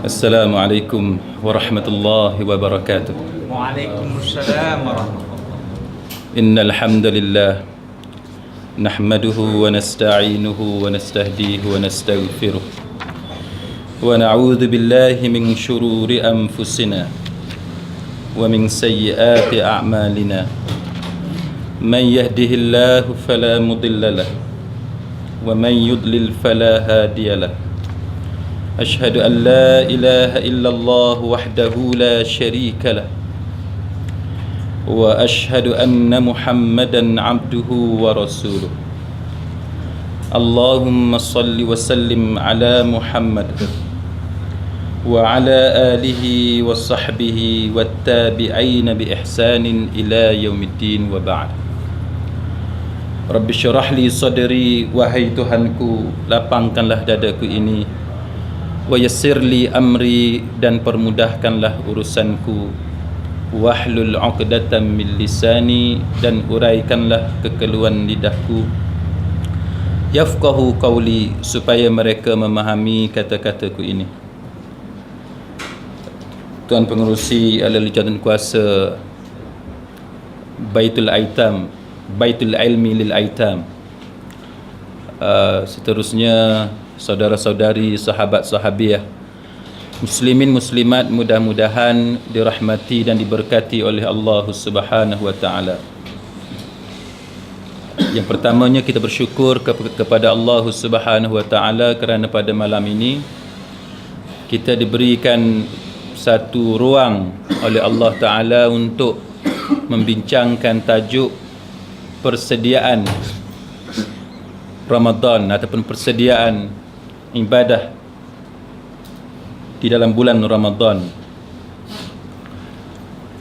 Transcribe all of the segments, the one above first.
Assalamualaikum warahmatullahi wabarakatuh. Waalaikumsalam warahmatullahi. Innal hamdalillah nahmaduhu wa nasta'inuhu wa nastahdihi wa nastaghfiruh wa na'udzu billahi min shururi anfusina wa min sayyiati a'malina. Man yahdihillahu fala mudilla lahu wa man yudlil fala hadiya lahu. أشهد أن لا إله إلا الله وحده لا شريك له وأشهد أن محمدا عبده ورسوله. اللهم صل وسلم على محمد وعلى آله وصحبه والتابعين بإحسان إلى يوم الدين وبعد. رب اشرح لي صدري, wahai Tuhanku, lapangkanlah dadaku ini. Wa yassirli amri, dan permudahkanlah urusanku. Wahlul 'uqdatam min lisani, dan uraikanlah kekeluhan lidahku. Yafqahu qawli, supaya mereka memahami kata-kataku ini. Tuan Pengerusi ahli jawatan kuasa Baitul Aitam, Baitul Ilmi lil Aitam, seterusnya saudara-saudari, sahabat-sahabiah, muslimin muslimat, mudah-mudahan dirahmati dan diberkati oleh Allah Subhanahu wa taala. Yang pertamanya, kita bersyukur kepada Allah Subhanahu wa taala kerana pada malam ini kita diberikan satu ruang oleh Allah taala untuk membincangkan tajuk persediaan Ramadan ataupun persediaan ibadah di dalam bulan Ramadan.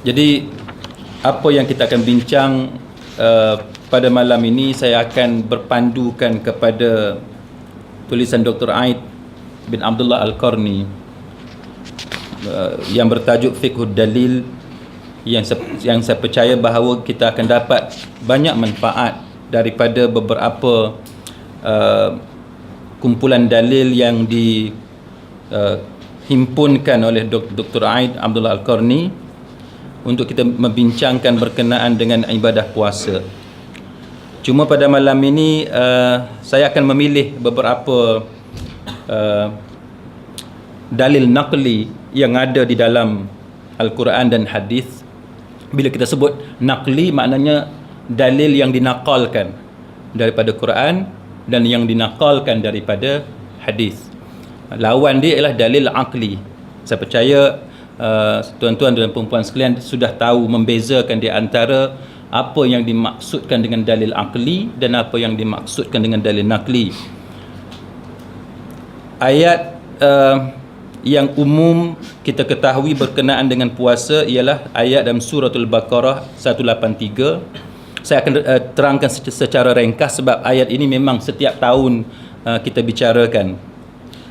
Jadi apa yang kita akan bincang pada malam ini, saya akan berpandukan kepada tulisan Dr. Aid bin Abdullah Al-Qarni yang bertajuk Fiqhud Dalil, yang saya percaya bahawa kita akan dapat banyak manfaat daripada beberapa kumpulan dalil yang dihimpunkan oleh Dr. Aid Abdullah Al-Qarni untuk kita membincangkan berkenaan dengan ibadah puasa. Cuma pada malam ini saya akan memilih beberapa dalil naqli yang ada di dalam Al-Quran dan hadis. Bila kita sebut naqli, maknanya dalil yang dinakalkan daripada Quran dan yang dinakalkan daripada hadis. Lawan dia ialah dalil aqli. Saya percaya tuan-tuan dan puan-puan sekalian sudah tahu membezakan di antara apa yang dimaksudkan dengan dalil aqli dan apa yang dimaksudkan dengan dalil naqli. Ayat yang umum kita ketahui berkenaan dengan puasa ialah ayat dalam suratul Baqarah 183. Saya akan terangkan secara ringkas sebab ayat ini memang setiap tahun kita bicarakan.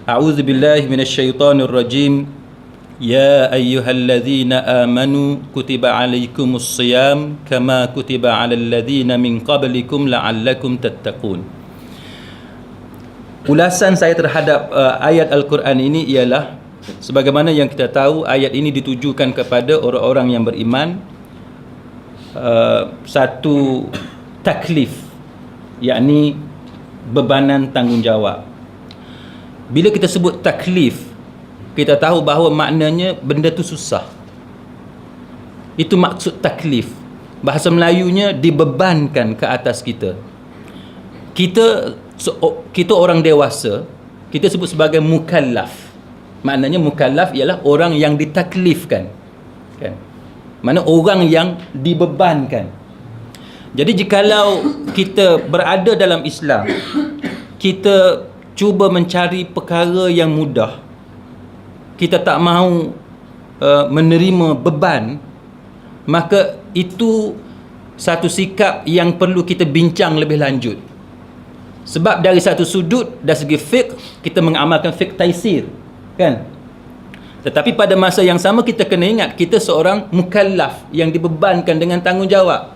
A'udzubillahi minasyaitonirrajim. Ya ayyuhalladzina amanu kutiba alaikumusshiyam kama kutiba alal ladzina min qablikum la'allakum tattaqun. Ulasan saya terhadap ayat Al-Quran ini ialah, sebagaimana yang kita tahu, ayat ini ditujukan kepada orang-orang yang beriman. Satu taklif, yakni bebanan tanggungjawab. Bila kita sebut taklif, kita tahu bahawa maknanya benda tu susah. Itu maksud taklif. Bahasa Melayunya dibebankan ke atas kita. Kita orang dewasa, kita sebut sebagai mukallaf. Maknanya mukallaf ialah orang yang ditaklifkan, kan? Mana orang yang dibebankan. Jadi jikalau kita berada dalam Islam, kita cuba mencari perkara yang mudah, kita tak mahu menerima beban, maka itu satu sikap yang perlu kita bincang lebih lanjut. Sebab dari satu sudut, dari segi fiqh, kita mengamalkan fiqh taisir, kan? Tetapi pada masa yang sama kita kena ingat, kita seorang mukallaf yang dibebankan dengan tanggungjawab.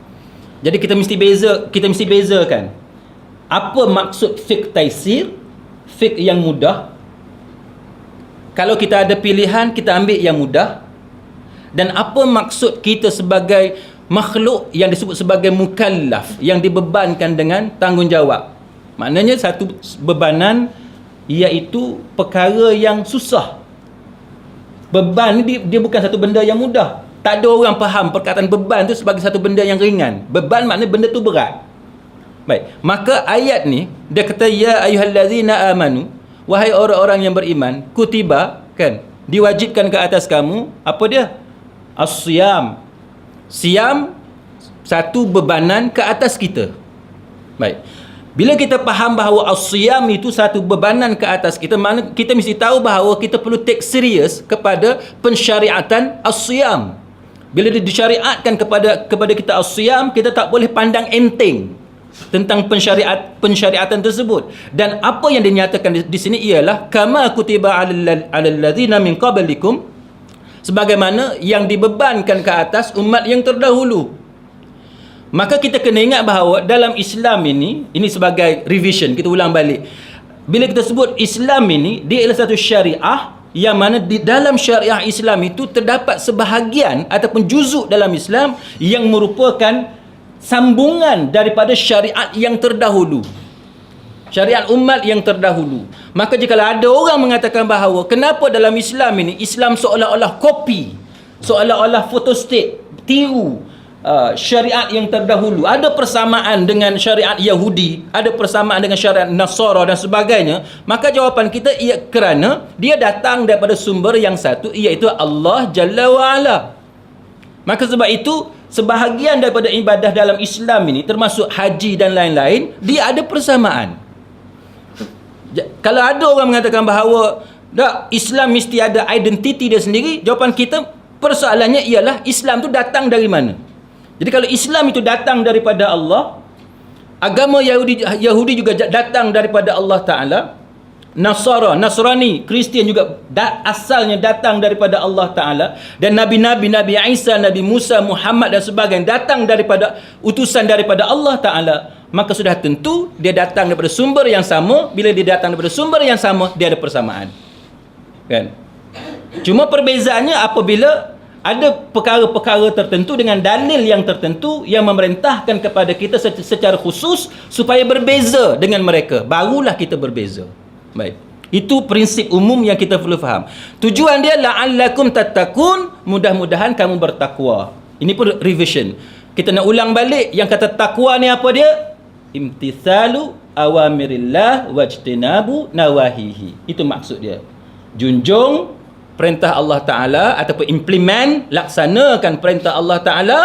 Jadi kita mesti bezakan apa maksud fiqh taisir, fiqh yang mudah, Kalau kita ada pilihan, kita ambil yang mudah. Dan apa maksud kita sebagai makhluk yang disebut sebagai mukallaf, yang dibebankan dengan tanggungjawab? Maknanya satu bebanan, iaitu perkara yang susah. Beban ni dia bukan satu benda yang mudah. Tak ada orang faham perkataan beban tu sebagai satu benda yang ringan. Beban maknanya benda tu berat. Baik, maka ayat ni dia kata ya ayyuhallazina amanu, wahai orang-orang yang beriman, kutiba, kan, diwajibkan ke atas kamu apa dia? As-siyam. Siam satu bebanan ke atas kita. Baik. Bila kita faham bahawa as-siyam itu satu bebanan ke atas kita, mana kita mesti tahu bahawa kita perlu take serius kepada pensyariatan as-siyam. Bila disyariatkan kepada kita as-siyam, kita tak boleh pandang enteng tentang pensyariatan tersebut. Dan apa yang dinyatakan di sini ialah kama kutiba 'alal ladzina min qablikum, sebagaimana yang dibebankan ke atas umat yang terdahulu. Maka kita kena ingat bahawa dalam Islam ini sebagai revision, kita ulang balik. Bila kita sebut Islam ini, dia adalah satu syariah yang mana di dalam syariah Islam itu terdapat sebahagian ataupun juzuk dalam Islam yang merupakan sambungan daripada syariat yang terdahulu, syariat umat yang terdahulu. Maka jika ada orang mengatakan bahawa kenapa dalam Islam ini Islam seolah-olah kopi, seolah-olah photostat, tiru syariat yang terdahulu, ada persamaan dengan syariat Yahudi, ada persamaan dengan syariat Nasara dan sebagainya, maka jawapan kita ia kerana dia datang daripada sumber yang satu, iaitu Allah Jalla wa'ala. Maka sebab itu sebahagian daripada ibadah dalam Islam ini, termasuk haji dan lain-lain, dia ada persamaan. Kalau ada orang mengatakan bahawa tak, Islam mesti ada identiti dia sendiri, jawapan kita, persoalannya ialah Islam tu datang dari mana? Jadi kalau Islam itu datang daripada Allah, agama Yahudi juga datang daripada Allah Ta'ala, Nasrani, Kristian juga asalnya datang daripada Allah Ta'ala, dan Nabi Isa, Nabi Musa, Muhammad dan sebagainya datang daripada utusan daripada Allah Ta'ala. Maka sudah tentu dia datang daripada sumber yang sama. Bila dia datang daripada sumber yang sama, dia ada persamaan, kan? Cuma perbezaannya apabila ada perkara-perkara tertentu dengan dalil yang tertentu yang memerintahkan kepada kita secara khusus supaya berbeza dengan mereka, barulah kita berbeza. Baik, itu prinsip umum yang kita perlu faham. Tujuan dia la'allakum tattaqun, mudah-mudahan kamu bertakwa. Ini pun revision. Kita nak ulang balik, yang kata takwa ni apa dia? Imtithalu awamirillah wajtinabu nawahihi. Itu maksud dia. Junjung perintah Allah Ta'ala, ataupun implement, laksanakan perintah Allah Ta'ala,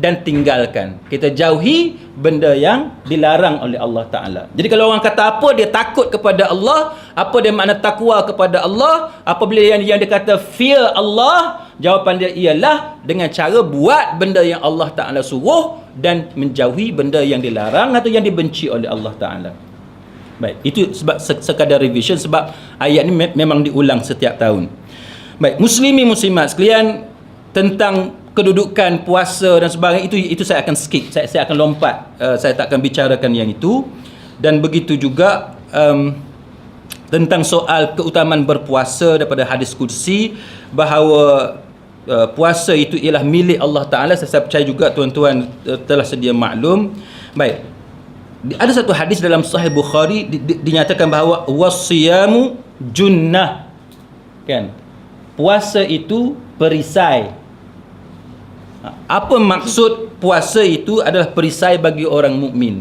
dan tinggalkan, kita jauhi benda yang dilarang oleh Allah Ta'ala. Jadi kalau orang kata apa dia takut kepada Allah, apa dia makna takwa kepada Allah, apabila yang dia kata fear Allah, jawapan dia ialah dengan cara buat benda yang Allah Ta'ala suruh dan menjauhi benda yang dilarang atau yang dibenci oleh Allah Ta'ala. Baik, itu sebab sekadar revision, sebab ayat ni memang diulang setiap tahun. Baik, muslimi muslimat sekalian, tentang kedudukan puasa dan sebagainya, itu saya akan skip, saya akan lompat, saya tak akan bicarakan yang itu. Dan begitu juga tentang soal keutamaan berpuasa daripada hadis qudsi, bahawa puasa itu ialah milik Allah Ta'ala. Saya percaya juga tuan-tuan telah sedia maklum. Baik, ada satu hadis dalam Sahih Bukhari dinyatakan bahawa wasiyamu junnah, kan, puasa itu perisai. Apa maksud puasa itu adalah perisai bagi orang mukmin?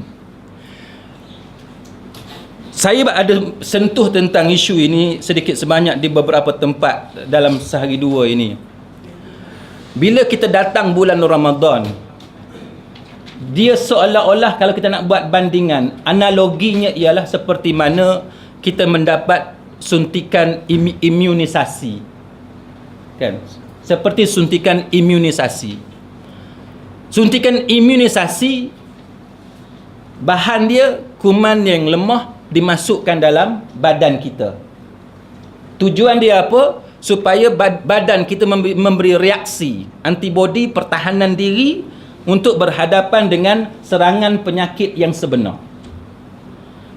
Saya ada sentuh tentang isu ini sedikit sebanyak di beberapa tempat dalam sehari dua ini. Bila kita datang bulan Ramadan, dia seolah-olah, kalau kita nak buat bandingan, analoginya ialah seperti mana kita mendapat suntikan imunisasi, kan? Seperti suntikan imunisasi. Suntikan imunisasi, bahan dia kuman yang lemah dimasukkan dalam badan kita. Tujuan dia apa? Supaya badan kita memberi reaksi antibodi, pertahanan diri untuk berhadapan dengan serangan penyakit yang sebenar.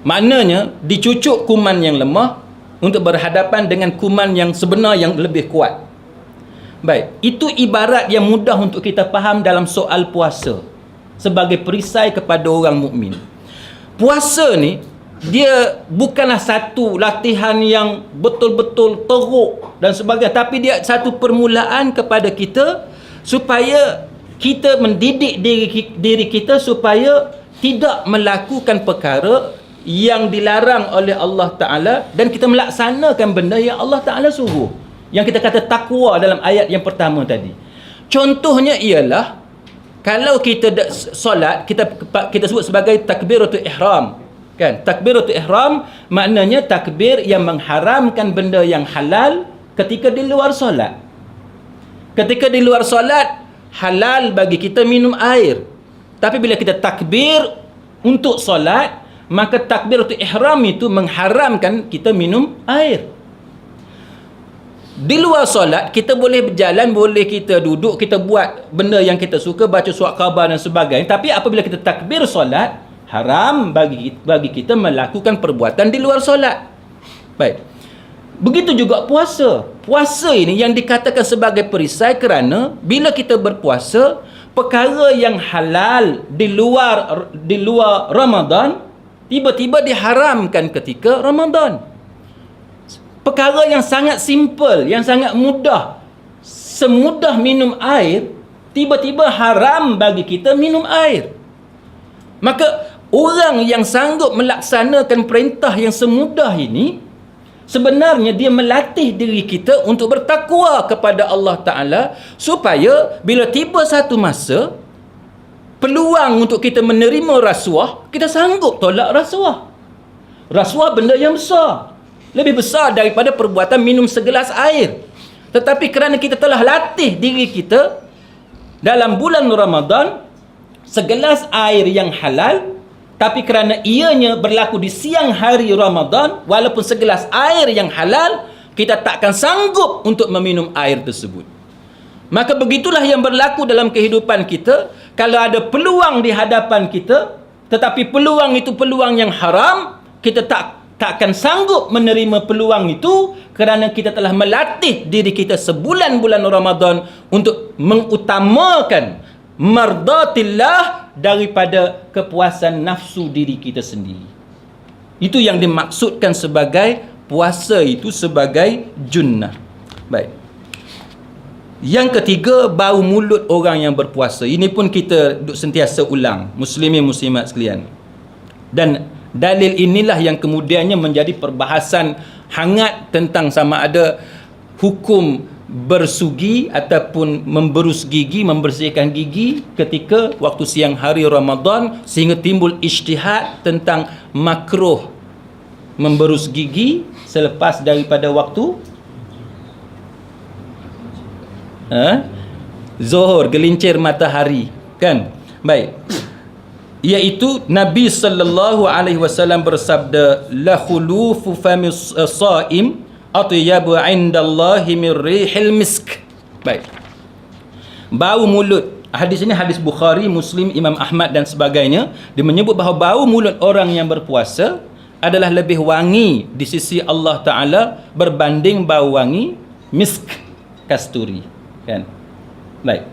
Maknanya dicucuk kuman yang lemah, untuk berhadapan dengan kuman yang sebenar yang lebih kuat. Baik, itu ibarat yang mudah untuk kita faham dalam soal puasa sebagai perisai kepada orang mukmin. Puasa ni dia bukanlah satu latihan yang betul-betul teruk dan sebagainya, tapi dia satu permulaan kepada kita supaya kita mendidik diri kita supaya tidak melakukan perkara yang dilarang oleh Allah Ta'ala dan kita melaksanakan benda yang Allah Ta'ala suruh. Yang kita kata takwa dalam ayat yang pertama tadi. Contohnya ialah kalau kita solat, kita sebut sebagai takbiratul ihram. Kan? Takbiratul ihram maknanya takbir yang mengharamkan benda yang halal ketika di luar solat. Ketika di luar solat, halal bagi kita minum air. Tapi bila kita takbir untuk solat, maka takbiratul ihram itu mengharamkan kita minum air. Di luar solat, kita boleh berjalan, boleh kita duduk, kita buat benda yang kita suka, baca surat khabar dan sebagainya. Tapi apabila kita takbir solat, haram bagi kita melakukan perbuatan di luar solat. Baik. Begitu juga puasa. Puasa ini yang dikatakan sebagai perisai kerana bila kita berpuasa, perkara yang halal di luar Ramadan tiba-tiba diharamkan ketika Ramadan. Perkara yang sangat simple, yang sangat mudah, semudah minum air, tiba-tiba haram bagi kita minum air. Maka orang yang sanggup melaksanakan perintah yang semudah ini, sebenarnya dia melatih diri kita untuk bertakwa kepada Allah Ta'ala, supaya bila tiba satu masa peluang untuk kita menerima rasuah, kita sanggup tolak rasuah. Rasuah benda yang besar, lebih besar daripada perbuatan minum segelas air. Tetapi kerana kita telah latih diri kita dalam bulan Ramadan, segelas air yang halal, tapi kerana ianya berlaku di siang hari Ramadan, walaupun segelas air yang halal, kita takkan sanggup untuk meminum air tersebut. Maka begitulah yang berlaku dalam kehidupan kita. Kalau ada peluang di hadapan kita, tetapi peluang itu peluang yang haram, kita takkan sanggup menerima peluang itu kerana kita telah melatih diri kita sebulan bulan Ramadan untuk mengutamakan mardatillah daripada kepuasan nafsu diri kita sendiri. Itu yang dimaksudkan sebagai puasa itu sebagai junnah. Baik. Yang ketiga, bau mulut orang yang berpuasa. Ini pun kita sentiasa ulang, muslimin muslimat sekalian. Dan dalil inilah yang kemudiannya menjadi perbahasan hangat tentang sama ada hukum bersugi ataupun memberus gigi, membersihkan gigi ketika waktu siang hari Ramadan, sehingga timbul ijtihad tentang makruh memberus gigi selepas daripada waktu zuhur, gelincir matahari, kan? Baik. Iaitu Nabi sallallahu alaihi wasallam bersabda, la khulufu famis shaim atyabu indallahi min rihil misk. Baik. Bau mulut, hadis ini hadis Bukhari, Muslim, Imam Ahmad dan sebagainya, dia menyebut bahawa bau mulut orang yang berpuasa adalah lebih wangi di sisi Allah Ta'ala berbanding bau wangi misk, kasturi, kan? Baik.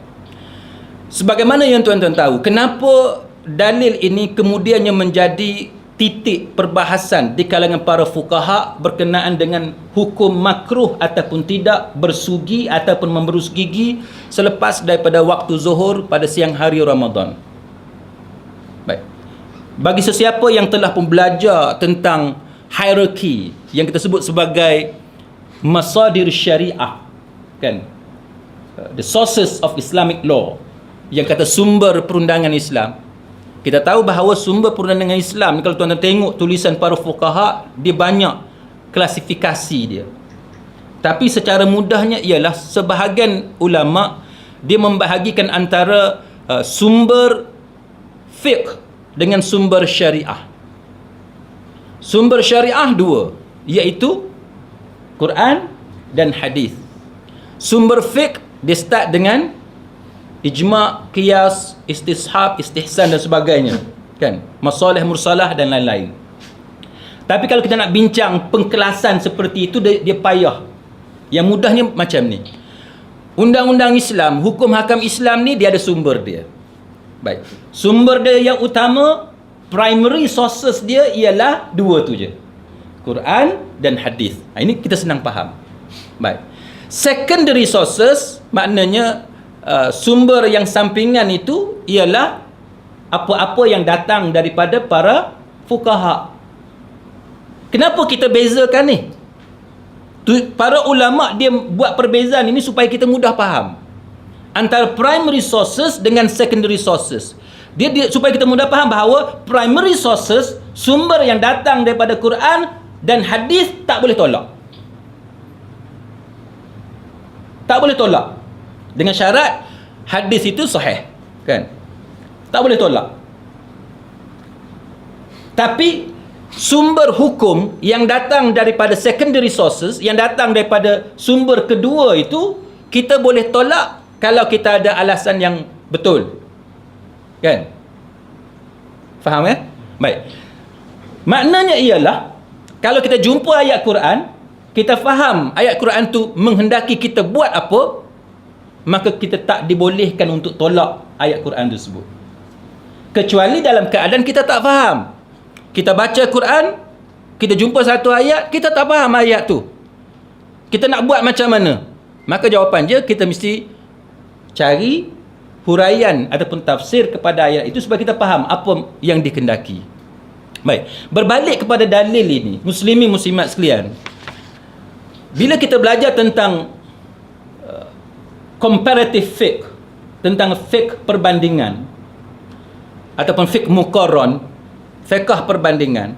Sebagaimana yang tuan-tuan tahu, kenapa dalil ini kemudiannya menjadi titik perbahasan di kalangan para fuqaha berkenaan dengan hukum makruh ataupun tidak bersugi ataupun memberus gigi selepas daripada waktu zuhur pada siang hari Ramadan. Baik. Bagi sesiapa yang telah pun belajar tentang hierarki yang kita sebut sebagai masadir syariah, kan, the sources of Islamic law, yang kata sumber perundangan Islam, kita tahu bahawa sumber perundangan Islam, kalau tuan-tuan tengok tulisan para fuqaha, dia banyak klasifikasi dia. Tapi secara mudahnya ialah sebahagian ulama dia membahagikan antara sumber fiqh dengan sumber syariah. Sumber syariah dua, iaitu Quran dan hadis. Sumber fiqh dia start dengan ijma', qiyas, istishab, istihsan dan sebagainya, kan, masalih mursalah dan lain-lain. Tapi kalau kita nak bincang pengkelasan seperti itu, dia payah. Yang mudahnya macam ni. Undang-undang Islam, hukum hakam Islam ni dia ada sumber dia. Baik. Sumber dia yang utama, primary sources dia ialah dua tu je. Quran dan hadis. Ini kita senang faham. Baik. Secondary sources maknanya sumber yang sampingan itu ialah apa-apa yang datang daripada para fuqaha. Kenapa kita bezakan ni? Para ulama dia buat perbezaan ini supaya kita mudah faham antara primary sources dengan secondary sources. Dia supaya kita mudah faham bahawa primary sources, sumber yang datang daripada Quran dan hadis, tak boleh tolak. Tak boleh tolak. Dengan syarat hadis itu sahih, kan? Tak boleh tolak. Tapi sumber hukum yang datang daripada secondary sources, yang datang daripada sumber kedua itu, kita boleh tolak kalau kita ada alasan yang betul. Kan? Faham ya? Baik. Maknanya ialah, kalau kita jumpa ayat Quran, kita faham ayat Quran tu menghendaki kita buat apa, maka kita tak dibolehkan untuk tolak ayat Quran tersebut. Kecuali dalam keadaan kita tak faham. Kita baca Quran, kita jumpa satu ayat, kita tak faham ayat tu. Kita nak buat macam mana? Maka jawapan dia, kita mesti cari huraian ataupun tafsir kepada ayat itu supaya kita faham apa yang dikehendaki. Baik, berbalik kepada dalil ini, muslimin muslimat sekalian. Bila kita belajar tentang comparative fiqh, tentang fiqh perbandingan ataupun fiqh muqarran, fiqh perbandingan,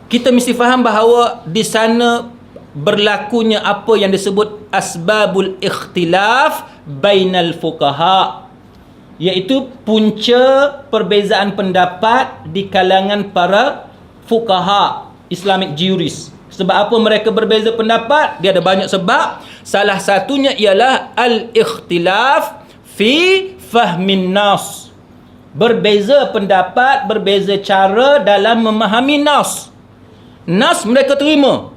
kita mesti faham bahawa di sana berlakunya apa yang disebut asbabul ikhtilaf bainal fuqaha, iaitu punca perbezaan pendapat di kalangan para fuqaha, Islamic jurist. Sebab apa mereka berbeza pendapat? Dia ada banyak sebab. Salah satunya ialah al-ikhtilaf fi fahmin nas. Berbeza pendapat, berbeza cara dalam memahami nas. Nas mereka terima.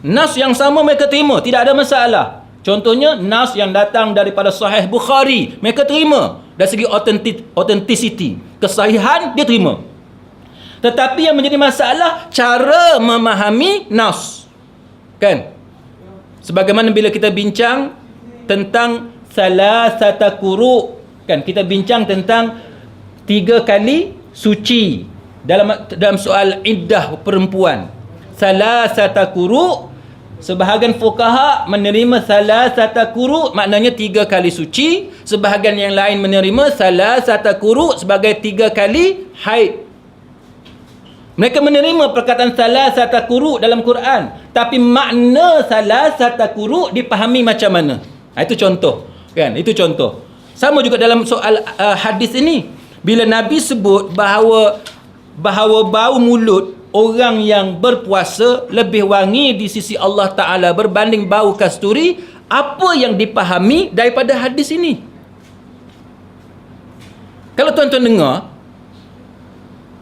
Nas yang sama mereka terima, tidak ada masalah. Contohnya nas yang datang daripada Sahih Bukhari, mereka terima. Dari segi authenticity, kesahihan, dia terima. Tetapi yang menjadi masalah cara memahami nas. Kan? Sebagaimana bila kita bincang tentang salasata quru, kan, kita bincang tentang 3 kali suci dalam soal iddah perempuan. Salasata quru, sebahagian fuqaha menerima salasata quru maknanya 3 kali suci, sebahagian yang lain menerima salasata quru sebagai 3 kali haid. Mereka menerima perkataan salasata quru dalam Quran, tapi makna salasata quru dipahami macam mana? Itu contoh, kan? Itu contoh. Sama juga dalam soal hadis ini, bila Nabi sebut bahawa bau mulut orang yang berpuasa lebih wangi di sisi Allah Ta'ala berbanding bau kasturi, apa yang dipahami daripada hadis ini? Kalau tuan-tuan dengar,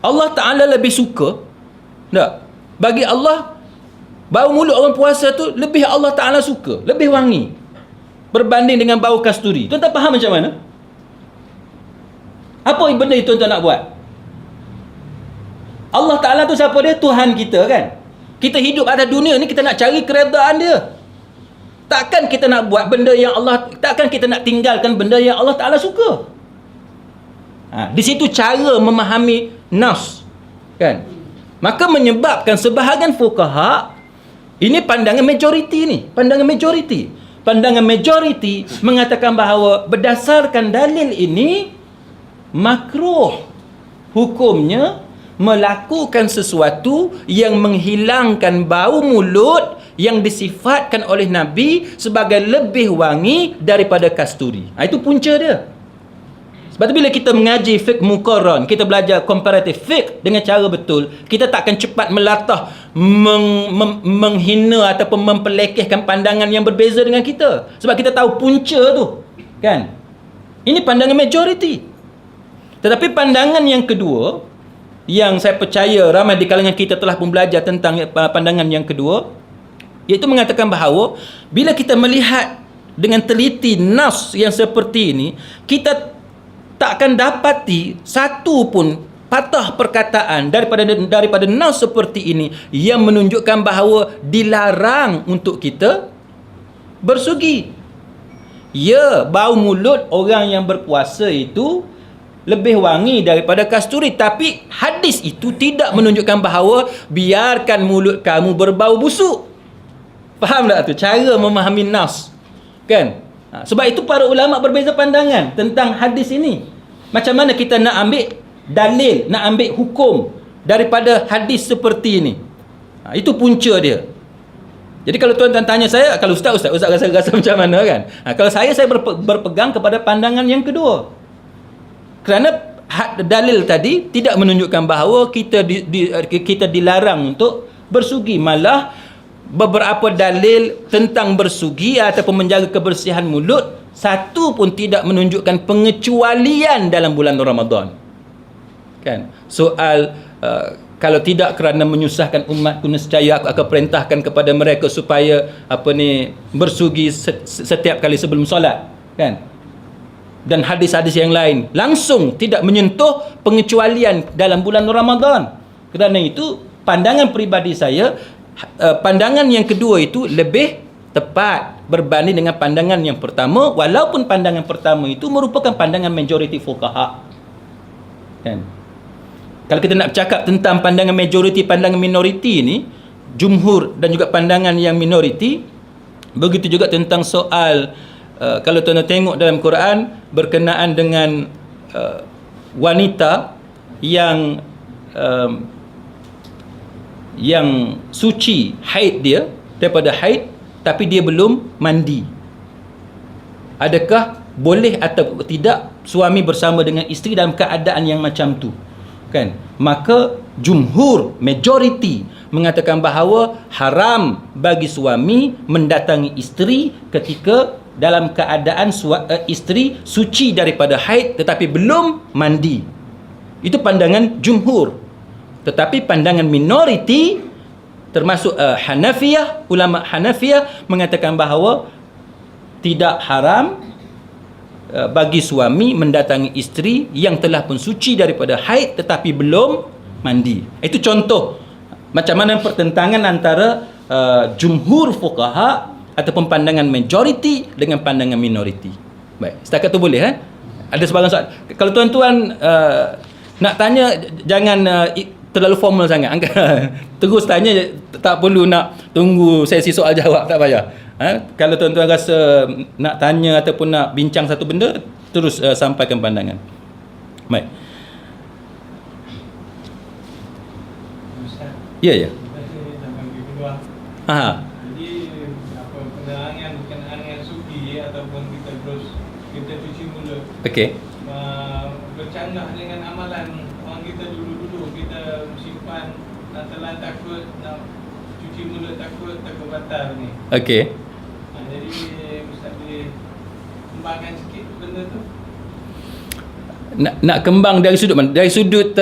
Allah Ta'ala lebih suka, tak? Bagi Allah, bau mulut orang puasa tu lebih Allah Ta'ala suka, lebih wangi berbanding dengan bau kasturi. Tuan-tuan faham macam mana? Apa benda itu tuan-tuan nak buat? Allah Ta'ala tu siapa dia? Tuhan kita, kan? Kita hidup atas dunia ni, kita nak cari keredaan dia. Takkan kita nak buat benda yang takkan kita nak tinggalkan benda yang Allah Ta'ala suka. Di situ cara memahami nas, kan? Maka menyebabkan sebahagian fuqaha, ini pandangan majoriti ni, pandangan majoriti mengatakan bahawa berdasarkan dalil ini makruh hukumnya melakukan sesuatu yang menghilangkan bau mulut yang disifatkan oleh Nabi sebagai lebih wangi daripada kasturi. Itu punca dia. Sebab tu bila kita mengaji fiqh muqarran, kita belajar comparative fiqh dengan cara betul, kita takkan cepat melatah menghina ataupun mempelekehkan pandangan yang berbeza dengan kita. Sebab kita tahu punca tu, kan? Ini pandangan majoriti. Tetapi pandangan yang kedua, yang saya percaya ramai di kalangan kita telah pun belajar tentang pandangan yang kedua, iaitu mengatakan bahawa bila kita melihat dengan teliti nas yang seperti ini, kita tak akan dapati satu pun patah perkataan daripada nas seperti ini yang menunjukkan bahawa dilarang untuk kita bersugi. Ya, bau mulut orang yang berpuasa itu lebih wangi daripada kasturi, tapi hadis itu tidak menunjukkan bahawa biarkan mulut kamu berbau busuk. Faham tak tu cara memahami nas, kan? Sebab itu para ulama berbeza pandangan tentang hadis ini. Macam mana kita nak ambil dalil, nak ambil hukum daripada hadis seperti ini? Itu punca dia. Jadi kalau tuan-tuan tanya saya, kalau ustaz rasa macam mana, kan? Kalau saya berpegang kepada pandangan yang kedua. Kerana dalil tadi tidak menunjukkan bahawa kita dilarang untuk bersugi. Malah beberapa dalil tentang bersugi ataupun menjaga kebersihan mulut, satu pun tidak menunjukkan pengecualian dalam bulan Ramadan. Kan? Soal kalau tidak kerana menyusahkan umatku, nescaya aku akan perintahkan kepada mereka supaya bersugi setiap kali sebelum solat, kan? Dan hadis-hadis yang lain langsung tidak menyentuh pengecualian dalam bulan Ramadan. Kerana itu pandangan peribadi saya, pandangan yang kedua itu lebih tepat berbanding dengan pandangan yang pertama, walaupun pandangan pertama itu merupakan pandangan majoriti fuqaha, kan? Kalau kita nak cakap tentang pandangan majoriti, pandangan minoriti ni, jumhur dan juga pandangan yang minoriti, begitu juga tentang soal kalau tuan-tuan tengok dalam Quran berkenaan dengan wanita yang suci haid dia, daripada haid tapi dia belum mandi, adakah boleh atau tidak suami bersama dengan isteri dalam keadaan yang macam tu, kan? Maka jumhur, majoriti mengatakan bahawa haram bagi suami mendatangi isteri ketika dalam keadaan isteri suci daripada haid tetapi belum mandi. Itu pandangan jumhur. Tetapi pandangan minoriti termasuk Hanafiyah, ulama Hanafiyah mengatakan bahawa tidak haram bagi suami mendatangi isteri yang telah pun suci daripada haid tetapi belum mandi. Itu contoh macam mana pertentangan antara jumhur fuqaha ataupun pandangan majoriti dengan pandangan minoriti. Baik, setakat tu boleh, Ada sebarang soal. Kalau tuan-tuan nak tanya, jangan terlalu formal sangat. Terus tanya, tak perlu nak tunggu sesi soal jawab, tak payah. Kalau tuan-tuan rasa nak tanya ataupun nak bincang satu benda, terus sampaikan pandangan. Baik. Ya, ya. Aha. Penerangan berkenaan dengan suki ataupun kita cuci mulut. Okey. Bercanggah dengan amalan orang kita dulu kita simpan lantaran takut nak cuci mulut, takut batal ni. Okey. Jadi Ustaz boleh kembangkan sikit benda tu. Nak kembang dari sudut mana? Dari sudut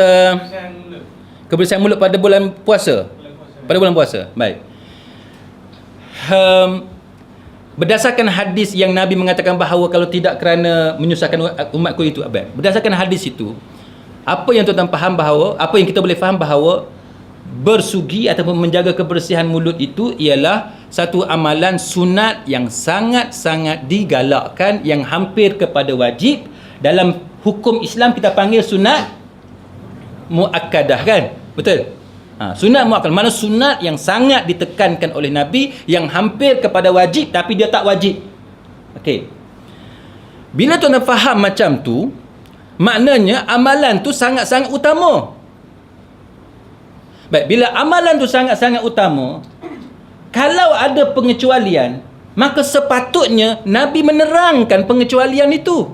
kebersihan mulut pada bulan puasa. Pada bulan puasa. Baik. Berdasarkan hadis yang Nabi mengatakan bahawa kalau tidak kerana menyusahkan umatku itu abad. Berdasarkan hadis itu, apa yang tuan-tuan faham bahawa, apa yang kita boleh faham bahawa bersugi ataupun menjaga kebersihan mulut itu ialah satu amalan sunat yang sangat-sangat digalakkan, yang hampir kepada wajib. Dalam hukum Islam kita panggil sunat muakkadah, kan? Betul? Sunat muakkad, mana sunat yang sangat ditekankan oleh Nabi, yang hampir kepada wajib tapi dia tak wajib. Okey. Bila tuan-tuan faham macam tu, maknanya amalan tu sangat-sangat utama. Baik, bila amalan tu sangat-sangat utama, kalau ada pengecualian, maka sepatutnya Nabi menerangkan pengecualian itu.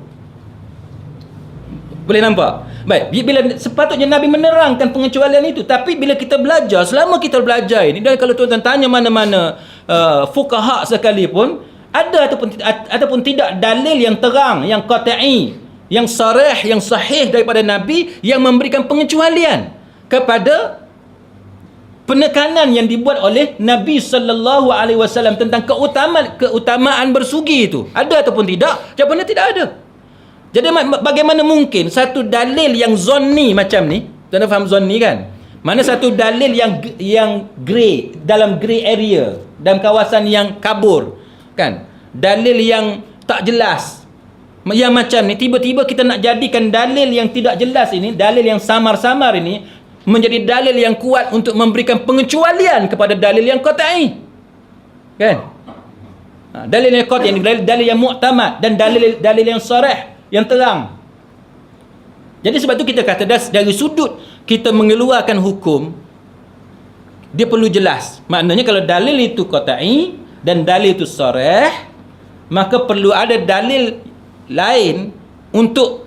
Boleh nampak? Baik, bila sepatutnya Nabi menerangkan pengecualian itu, tapi bila kita belajar, selama kita belajar ini, dan kalau tuan-tuan tanya mana-mana fuqaha sekalipun, ada ataupun tidak dalil yang terang, yang qat'i, yang sarih, yang sahih daripada Nabi yang memberikan pengecualian. kepada penekanan yang dibuat oleh Nabi sallallahu alaihi wasallam tentang keutamaan bersugi itu. Ada ataupun tidak? Jawapannya tidak ada. Jadi bagaimana mungkin satu dalil yang zonni macam ni, tuan faham zonni kan? Mana satu dalil yang grey, dalam grey area, dalam kawasan yang kabur, kan? Dalil yang tak jelas. Yang macam ni tiba-tiba kita nak jadikan dalil yang tidak jelas ini, dalil yang samar-samar ini menjadi dalil yang kuat untuk memberikan pengecualian kepada dalil yang qat'i. Kan? Dalil yang qat'i, dalil yang mu'tamad dan dalil yang sharih, yang terang. Jadi sebab tu kita kata dari sudut kita mengeluarkan hukum, dia perlu jelas. Maknanya kalau dalil itu qat'i dan dalil itu sharih, maka perlu ada dalil lain untuk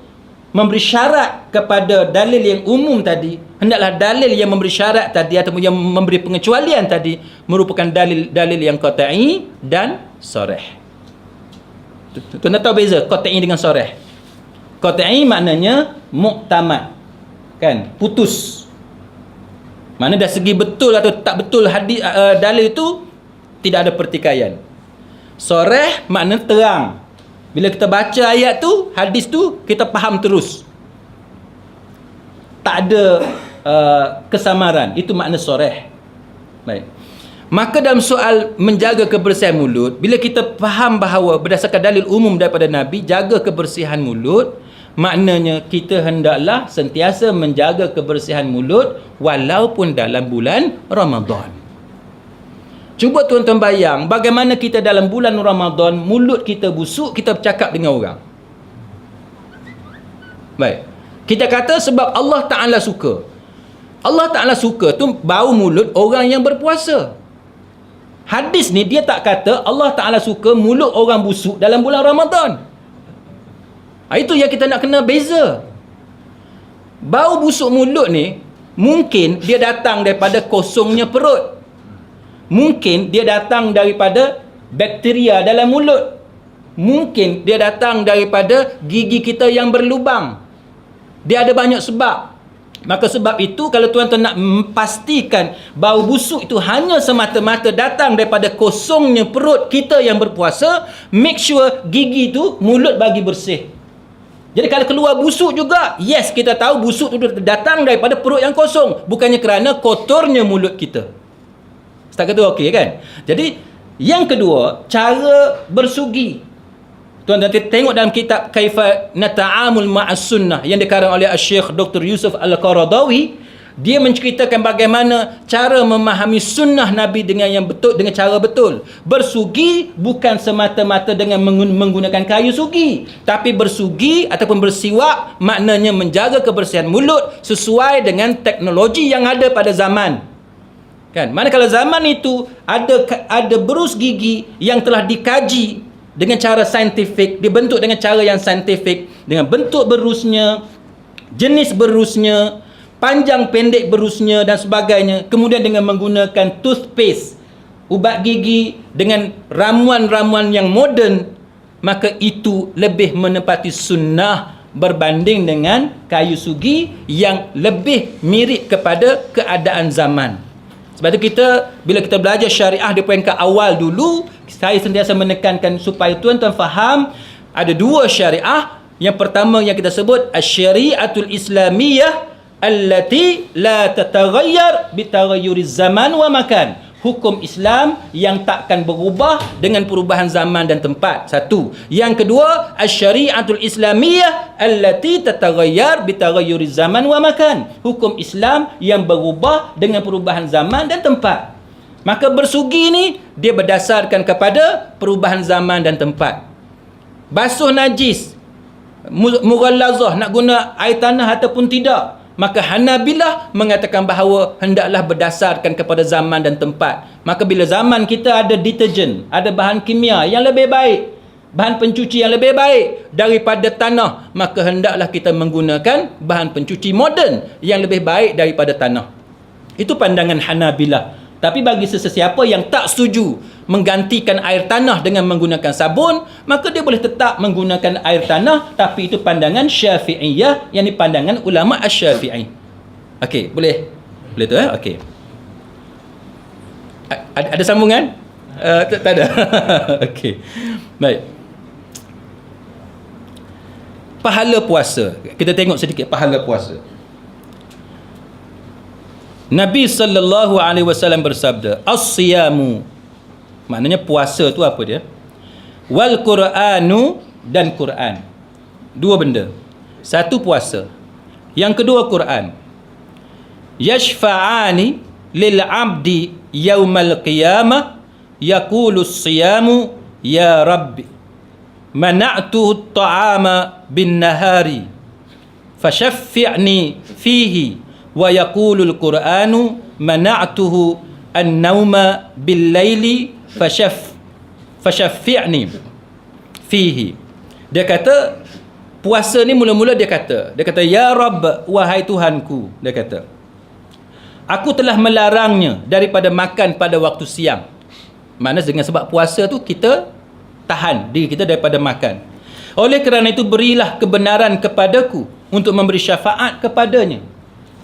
memberi syarat kepada dalil yang umum tadi. Hendaklah dalil yang memberi syarat tadi ataupun yang memberi pengecualian tadi merupakan dalil yang qat'i dan sharih. Tuan tahu beza qat'i dengan sharih? Qat'i maknanya muktamad, kan? Putus. Mana dari segi betul atau tak betul hadis dalil itu tidak ada pertikaian. Sharih makna terang. Bila kita baca ayat tu, hadis tu, kita faham terus. Tak ada kesamaran. Itu makna sharih. Baik. Maka dalam soal menjaga kebersihan mulut, bila kita faham bahawa berdasarkan dalil umum daripada Nabi, jaga kebersihan mulut, maknanya kita hendaklah sentiasa menjaga kebersihan mulut walaupun dalam bulan Ramadan. Cuba tuan-tuan bayang bagaimana kita dalam bulan Ramadan, mulut kita busuk, kita bercakap dengan orang. Baik. Kita kata sebab Allah Ta'ala suka. Allah Ta'ala suka tu bau mulut orang yang berpuasa. Hadis ni dia tak kata Allah Ta'ala suka mulut orang busuk dalam bulan Ramadan. Itu yang kita nak kena beza. Bau busuk mulut ni mungkin dia datang daripada kosongnya perut. Mungkin dia datang daripada bakteria dalam mulut. Mungkin dia datang daripada gigi kita yang berlubang. Dia ada banyak sebab. Maka sebab itu kalau tuan-tuan nak pastikan bau busuk itu hanya semata-mata datang daripada kosongnya perut kita yang berpuasa, make sure gigi itu mulut bagi bersih. Jadi kalau keluar busuk juga, yes, kita tahu busuk itu datang daripada perut yang kosong, bukannya kerana kotornya mulut kita. Setakat itu okey kan? Jadi yang kedua, cara bersugi. Tuan-tuan tengok dalam kitab Kaifa Nata'amul Ma'as Sunnah yang dikarang oleh Syekh Dr. Yusuf Al-Qaradawi, dia menceritakan bagaimana cara memahami sunnah Nabi dengan yang betul, dengan cara betul. Bersugi bukan semata-mata dengan menggunakan kayu sugi, tapi bersugi ataupun bersiwak maknanya menjaga kebersihan mulut sesuai dengan teknologi yang ada pada zaman. Kan? Manakala zaman itu ada berus gigi yang telah dikaji dengan cara saintifik, dibentuk dengan cara yang saintifik, dengan bentuk berusnya, jenis berusnya, panjang pendek berusnya dan sebagainya, kemudian dengan menggunakan toothpaste, ubat gigi dengan ramuan-ramuan yang moden, maka itu lebih menepati sunnah berbanding dengan kayu sugi yang lebih mirip kepada keadaan zaman. Sebab itu bila kita belajar syariah di peringkat awal dulu, saya sentiasa menekankan supaya tuan-tuan faham ada dua syariah. Yang pertama yang kita sebut asy-syari'atul islamiyah allati la tataghayyar bi taghayyuriz zaman wa makan. Hukum Islam yang takkan berubah dengan perubahan zaman dan tempat. Satu. Yang kedua, asy-syari'atul islamiyah allati tataghayyar bi taghayyuriz zaman wa makan. Hukum Islam yang berubah dengan perubahan zaman dan tempat. Maka bersugi ni dia berdasarkan kepada perubahan zaman dan tempat. Basuh najis, mughallazah, nak guna air tanah ataupun tidak, maka Hanabilah mengatakan bahawa hendaklah berdasarkan kepada zaman dan tempat. Maka bila zaman kita ada deterjen, ada bahan kimia yang lebih baik, bahan pencuci yang lebih baik daripada tanah, maka hendaklah kita menggunakan bahan pencuci moden yang lebih baik daripada tanah. Itu pandangan Hanabilah. Tapi bagi sesiapa yang tak setuju menggantikan air tanah dengan menggunakan sabun, maka dia boleh tetap menggunakan air tanah, tapi itu pandangan Syafi'iyah, yang ini pandangan ulama Asy-Syafi'i. Okey, boleh? Boleh tu okey. Ada sambungan? Tak ada. Okey. Baik. Pahala puasa. Kita tengok sedikit pahala puasa. Nabi sallallahu alaihi wasallam bersabda, "As-siyamu." Maknanya puasa tu apa dia? Wal Qur'anu, dan Quran. Dua benda. Satu puasa. Yang kedua Quran. Yashfa'ani lil 'abdi yaumal qiyamah yaqulu as-siyamu ya rabbi mana'tuhu at-ta'ama bin nahari fashaffi'ni fihi wa yaqulu al-Qur'anu mana'tuhu an-nauma bil laili fashaffi'ni fihi. Dia kata puasa ni mula-mula dia kata ya Rabb, wahai Tuhanku, dia kata aku telah melarangnya daripada makan pada waktu siang. Maknanya dengan sebab puasa tu kita tahan diri kita daripada makan. Oleh kerana itu berilah kebenaran kepadaku untuk memberi syafaat kepadanya.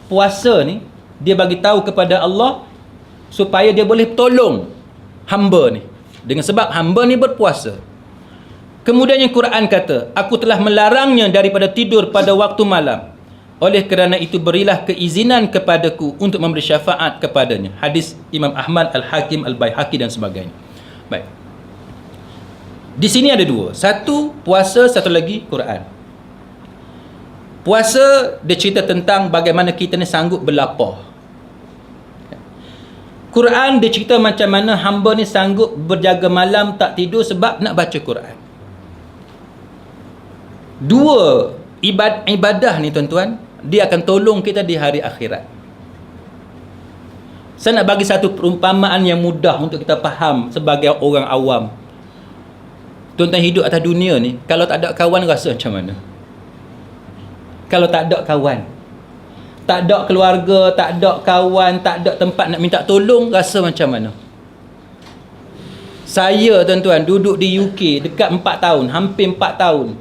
Puasa ni dia bagi tahu kepada Allah supaya dia boleh tolong hamba ni. Dengan sebab hamba ni berpuasa. Kemudian yang Quran kata, aku telah melarangnya daripada tidur pada waktu malam. Oleh kerana itu berilah keizinan kepadaku untuk memberi syafaat kepadanya. Hadis Imam Ahmad, Al-Hakim, Al-Baihaqi dan sebagainya. Baik. Di sini ada dua. Satu puasa, satu lagi Quran. Puasa dia cerita tentang bagaimana kita ni sanggup berlapar. Quran dia cerita macam mana hamba ni sanggup berjaga malam tak tidur sebab nak baca Quran. Dua ibadah ni tuan-tuan, dia akan tolong kita di hari akhirat. Saya nak bagi satu perumpamaan yang mudah untuk kita faham sebagai orang awam. Tuan-tuan hidup atas dunia ni, kalau tak ada kawan rasa macam mana? Kalau tak ada kawan, tak ada keluarga, tak ada kawan, tak ada tempat nak minta tolong, rasa macam mana? Saya tuan-tuan duduk di UK dekat 4 tahun, hampir 4 tahun.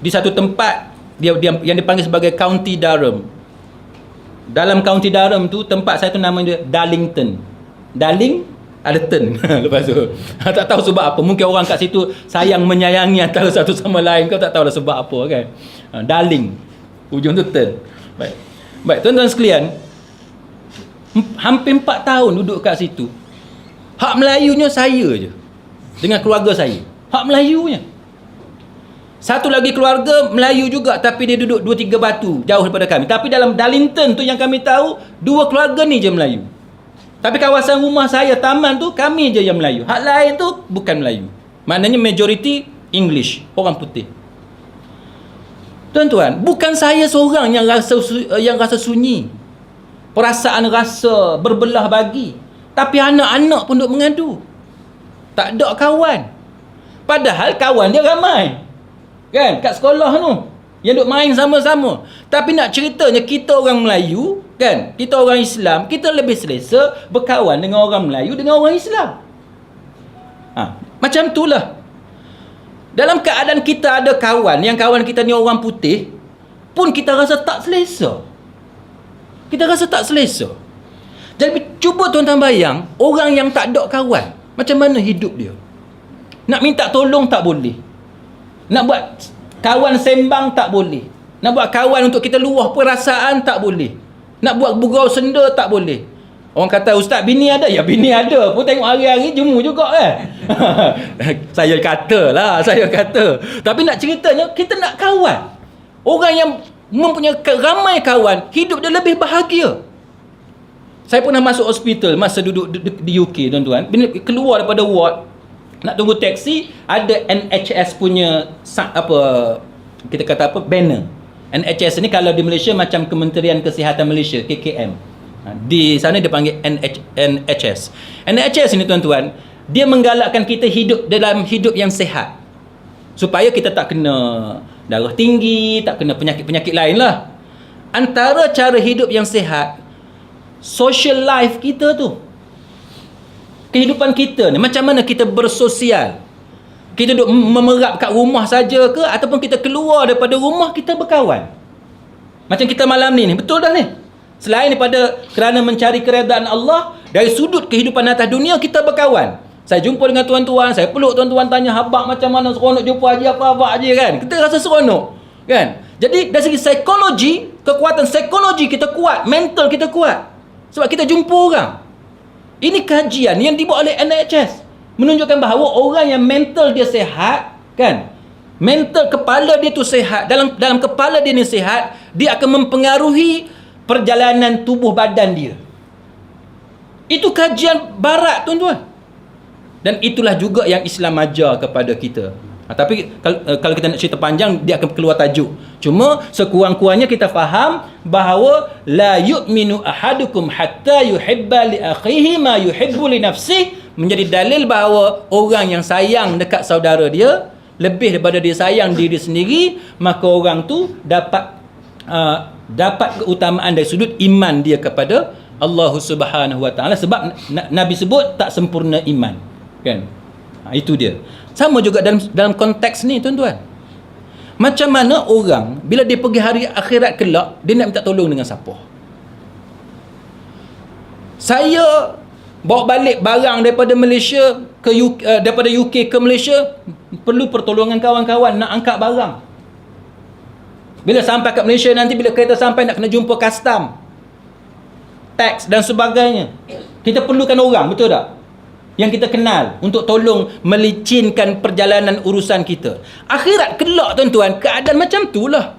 Di satu tempat dia yang dipanggil sebagai County Durham. Dalam County Durham tu tempat saya tu nama dia Darlington. Darling ada turn. Lepas tu tak tahu sebab apa, mungkin orang kat situ sayang menyayangi antara satu sama lain, kau tak tahu dah sebab apa kan. Darling, ujung tu turn. Baik tuan-tuan sekalian, hampir 4 tahun duduk kat situ. Hak Melayunya saya je dengan keluarga saya. Hak Melayunya. Satu lagi keluarga Melayu juga, tapi dia duduk 2-3 batu jauh daripada kami. Tapi dalam Darlington tu yang kami tahu, 2 keluarga ni je Melayu. Tapi kawasan rumah saya, taman tu, kami je yang Melayu. Hak lain tu bukan Melayu. Maknanya majority English, orang putih. Tuan-tuan, bukan saya seorang yang rasa sunyi. Perasaan rasa berbelah bagi. Tapi anak-anak pun duk mengadu. Tak ada kawan. Padahal kawan dia ramai. Kan? Kat sekolah tu. Yang duk main sama-sama. Tapi nak ceritanya kita orang Melayu, kan? Kita orang Islam, kita lebih selesa berkawan dengan orang Melayu dengan orang Islam. Macam itulah. Dalam keadaan kita ada kawan, yang kawan kita ni orang putih, pun kita rasa tak selesa. Kita rasa tak selesa. Jadi cuba tuan-tuan bayang, orang yang tak ada kawan, macam mana hidup dia? Nak minta tolong tak boleh. Nak buat kawan sembang tak boleh. Nak buat kawan untuk kita luah perasaan tak boleh. Nak buat gurau senda tak boleh. Orang kata, ustaz bini ada? Ya bini ada. Pun tengok hari-hari jemu juga kan. Saya kata. Tapi nak ceritanya, kita nak kawan. Orang yang mempunyai ramai kawan, hidup dia lebih bahagia. Saya pernah masuk hospital masa duduk di UK tuan-tuan. Bila keluar daripada ward, nak tunggu taksi, ada NHS punya kita kata banner. NHS ni kalau di Malaysia macam Kementerian Kesihatan Malaysia, KKM. Di sana dia panggil NHS. NHS ni tuan-tuan, dia menggalakkan kita hidup dalam hidup yang sihat. Supaya kita tak kena darah tinggi, tak kena penyakit-penyakit lain lah. Antara cara hidup yang sihat, social life kita tu, kehidupan kita ni, macam mana kita bersosial. Kita duduk memerap kat rumah saja ke, ataupun kita keluar daripada rumah, kita berkawan. Macam kita malam ni betul dah ni. Selain daripada kerana mencari keredaan Allah, dari sudut kehidupan atas dunia kita berkawan. Saya jumpa dengan tuan-tuan, saya peluk tuan-tuan, tanya habaq macam mana, seronok jumpa haji apa haji kan. Kita rasa seronok kan. Jadi dari segi psikologi, kekuatan psikologi kita kuat, mental kita kuat. Sebab kita jumpa orang. Ini kajian yang dibuat oleh NHS menunjukkan bahawa orang yang mental dia sihat kan, mental kepala dia tu sihat, dalam kepala dia ni sihat, dia akan mempengaruhi perjalanan tubuh badan dia. Itu kajian barat tuan-tuan. Dan itulah juga yang Islam ajar kepada kita. Tapi kalau kita nak cerita panjang, dia akan keluar tajuk. Cuma sekurang-kurangnya kita faham bahawa la yu'minu ahadukum hatta yuhibba li akhihi ma yuhibbu li nafsihi, menjadi dalil bahawa orang yang sayang dekat saudara dia lebih daripada dia sayang diri sendiri, maka orang tu dapat keutamaan dari sudut iman dia kepada Allah Subhanahu wa taala, sebab Nabi sebut tak sempurna iman kan. Itu dia. Sama juga dalam konteks ni tuan-tuan. Macam mana orang bila dia pergi hari akhirat kelak, dia nak minta tolong dengan siapa? Saya bawa balik barang daripada Malaysia ke UK, daripada UK ke Malaysia, perlu pertolongan kawan-kawan nak angkat barang. Bila sampai kat Malaysia nanti, bila kereta sampai, nak kena jumpa custom, tax dan sebagainya. Kita perlukan orang, betul tak? Yang kita kenal untuk tolong melicinkan perjalanan urusan kita. Akhirat kelak tuan-tuan, keadaan macam itulah.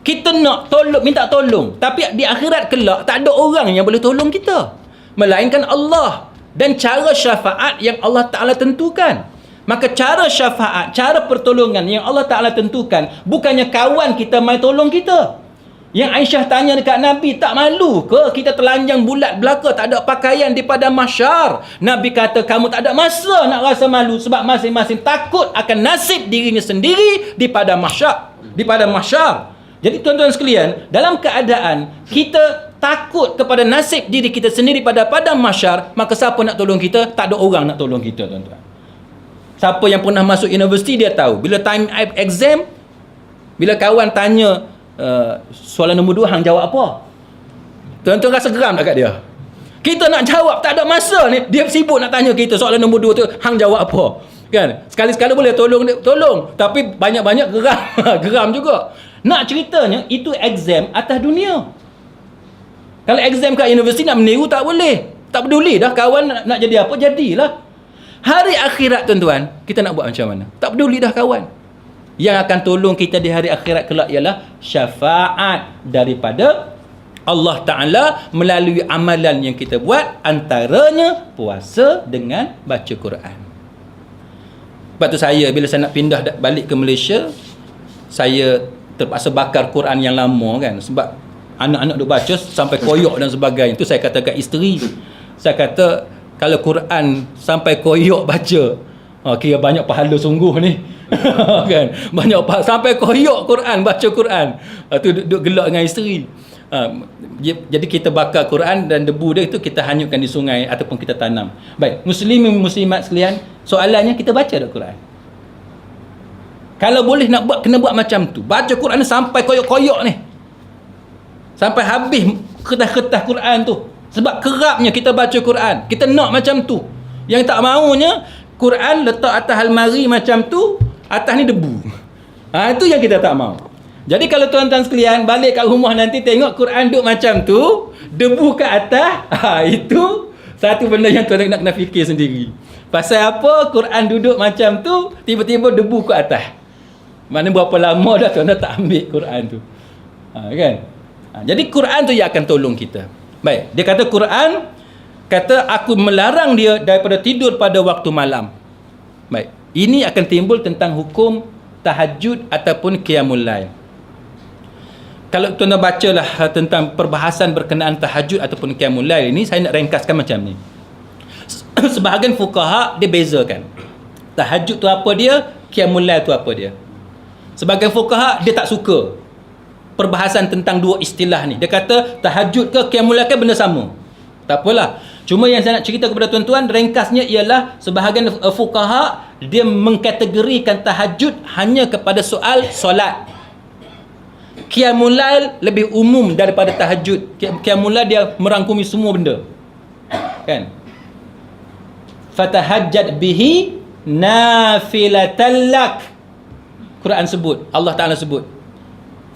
Kita nak tolong, minta tolong, tapi di akhirat kelak tak ada orang yang boleh tolong kita melainkan Allah, dan cara syafaat yang Allah Ta'ala tentukan. Maka cara syafaat, cara pertolongan yang Allah Ta'ala tentukan, bukannya kawan kita mai tolong kita. Yang Aisyah tanya dekat Nabi, tak malu ke kita telanjang bulat belaka, tak ada pakaian di padang mahsyar? Nabi kata, kamu tak ada masa nak rasa malu, sebab masing-masing takut akan nasib dirinya sendiri di padang mahsyar. Jadi tuan-tuan sekalian, dalam keadaan kita takut kepada nasib diri kita sendiri pada padang mahsyar, maka siapa nak tolong kita? Tak ada orang nak tolong kita tuan-tuan. Siapa yang pernah masuk universiti dia tahu, bila time exam, bila kawan tanya soalan nombor 2 hang jawab apa, tuan-tuan rasa geram tak kat dia? Kita nak jawab, tak ada masa ni, dia sibuk nak tanya kita soalan nombor 2 tu hang jawab apa kan. Sekali-sekala boleh tolong, tapi banyak-banyak geram geram juga. Nak ceritanya itu exam atas dunia. Kalau exam kat universiti nak meniru tak boleh, tak peduli dah kawan nak jadi apa, jadilah. Hari akhirat tuan-tuan, kita nak buat macam mana? Tak peduli dah kawan. Yang akan tolong kita di hari akhirat kelak ialah syafaat daripada Allah Ta'ala melalui amalan yang kita buat, antaranya puasa dengan baca Quran. Sebab tu saya, bila saya nak pindah balik ke Malaysia, saya terpaksa bakar Quran yang lama kan, sebab anak-anak duk baca sampai koyok dan sebagainya. Tu saya kata kat isteri, saya kata kalau Quran sampai koyok baca, kira banyak pahala sungguh ni. Kan, banyak sampai koyok Quran, baca Quran. Tu duduk gelak dengan isteri. Jadi kita bakar Quran dan debu dia itu kita hanyutkan di sungai ataupun kita tanam. Baik, muslimin muslimat sekalian, soalannya kita baca tak Quran? Kalau boleh nak buat, kena buat macam tu. Baca Quran sampai koyok-koyok ni, sampai habis kertas-kertas Quran tu. Sebab kerapnya kita baca Quran, kita nak macam tu. Yang tak maunya Quran letak atas almari macam tu, atas ni debu. Itu yang kita tak mau. Jadi kalau tuan-tuan sekalian balik kat rumah nanti tengok Quran duduk macam tu, debu kat atas, itu satu benda yang tuan-tuan nak kena fikir sendiri. Pasal apa Quran duduk macam tu, tiba-tiba debu kat atas? Mana berapa lama dah tuan-tuan tak ambil Quran tu. Kan? Jadi Quran tu yang akan tolong kita. Baik, dia kata Quran kata aku melarang dia daripada tidur pada waktu malam. Baik, ini akan timbul tentang hukum tahajud ataupun qiyamul lail. Kalau tuan-tuan bacalah tentang perbahasan berkenaan tahajud ataupun qiyamul lail ini, saya nak ringkaskan macam ni. Sebahagian fuqaha dia bezakan. Tahajud tu apa dia, qiyamul lail tu apa dia. Sebahagian fuqaha dia tak suka perbahasan tentang dua istilah ni. Dia kata tahajud ke qiyamul lail ke benda sama. Tak apalah. Cuma yang saya nak cerita kepada tuan-tuan, ringkasnya ialah sebahagian fuqaha dia mengkategorikan tahajud hanya kepada soal solat. Qiyamul Lail lebih umum daripada tahajud. Qiyamul Lail dia merangkumi semua benda. Kan? Fatahajjad bihi nafilatan lak. Quran sebut, Allah Ta'ala sebut.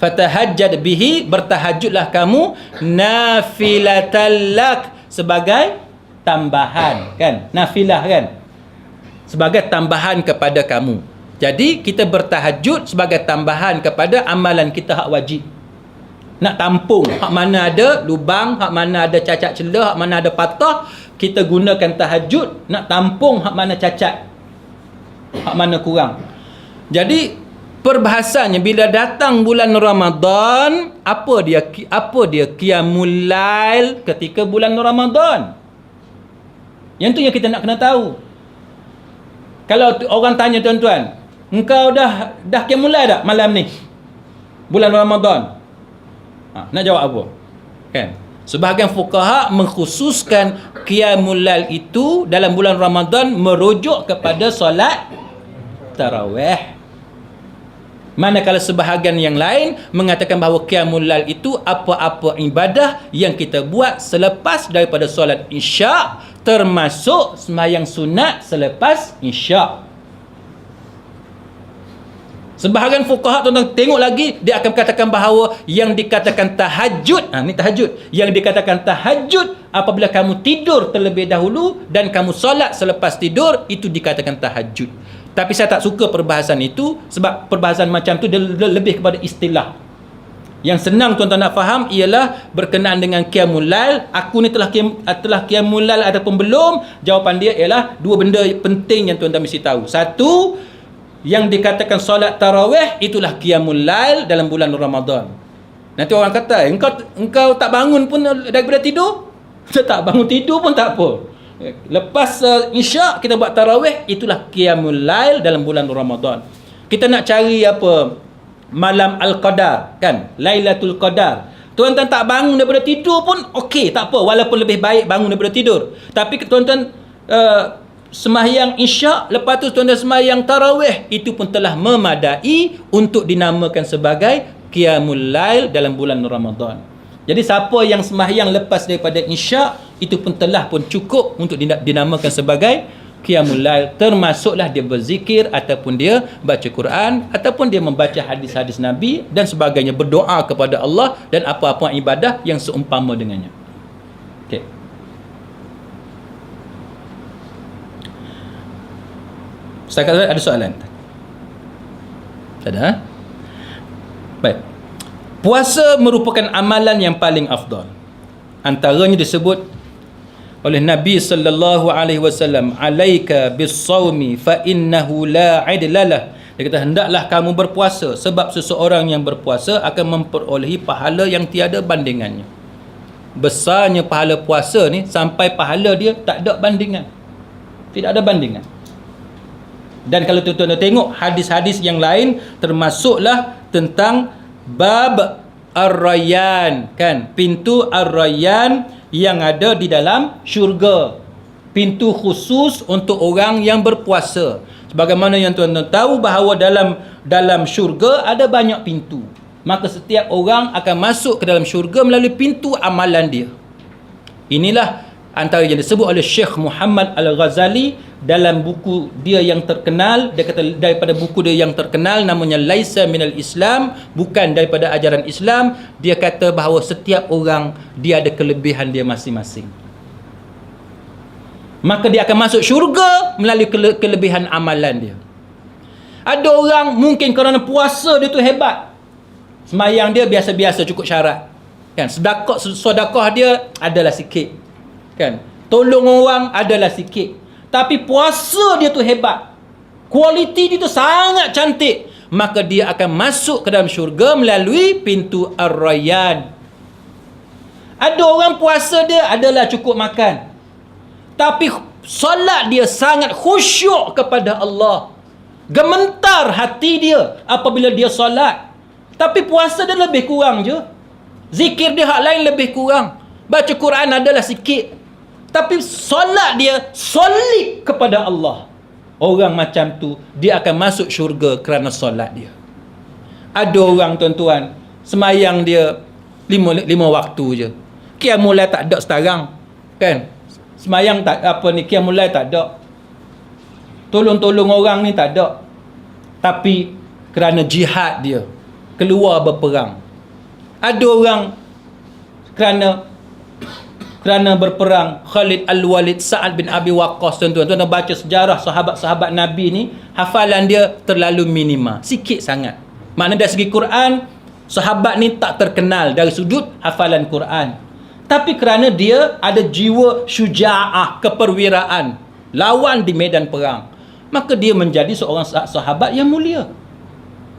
Fatahajjad bihi, bertahajudlah kamu, nafilatan lak, sebagai tambahan, kan? Nafilah, kan? Sebagai tambahan kepada kamu. Jadi kita bertahajud sebagai tambahan kepada amalan kita hak wajib. Nak tampung hak mana ada lubang, hak mana ada cacat celah, hak mana ada patah, kita gunakan tahajud nak tampung hak mana cacat, hak mana kurang. Jadi perbahasannya bila datang bulan Ramadan, apa dia qiyamul lail ketika bulan Ramadan. Yang tu yang kita nak kena tahu. Kalau orang tanya tuan-tuan, engkau dah qiyamul lail tak malam ni? Bulan Ramadan. Nak jawab apa? Kan? Sebahagian fuqaha mengkhususkan qiyamul lail itu dalam bulan Ramadan merujuk kepada solat tarawih. Manakala sebahagian yang lain mengatakan bahawa qiyamul lail itu apa-apa ibadah yang kita buat selepas daripada solat isyak, termasuk sembahyang sunat selepas isyak. Sebahagian fuqaha tuan-tuan tengok lagi, dia akan katakan bahawa yang dikatakan tahajud, ni tahajud, yang dikatakan tahajud apabila kamu tidur terlebih dahulu dan kamu solat selepas tidur, itu dikatakan tahajud. Tapi saya tak suka perbahasan itu, sebab perbahasan macam tu dia lebih kepada istilah. Yang senang tuan-tuan nak faham ialah berkenaan dengan qiyamul lail. Aku ni telah qiyamul lail ataupun belum? Jawapan dia ialah dua benda penting yang tuan-tuan mesti tahu. Satu, yang dikatakan solat tarawih itulah qiyamul lail dalam bulan Ramadan. Nanti orang kata, engkau tak bangun pun daripada tidur? Tak bangun tidur pun tak apa. Lepas isyak kita buat tarawih, itulah qiyamul lail dalam bulan Ramadan. Kita nak cari apa? Malam Al-Qadar, kan? Lailatul Qadar. Tuan-tuan tak bangun daripada tidur pun okey, tak apa, walaupun lebih baik bangun daripada tidur. Tapi tuan-tuan sembahyang isyak, lepas tu tuan-tuan sembahyang tarawih, itu pun telah memadai untuk dinamakan sebagai qiyamul lail dalam bulan Ramadan. Jadi siapa yang sembahyang lepas daripada isyak, itu pun telah pun cukup untuk dinamakan sebagai qiyamul lail, termasuklah dia berzikir ataupun dia baca Quran ataupun dia membaca hadis-hadis Nabi dan sebagainya, berdoa kepada Allah dan apa-apa ibadah yang seumpama dengannya. Okey. Setakat ada soalan? Tak ada? Baik. Puasa merupakan amalan yang paling afdal. Antaranya disebut oleh Nabi sallallahu alaihi wasallam, "Alaika bis-shaumi fa innahu la 'idlalah." Dia kata, hendaklah kamu berpuasa sebab seseorang yang berpuasa akan memperolehi pahala yang tiada bandingannya. Besarnya pahala puasa ni sampai pahala dia tak ada bandingan. Tidak ada bandingan. Dan kalau tuan-tuan tengok hadis-hadis yang lain, termasuklah tentang bab Ar-Rayyan, kan? Pintu Ar-Rayyan yang ada di dalam syurga. Pintu khusus untuk orang yang berpuasa. Sebagaimana yang tuan-tuan tahu bahawa dalam syurga ada banyak pintu. Maka setiap orang akan masuk ke dalam syurga melalui pintu amalan dia. Inilah antara yang disebut oleh Syekh Muhammad Al-Ghazali dalam buku dia yang terkenal. Dia kata daripada buku dia yang terkenal namanya Laisa Minal Islam, bukan daripada ajaran Islam. Dia kata bahawa setiap orang dia ada kelebihan dia masing-masing. Maka dia akan masuk syurga melalui kelebihan amalan dia. Ada orang mungkin kerana puasa dia tu hebat, sembahyang dia biasa-biasa cukup syarat, kan? Sedekah dia adalah sikit, kan? Tolong orang adalah sikit. Tapi puasa dia tu hebat, kualiti dia tu sangat cantik, maka dia akan masuk ke dalam syurga melalui pintu Ar-Rayyan. Ada orang puasa dia adalah cukup makan, tapi solat dia sangat khusyuk kepada Allah, gementar hati dia apabila dia solat. Tapi puasa dia lebih kurang je, zikir dia hak lain lebih kurang, baca Quran adalah sikit, tapi solat dia solid kepada Allah. Orang macam tu dia akan masuk syurga kerana solat dia. Ada orang tuan-tuan Semayang dia lima waktu je. Qiyamul Lail tak ada sekarang. Kan? Semayang tak apa ni, Qiyamul Lail tak ada. Tolong-tolong orang ni tak ada. Tapi kerana jihad dia keluar berperang. Ada orang kerana berperang, Khalid Al-Walid, Sa'ad bin Abi Waqqas, tuan-tuan baca sejarah sahabat-sahabat Nabi ni, hafalan dia terlalu minima, sikit sangat. Maknanya dari segi Quran, sahabat ni tak terkenal dari sudut hafalan Quran. Tapi kerana dia ada jiwa syuja'ah, keperwiraan, lawan di medan perang, maka dia menjadi seorang sahabat yang mulia.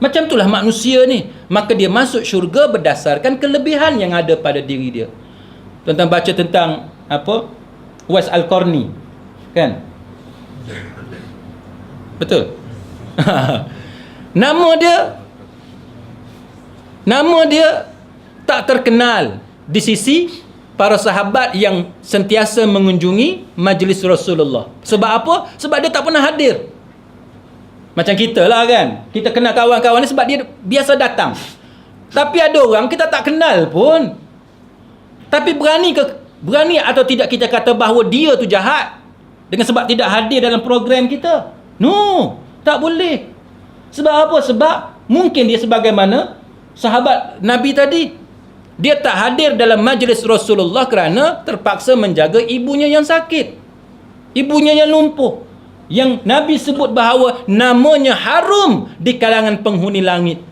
Macam itulah manusia ni. Maka dia masuk syurga berdasarkan kelebihan yang ada pada diri dia. Tuan-tuan baca tentang apa? Uwais Al-Qarni. Kan? Betul? Nama dia tak terkenal di sisi para sahabat yang sentiasa mengunjungi majlis Rasulullah. Sebab apa? Sebab dia tak pernah hadir. Macam kita lah kan. Kita kenal kawan-kawan ni sebab dia biasa datang. Tapi ada orang kita tak kenal pun. Tapi berani atau tidak kita kata bahawa dia tu jahat dengan sebab tidak hadir dalam program kita? No, tak boleh. Sebab apa? Sebab mungkin dia sebagaimana sahabat Nabi tadi, dia tak hadir dalam majlis Rasulullah kerana terpaksa menjaga ibunya yang sakit, ibunya yang lumpuh, yang Nabi sebut bahawa namanya harum di kalangan penghuni langit.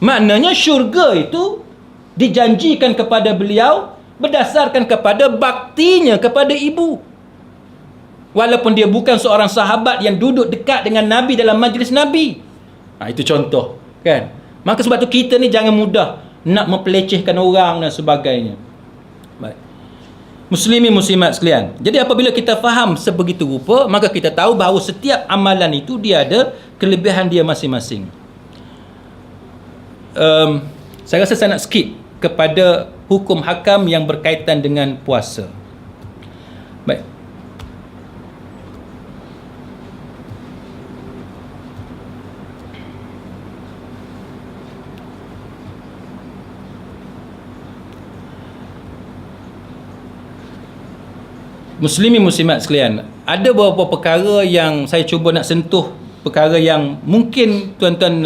Maknanya syurga itu dijanjikan kepada beliau berdasarkan kepada baktinya kepada ibu. Walaupun dia bukan seorang sahabat yang duduk dekat dengan Nabi dalam majlis Nabi. Itu contoh, kan? Maka sebab tu kita ni jangan mudah nak mempelecehkan orang dan sebagainya. Baik. Muslimin muslimat sekalian. Jadi apabila kita faham sebegitu rupa, maka kita tahu bahawa setiap amalan itu dia ada kelebihan dia masing-masing. Saya rasa saya nak skip kepada hukum hakam yang berkaitan dengan puasa. Baik. Muslimin muslimat sekalian, ada beberapa perkara yang saya cuba nak sentuh, perkara yang mungkin tuan-tuan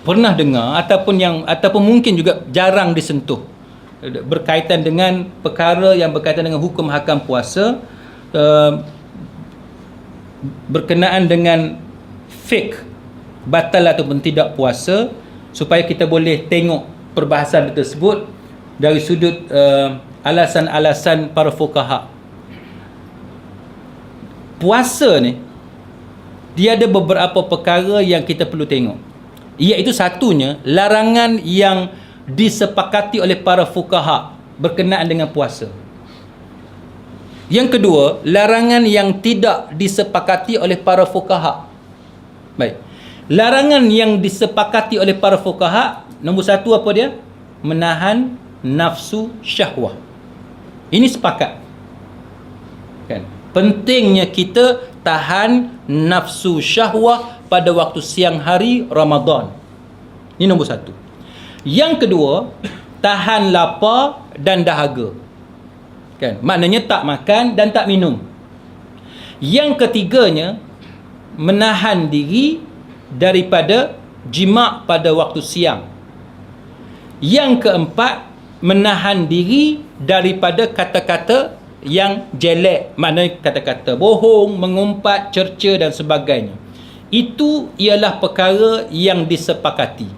pernah dengar ataupun mungkin juga jarang disentuh, berkaitan dengan perkara yang berkaitan dengan hukum hakam puasa, berkenaan dengan fiqh batal ataupun tidak puasa, supaya kita boleh tengok perbahasan tersebut dari sudut alasan-alasan para fuqaha. Puasa ni dia ada beberapa perkara yang kita perlu tengok. Iaitu satunya, larangan yang disepakati oleh para fuqaha berkenaan dengan puasa. Yang kedua, larangan yang tidak disepakati oleh para fuqaha. Baik. Larangan yang disepakati oleh para fuqaha, nombor satu apa dia? Menahan nafsu syahwah. Ini sepakat, kan? Pentingnya kita tahan nafsu syahwah pada waktu siang hari Ramadan. Ini nombor satu. Yang kedua, tahan lapar dan dahaga, kan? Maknanya tak makan dan tak minum. Yang ketiganya, menahan diri daripada jima' pada waktu siang. Yang keempat, menahan diri daripada kata-kata yang jelek, maknanya kata-kata bohong, mengumpat, cerca dan sebagainya. Itu ialah perkara yang disepakati.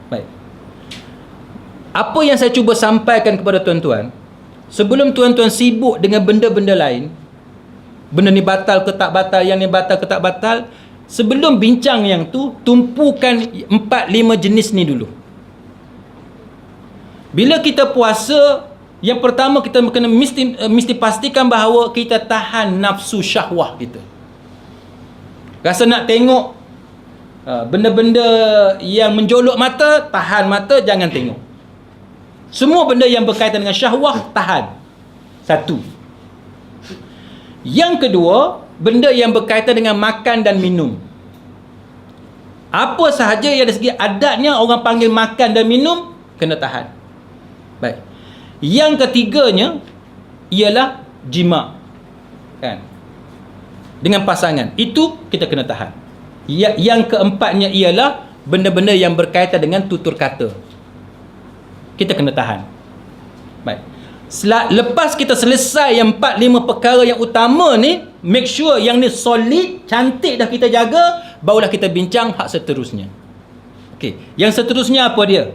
Baik. Apa yang saya cuba sampaikan kepada tuan-tuan, sebelum tuan-tuan sibuk dengan benda-benda lain, benda ni batal ke tak batal, yang ni batal ke tak batal, sebelum bincang yang tu, tumpukan 4-5 jenis ni dulu. Bila kita puasa, yang pertama kita kena mesti pastikan bahawa kita tahan nafsu syahwah kita. Rasa nak tengok benda-benda yang menjolok mata, tahan mata, jangan tengok. Semua benda yang berkaitan dengan syahwah, tahan. Satu. Yang kedua, benda yang berkaitan dengan makan dan minum. Apa sahaja yang dari segi adatnya orang panggil makan dan minum, kena tahan. Baik. Yang ketiganya ialah jima. Kan? Dengan pasangan. Itu kita kena tahan. Yang keempatnya ialah benda-benda yang berkaitan dengan tutur kata. Kita kena tahan. Baik. Lepas kita selesai yang 4-5 perkara yang utama ni, make sure yang ni solid, cantik dah kita jaga, barulah kita bincang hak seterusnya. Okey, yang seterusnya apa dia?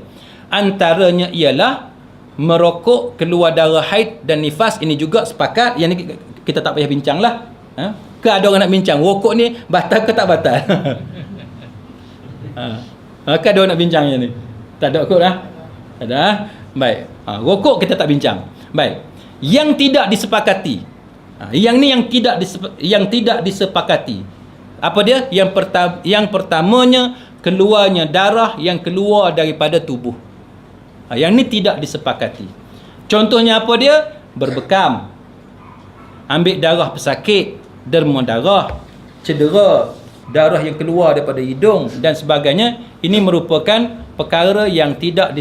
Antaranya ialah merokok, keluar darah haid dan nifas. Ini juga sepakat, yang ni kita tak payah bincang lah. Ke ada orang nak bincang rokok ni batal ke tak batal? Ke ada orang nak bincang yang ni? Tak ada kot lah. Tak ada. Baik. Rokok kita tak bincang. Baik. Yang tidak disepakati. Yang ni yang tidak disepakati. Apa dia? Yang pertamanya keluarnya darah yang keluar daripada tubuh. Yang ni tidak disepakati. Contohnya apa dia? Berbekam, ambil darah pesakit, derma darah, cedera, darah yang keluar daripada hidung dan sebagainya. Ini merupakan perkara yang tidak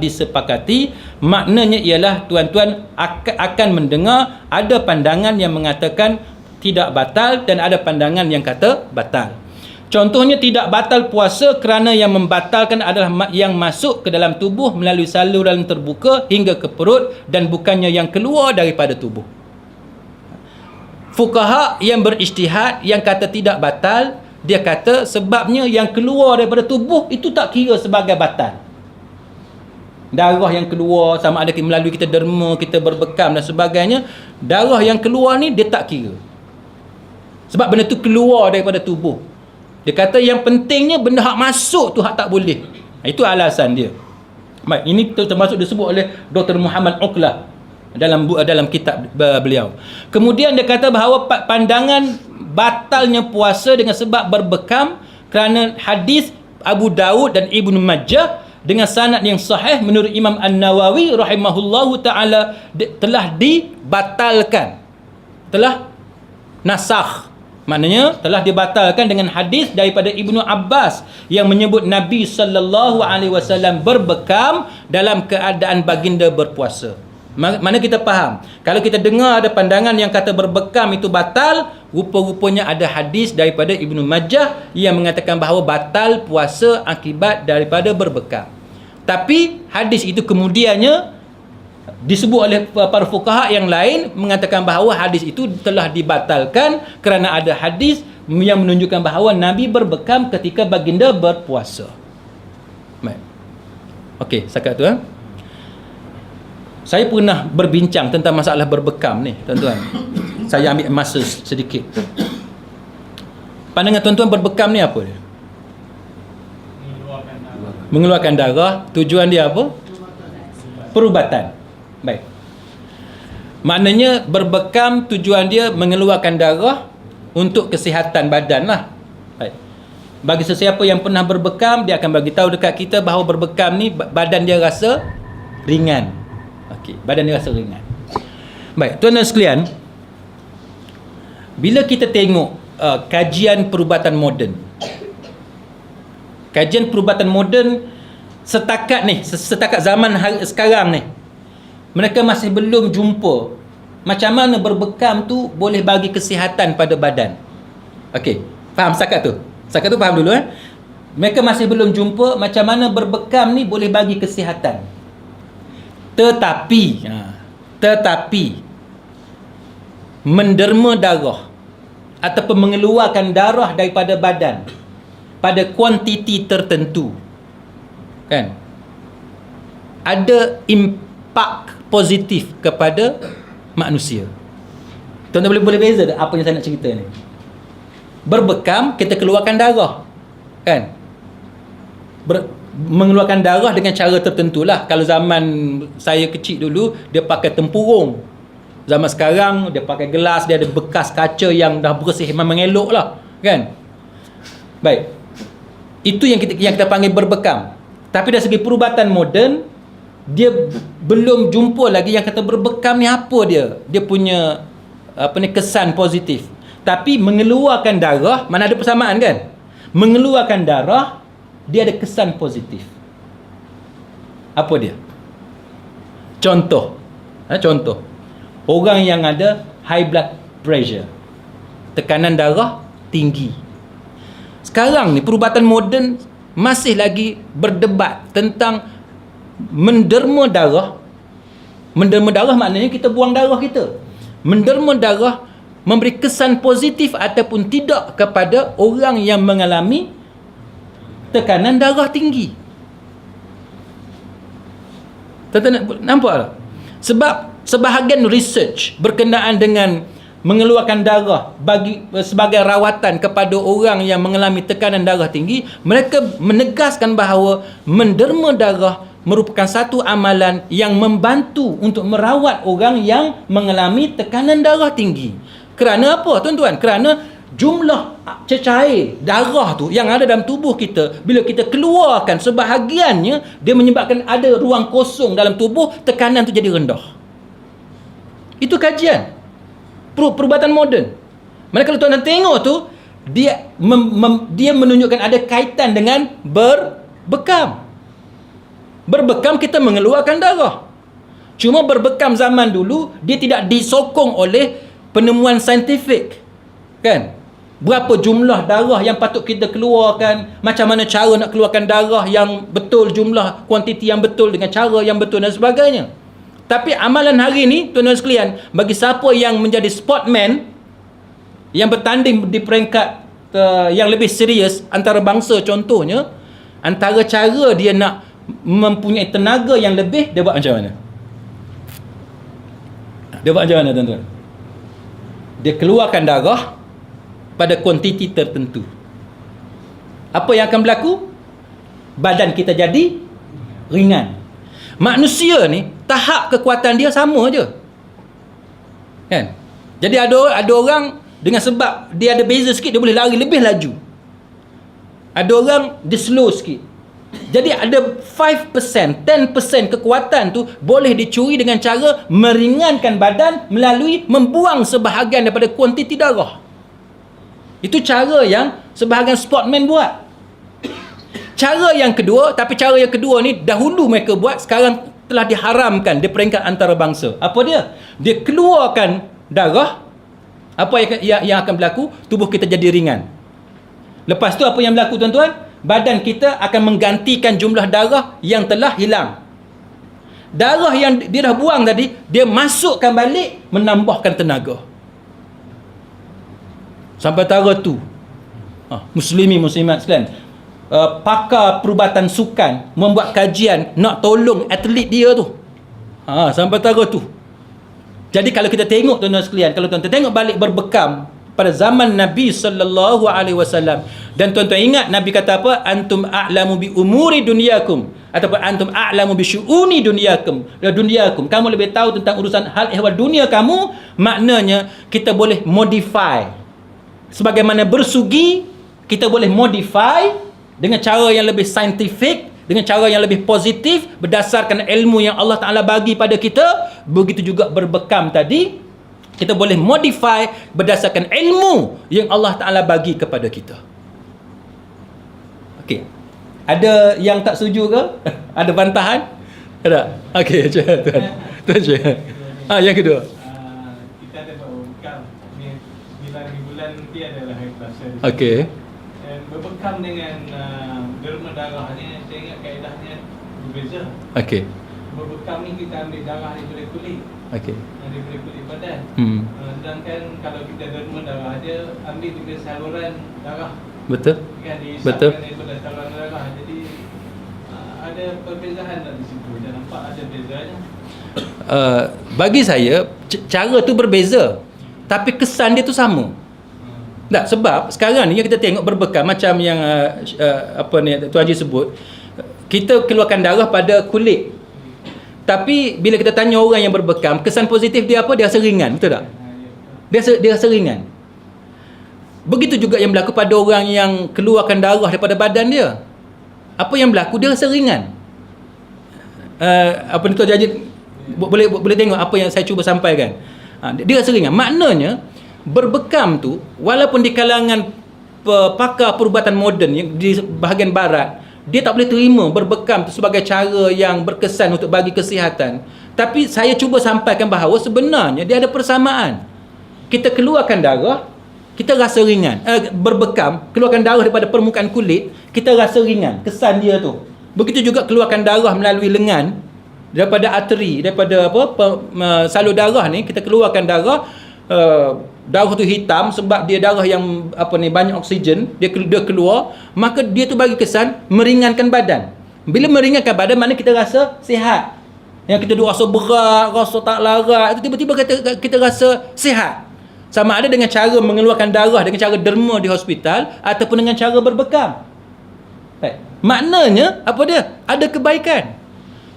disepakati. Maknanya ialah tuan-tuan akan mendengar ada pandangan yang mengatakan tidak batal dan ada pandangan yang kata batal. Contohnya tidak batal puasa kerana yang membatalkan adalah yang masuk ke dalam tubuh melalui saluran terbuka hingga ke perut dan bukannya yang keluar daripada tubuh. Fuqaha yang berijtihad yang kata tidak batal, dia kata sebabnya yang keluar daripada tubuh itu tak kira sebagai batal. Darah yang keluar sama ada melalui kita derma, kita berbekam dan sebagainya, darah yang keluar ni dia tak kira. Sebab benda tu keluar daripada tubuh. Dia kata yang pentingnya benda hak masuk tu hak tak boleh. Itu alasan dia. Baik, ini termasuk disebut oleh Dr. Muhammad Uqlah dalam kitab beliau. Kemudian dia kata bahawa pandangan batalnya puasa dengan sebab berbekam kerana hadis Abu Daud dan Ibnu Majah dengan sanad yang sahih menurut Imam An-Nawawi rahimahullahu taala telah dibatalkan. Telah nasakh. Maknanya telah dibatalkan dengan hadis daripada Ibnu Abbas yang menyebut Nabi sallallahu alaihi wasallam berbekam dalam keadaan baginda berpuasa. Mana kita faham? Kalau kita dengar ada pandangan yang kata berbekam itu batal, rupa-rupanya ada hadis daripada Ibnu Majah yang mengatakan bahawa batal puasa akibat daripada berbekam. Tapi hadis itu kemudiannya disebut oleh para fuqaha yang lain mengatakan bahawa hadis itu telah dibatalkan kerana ada hadis yang menunjukkan bahawa Nabi berbekam ketika baginda berpuasa. Baik. Okey, setakat tu Saya pernah berbincang tentang masalah berbekam ni, tuan-tuan. Saya ambil masa sedikit. Pandangan tuan-tuan berbekam ni apa dia? Mengeluarkan darah. Tujuan dia apa? Perubatan. Baik. Maknanya berbekam tujuan dia mengeluarkan darah untuk kesihatan badan lah. Baik. Bagi sesiapa yang pernah berbekam, dia akan bagi tahu dekat kita bahawa berbekam ni badan dia rasa ringan. Okey, badan dia rasa ringan. Baik, tuan-tuan sekalian, bila kita tengok kajian perubatan moden, kajian perubatan moden setakat zaman sekarang ni, mereka masih belum jumpa macam mana berbekam tu boleh bagi kesihatan pada badan. Okey, faham setakat tu? Setakat tu faham dulu Mereka masih belum jumpa macam mana berbekam ni boleh bagi kesihatan. Tetapi menderma darah ataupun mengeluarkan darah daripada badan pada kuantiti tertentu, kan, ada impak positif kepada manusia. Tuan-tuan boleh beza tak apa yang saya nak cerita ni? Berbekam, kita keluarkan darah, kan, mengeluarkan darah dengan cara tertentu lah. Kalau zaman saya kecil dulu, dia pakai tempurung. Zaman sekarang, dia pakai gelas, dia ada bekas kaca yang dah bersih, memang elok lah, kan. Baik, itu yang kita panggil berbekam. Tapi dari segi perubatan moden, dia belum jumpa lagi yang kata berbekam ni apa dia. Dia punya kesan positif. Tapi mengeluarkan darah, mana ada persamaan kan? Mengeluarkan darah, dia ada kesan positif. Apa dia? Contoh. Contoh. Orang yang ada high blood pressure, tekanan darah tinggi. Sekarang ni perubatan moden masih lagi berdebat tentang menderma darah. Menderma darah maknanya kita buang darah kita. Menderma darah memberi kesan positif ataupun tidak kepada orang yang mengalami tekanan darah tinggi. Tuan-tuan nampak tak? Sebab sebahagian research berkenaan dengan mengeluarkan darah sebagai rawatan kepada orang yang mengalami tekanan darah tinggi, mereka menegaskan bahawa menderma darah merupakan satu amalan yang membantu untuk merawat orang yang mengalami tekanan darah tinggi. Kerana apa, tuan-tuan? Kerana jumlah cecair darah tu yang ada dalam tubuh kita, bila kita keluarkan sebahagiannya, dia menyebabkan ada ruang kosong dalam tubuh, tekanan tu jadi rendah. Itu kajian perubatan moden. Mana kalau tuan-tuan tengok tu, dia menunjukkan ada kaitan dengan berbekam. Berbekam kita mengeluarkan darah. Cuma berbekam zaman dulu dia tidak disokong oleh penemuan saintifik. Kan? Berapa jumlah darah yang patut kita keluarkan, macam mana cara nak keluarkan darah yang betul, jumlah kuantiti yang betul dengan cara yang betul dan sebagainya. Tapi amalan hari ni, tuan-tuan sekalian, bagi siapa yang menjadi sportman, yang bertanding di peringkat yang lebih serius antarabangsa contohnya, antara cara dia nak mempunyai tenaga yang lebih, dia buat macam mana? Dia buat macam mana, tuan-tuan? Dia keluarkan darah pada kuantiti tertentu. Apa yang akan berlaku? Badan kita jadi ringan. Manusia ni tahap kekuatan dia sama je, kan? Jadi ada orang dengan sebab dia ada beza sikit, dia boleh lari lebih laju. Ada orang dia slow sikit. Jadi ada 5%, 10% kekuatan tu boleh dicuri dengan cara meringankan badan melalui membuang sebahagian daripada kuantiti darah. Itu cara yang sebahagian sportman buat. Cara yang kedua, tapi cara yang kedua ni dahulu mereka buat, sekarang telah diharamkan di peringkat antarabangsa. Apa dia? Dia keluarkan darah. Apa yang akan berlaku? Tubuh kita jadi ringan. Lepas tu apa yang berlaku, tuan-tuan? Badan kita akan menggantikan jumlah darah yang telah hilang. Darah yang dia dah buang tadi, dia masukkan balik, menambahkan tenaga. Sampai tara tu, muslimat sekalian, pakar perubatan sukan membuat kajian nak tolong atlet dia tu. Sampai tara tu. Jadi kalau kita tengok, tuan-tuan sekalian, kalau tuan-tuan tengok balik berbekam pada zaman Nabi sallallahu alaihi wasallam, dan tuan-tuan ingat Nabi kata apa? Antum a'lamu bi umuri dunyakum, ataupun antum a'lamu bi syu'uni dunyakum. Kamu lebih tahu tentang urusan hal ehwal dunia kamu. Maknanya kita boleh modify. Sebagaimana bersugi, kita boleh modify dengan cara yang lebih saintifik, dengan cara yang lebih positif, berdasarkan ilmu yang Allah Ta'ala bagi pada kita. Begitu juga berbekam tadi, kita boleh modify berdasarkan ilmu yang Allah Ta'ala bagi kepada kita. Okey. Ada yang tak setuju ke? Ada bantahan? Ada? Okey, tuan. Yang kedua. Kita ada berbekam. 9 bulan nanti adalah hari puasa. Okey. Dan berbekam dengan derma darah ni, saya ingat kaedahnya berbeza. Okey. Berbekam ni kita ambil darah daripada kulit. Okey. Daripada kulit badan. Sedangkan kalau kita derma darah, dia ambil juga saluran darah. Betul. Kan Betul. daripada saluran darah. Jadi ada perbezaan tak di situ? Dan nampak ada bezanya. Bagi saya cara tu berbeza, tapi kesan dia tu sama. Tak, sebab sekarang ni yang kita tengok berbekam macam yang apa ni Tuan Haji sebut, kita keluarkan darah pada kulit. Tapi bila kita tanya orang yang berbekam, kesan positif dia apa? Dia rasa ringan, betul tak? Dia rasa ringan. Begitu juga yang berlaku pada orang yang keluarkan darah daripada badan dia. Apa yang berlaku? Dia rasa ringan. Apa ni Tuan Haji boleh tengok apa yang saya cuba sampaikan. Dia rasa ringan. Maknanya berbekam tu, walaupun di kalangan pakar perubatan moden yang di bahagian barat, dia tak boleh terima berbekam tu sebagai cara yang berkesan untuk bagi kesihatan. Tapi saya cuba sampaikan bahawa sebenarnya dia ada persamaan. Kita keluarkan darah, kita rasa ringan. Berbekam, keluarkan darah daripada permukaan kulit, kita rasa ringan, kesan dia tu. Begitu juga keluarkan darah melalui lengan, daripada arteri, daripada salur darah ni, kita keluarkan darah, darah tu hitam sebab dia darah yang banyak oksigen, dia keluar, maka dia tu bagi kesan meringankan badan. Bila meringankan badan, maknanya kita rasa sihat. Yang kita duk rasa berat, rasa tak larat, itu tiba-tiba kita rasa sihat. Sama ada dengan cara mengeluarkan darah dengan cara derma di hospital ataupun dengan cara berbekam. Maknanya apa dia? Ada kebaikan.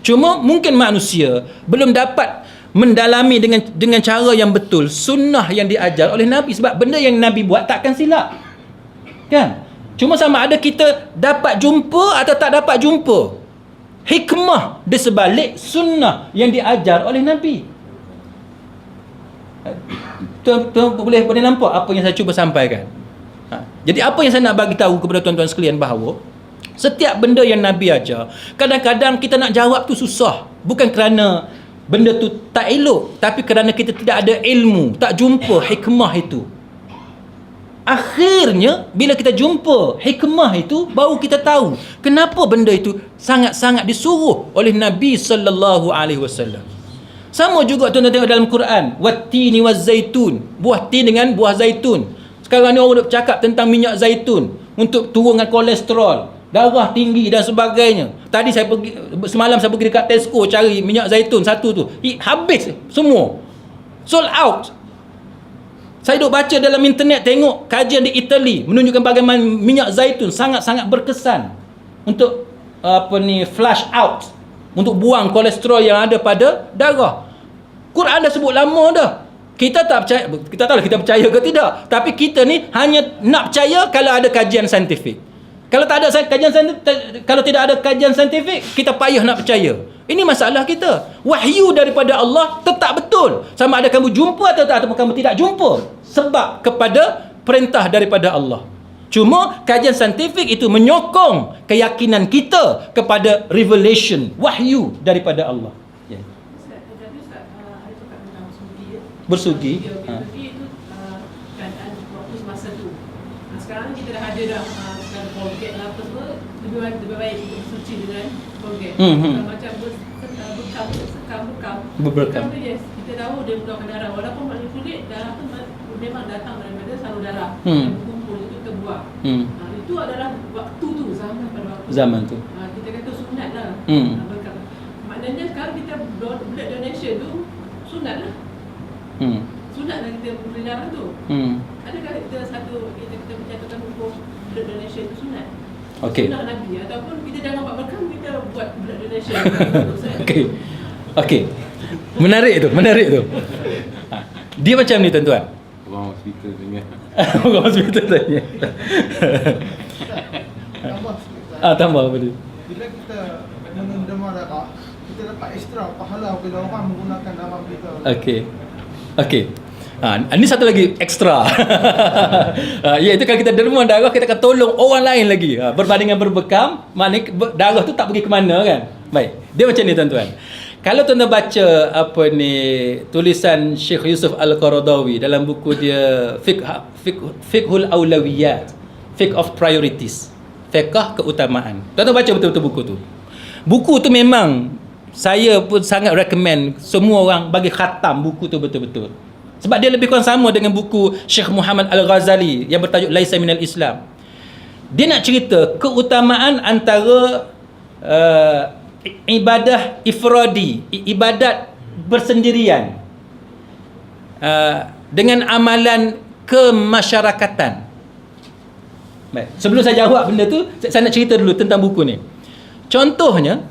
Cuma mungkin manusia belum dapat mendalami dengan cara yang betul sunnah yang diajar oleh Nabi, sebab benda yang Nabi buat takkan silap, kan? Cuma sama ada kita dapat jumpa atau tak dapat jumpa hikmah di sebalik sunnah yang diajar oleh Nabi. Tuan boleh nampak apa yang saya cuba sampaikan. Jadi apa yang saya nak bagi tahu kepada tuan-tuan sekalian, bahawa setiap benda yang Nabi ajar, kadang-kadang kita nak jawab tu susah, bukan kerana benda tu tak elok, tapi kerana kita tidak ada ilmu, tak jumpa hikmah itu. Akhirnya bila kita jumpa hikmah itu, baru kita tahu kenapa benda itu sangat-sangat disuruh oleh Nabi sallallahu alaihi wasallam. Sama juga tuan-tuan tengok dalam Quran, wattini wazzaitun, buah tin dengan buah zaitun. Sekarang ni orang cakap tentang minyak zaitun untuk turunkan kolesterol, darah tinggi dan sebagainya. Tadi semalam saya pergi dekat Tesco cari minyak zaitun satu tu, habis semua, sold out. Saya duk baca dalam internet, tengok kajian di Itali menunjukkan bagaimana minyak zaitun sangat-sangat berkesan untuk flush out, untuk buang kolesterol yang ada pada darah. Quran dah sebut lama dah. Kita tak percaya, kita tahu kita percaya ke tidak, tapi kita ni hanya nak percaya kalau ada kajian saintifik. Kalau tak ada kajian saintifik, kalau tidak ada kajian saintifik, kita payah nak percaya. Ini masalah kita. Wahyu daripada Allah tetap betul, sama ada kamu jumpa atau kamu tidak jumpa, sebab kepada perintah daripada Allah. Cuma kajian saintifik itu menyokong keyakinan kita kepada revelation, wahyu daripada Allah. Ya. Bersugi. Itu keadaan waktu masa tu. Sekarang kita dah ada dah Colgate lah apa semua, lebih baik untuk suci dengan Colgate. Macam bekam tu, yes, kita tahu dia mengeluarkan darah, walaupun melalui kulit, darah tu memang datang daripada salur darah yang berkumpul, itu terbuang. Itu adalah waktu tu, zaman tu. Kita kata sunat lah. Bekam. Maknanya sekarang kita blood donation tu sunat lah. Sunat lah kita beri darah tu. Adakah kita kita mencatatkan hukum blood donation tu sunat? Okey. Sunat Nabi, ataupun kita jangan buat bekam, kita buat blood donation. Okey. Menarik tu. Dia macam ni tuan-tuan. Orang hospital tanya. Orang hospital tanya. Tambah apa dia? Bila kita menerima darah, kita dapat ekstra pahala bila orang menggunakan darah kita. Okey. Ini satu lagi ekstra. Iaitu kalau kita derma darah, kita akan tolong orang lain lagi. Berbandingan berbekam, maknanya darah tu tak pergi ke mana, kan? Baik. Dia macam ni tuan-tuan. Kalau tuan-tuan baca tulisan Syekh Yusuf Al-Qaradawi dalam buku dia Fiqhul Awlawiyat, Fiqh of Priorities, fiqh keutamaan. Tuan-tuan baca betul-betul buku tu. Buku tu memang saya pun sangat recommend semua orang bagi khatam buku tu betul-betul. Sebab dia lebih kurang sama dengan buku Syekh Muhammad Al-Ghazali yang bertajuk Laisa Minal Islam. Dia nak cerita keutamaan antara ibadah ifradi, ibadat bersendirian, dengan amalan kemasyarakatan. Baik, sebelum saya jawab benda tu, saya nak cerita dulu tentang buku ni. Contohnya,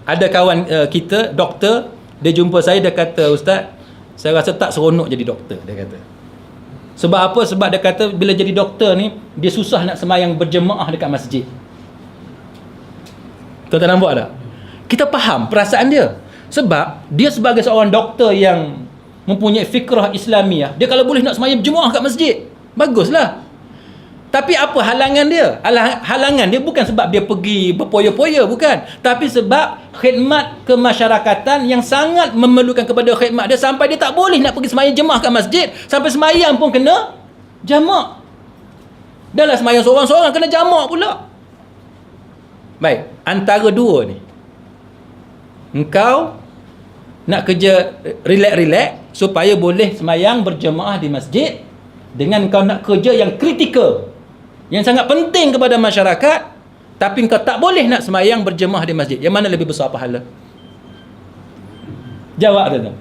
ada kawan kita, doktor, dia jumpa saya, dia kata, "Ustaz, saya rasa tak seronok jadi doktor," dia kata. Sebab apa? Sebab dia kata bila jadi doktor ni, dia susah nak sembahyang berjemaah dekat masjid. Tuan-tuan nampak tak? Kita faham perasaan dia. Sebab dia sebagai seorang doktor yang mempunyai fikrah Islamiah, dia kalau boleh nak sembahyang berjemaah kat masjid, baguslah. Tapi apa halangan dia? Halangan dia bukan sebab dia pergi berpoya-poya, bukan. Tapi sebab khidmat kemasyarakatan yang sangat memerlukan kepada khidmat dia, sampai dia tak boleh nak pergi sembahyang jemaah kat masjid. Sampai sembahyang pun kena jamak. Dah lah sembahyang seorang-seorang, kena jamak pula. Baik, antara dua ni, engkau nak kerja relax-relax supaya boleh sembahyang berjemaah di masjid, dengan engkau nak kerja yang kritikal, yang sangat penting kepada masyarakat, tapi engkau tak boleh nak sembahyang berjemaah di masjid. Yang mana lebih besar pahala? Jawab tuan-tuan.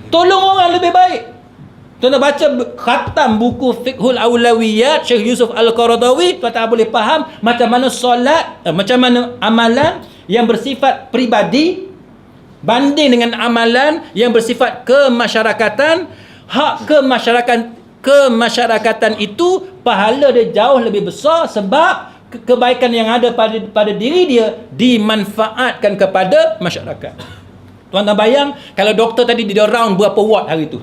Tolong orang lebih baik. Tuan-tuan baca khatam buku Fiqhul Awlawiyat Syekh Yusuf Al-Qaradawi, tuan-tuan boleh faham macam mana solat, macam mana amalan yang bersifat peribadi banding dengan amalan yang bersifat kemasyarakatan. Hak kemasyarakatan itu pahala dia jauh lebih besar, sebab kebaikan yang ada pada diri dia dimanfaatkan kepada masyarakat. Tuan-tuan bayang kalau doktor tadi dia round berapa ward hari tu.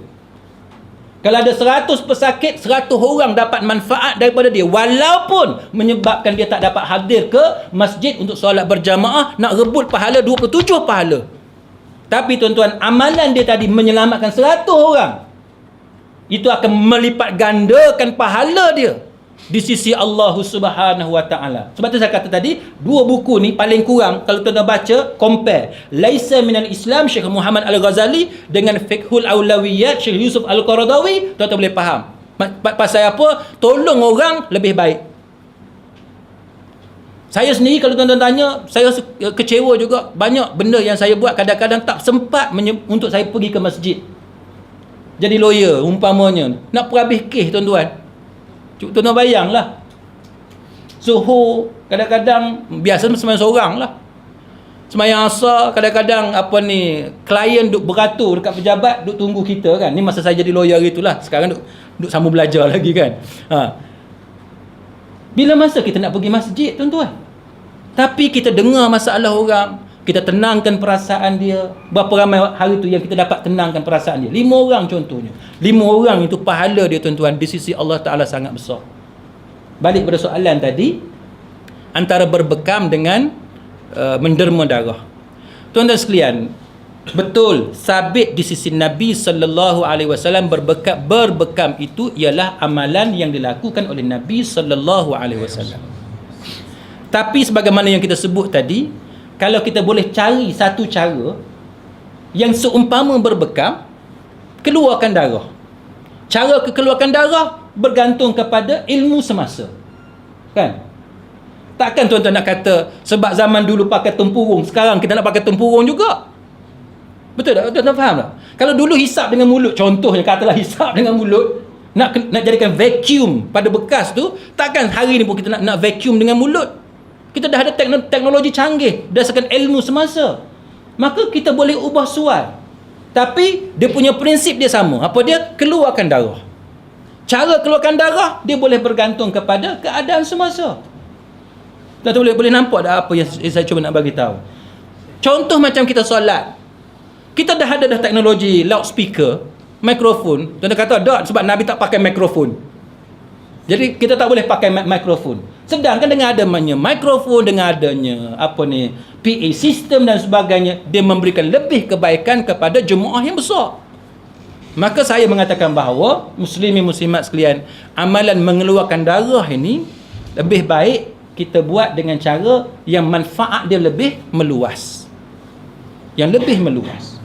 Kalau ada 100 pesakit, 100 orang dapat manfaat daripada dia, walaupun menyebabkan dia tak dapat hadir ke masjid untuk solat berjamaah, nak rebut pahala 27 pahala. Tapi tuan-tuan, amalan dia tadi menyelamatkan 100 orang, itu akan melipat gandakan pahala dia di sisi Allah Subhanahu wa taala. Sebab tu saya kata tadi, dua buku ni paling kurang kalau tuan-tuan baca, compare Laisa minal Islam Syekh Muhammad Al-Ghazali dengan Fiqhul Awlawiyat Syekh Yusuf Al-Qaradawi, tuan-tuan boleh faham pasal apa tolong orang lebih baik. Saya sendiri kalau tuan-tuan tanya, saya kecewa juga. Banyak benda yang saya buat kadang-kadang tak sempat untuk saya pergi ke masjid. Jadi lawyer umpamanya, nak perhabis kes tuan-tuan. Tuan-tuan bayanglah, Zuhur kadang-kadang biasa sembahyang seorang lah. Sembahyang asar kadang-kadang klien duk beratur dekat pejabat, duk tunggu kita kan. Ni masa saya jadi lawyer itulah. Sekarang duk sambung belajar lagi kan. Bila masa kita nak pergi masjid tuan-tuan? Tapi kita dengar masalah orang, kita tenangkan perasaan dia. Berapa ramai hari tu yang kita dapat tenangkan perasaan dia? 5 orang contohnya. 5 orang itu pahala dia tuan-tuan di sisi Allah Ta'ala sangat besar. Balik pada soalan tadi, antara berbekam dengan menderma darah. Tuan-tuan sekalian, betul, sabit di sisi Nabi SAW berbekam itu ialah amalan yang dilakukan oleh Nabi SAW. Tapi sebagaimana yang kita sebut tadi, kalau kita boleh cari satu cara yang seumpama berbekam, keluarkan darah. Cara kekeluarkan darah bergantung kepada ilmu semasa. Kan? Takkan tuan-tuan nak kata sebab zaman dulu pakai tempurung, sekarang kita nak pakai tempurung juga. Betul tak? Tuan-tuan faham tak? Kalau dulu hisap dengan mulut, contohnya katalah hisap dengan mulut, nak jadikan vacuum pada bekas tu, takkan hari ni pun kita nak vacuum dengan mulut. Kita dah ada teknologi canggih berdasarkan ilmu semasa. Maka kita boleh ubah suai. Tapi dia punya prinsip dia sama. Apa dia? Keluarkan darah. Cara keluarkan darah dia boleh bergantung kepada keadaan semasa. Kita boleh nampak dah apa yang saya cuba nak bagi tahu. Contoh macam kita solat. Kita dah ada teknologi loudspeaker, mikrofon. Tuan-tuan kata tak, sebab Nabi tak pakai mikrofon. Jadi kita tak boleh pakai mikrofon. Sedangkan dengan adanya mikrofon, dengan adanya PA system dan sebagainya, dia memberikan lebih kebaikan kepada jemaah yang besar. Maka saya mengatakan bahawa muslimin muslimat sekalian, amalan mengeluarkan darah ini lebih baik kita buat dengan cara yang manfaat dia lebih meluas. Yang lebih meluas.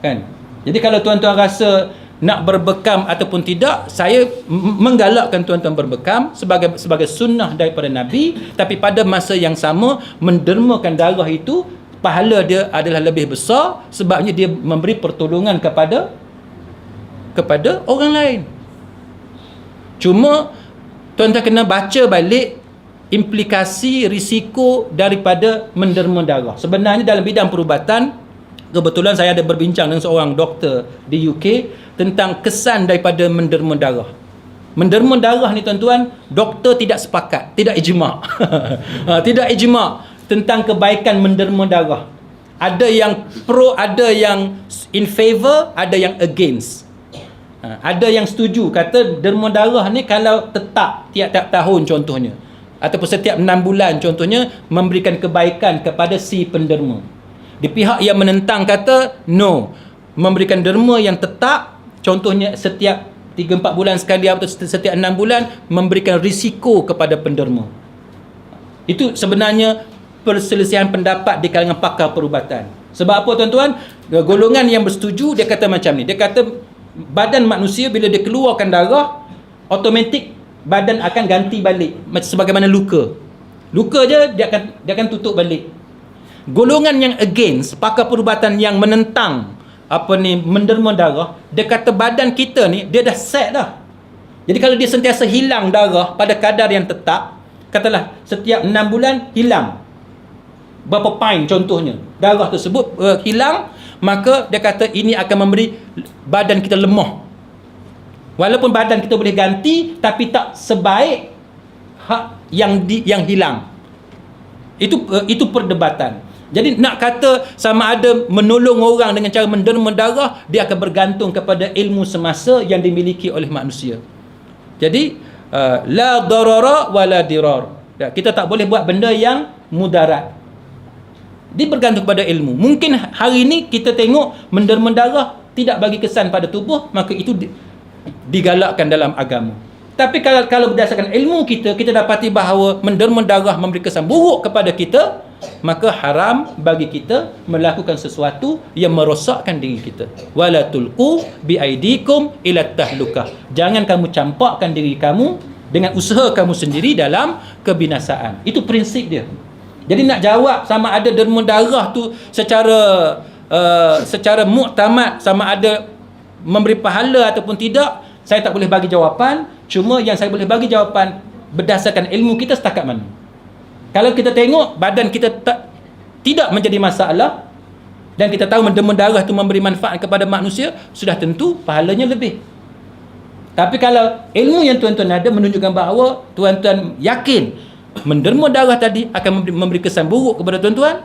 Kan? Jadi kalau tuan-tuan rasa nak berbekam ataupun tidak, saya menggalakkan tuan-tuan berbekam sebagai sunnah daripada Nabi. Tapi pada masa yang sama, mendermakan darah itu pahala dia adalah lebih besar, sebabnya dia memberi pertolongan kepada orang lain. Cuma tuan-tuan kena baca balik implikasi risiko daripada menderma darah. Sebenarnya dalam bidang perubatan, kebetulan saya ada berbincang dengan seorang doktor di UK tentang kesan daripada menderma darah. Menderma darah ni tuan-tuan, doktor tidak sepakat, tidak ijma'. Tidak ijma' tentang kebaikan menderma darah. Ada yang pro, ada yang in favor, ada yang against. Ada yang setuju, kata derma darah ni kalau tetap tiap-tiap tahun contohnya, ataupun setiap 6 bulan contohnya, memberikan kebaikan kepada si penderma. Di pihak yang menentang kata no, memberikan derma yang tetap, contohnya setiap 3-4 bulan sekali atau setiap 6 bulan, memberikan risiko kepada penderma. Itu sebenarnya perselisihan pendapat di kalangan pakar perubatan. Sebab apa tuan-tuan? Golongan yang bersetuju dia kata macam ni. Dia kata badan manusia bila dia keluarkan darah, automatik badan akan ganti balik sebagaimana luka. Luka je dia akan tutup balik. Golongan yang against, pakar perubatan yang menentang menderma darah, dia kata badan kita ni dia dah set dah. Jadi kalau dia sentiasa hilang darah pada kadar yang tetap, katalah setiap 6 bulan hilang berapa pint contohnya, darah tersebut hilang, maka dia kata ini akan memberi badan kita lemah. Walaupun badan kita boleh ganti, tapi tak sebaik yang hilang. Itu perdebatan. Jadi nak kata sama ada menolong orang dengan cara menderma darah, dia akan bergantung kepada ilmu semasa yang dimiliki oleh manusia. Jadi la darara wala dirar. Kita tak boleh buat benda yang mudarat. Dia bergantung pada ilmu. Mungkin hari ini kita tengok menderma darah tidak bagi kesan pada tubuh, maka itu digalakkan dalam agama. Tapi kalau berdasarkan ilmu kita dapati bahawa menderma darah memberi kesan buruk kepada kita, maka haram bagi kita melakukan sesuatu yang merosakkan diri kita. Wala tulqu biaidikum ila tahlukah. Jangan kamu campakkan diri kamu dengan usaha kamu sendiri dalam kebinasaan. Itu prinsip dia. Jadi nak jawab sama ada derma darah tu secara muktamad, sama ada memberi pahala ataupun tidak, saya tak boleh bagi jawapan. Cuma yang saya boleh bagi jawapan berdasarkan ilmu kita setakat mana. Kalau kita tengok badan kita tidak menjadi masalah dan kita tahu menderma darah itu memberi manfaat kepada manusia, sudah tentu pahalanya lebih. Tapi kalau ilmu yang tuan-tuan ada menunjukkan bahawa tuan-tuan yakin menderma darah tadi akan memberi kesan buruk kepada tuan-tuan,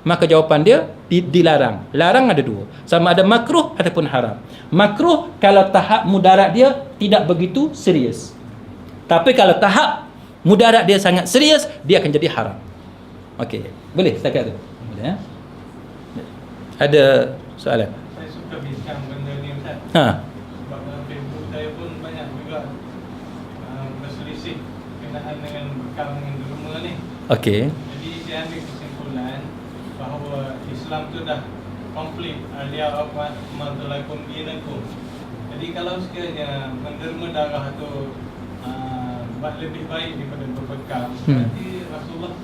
maka jawapan dia dilarang. Larang ada dua, sama ada makruh ataupun haram. Makruh kalau tahap mudarat dia tidak begitu serius. Tapi kalau tahap mudarat dia sangat serius, dia akan jadi haram. Okey, boleh setakat tu? Boleh ya? Ada soalan? Saya suka bincang benda ni Ustaz. Sebab dalam Facebook saya pun banyak juga berselisih berkenaan dengan bekam dengan derma ni. Okey. Jadi saya ambil kesimpulan bahawa Islam tu dah komplit alia apa madlakum dinakum. Jadi kalau sekiranya menderma darah tu lebih baik daripada berbekam, berarti Rasulullah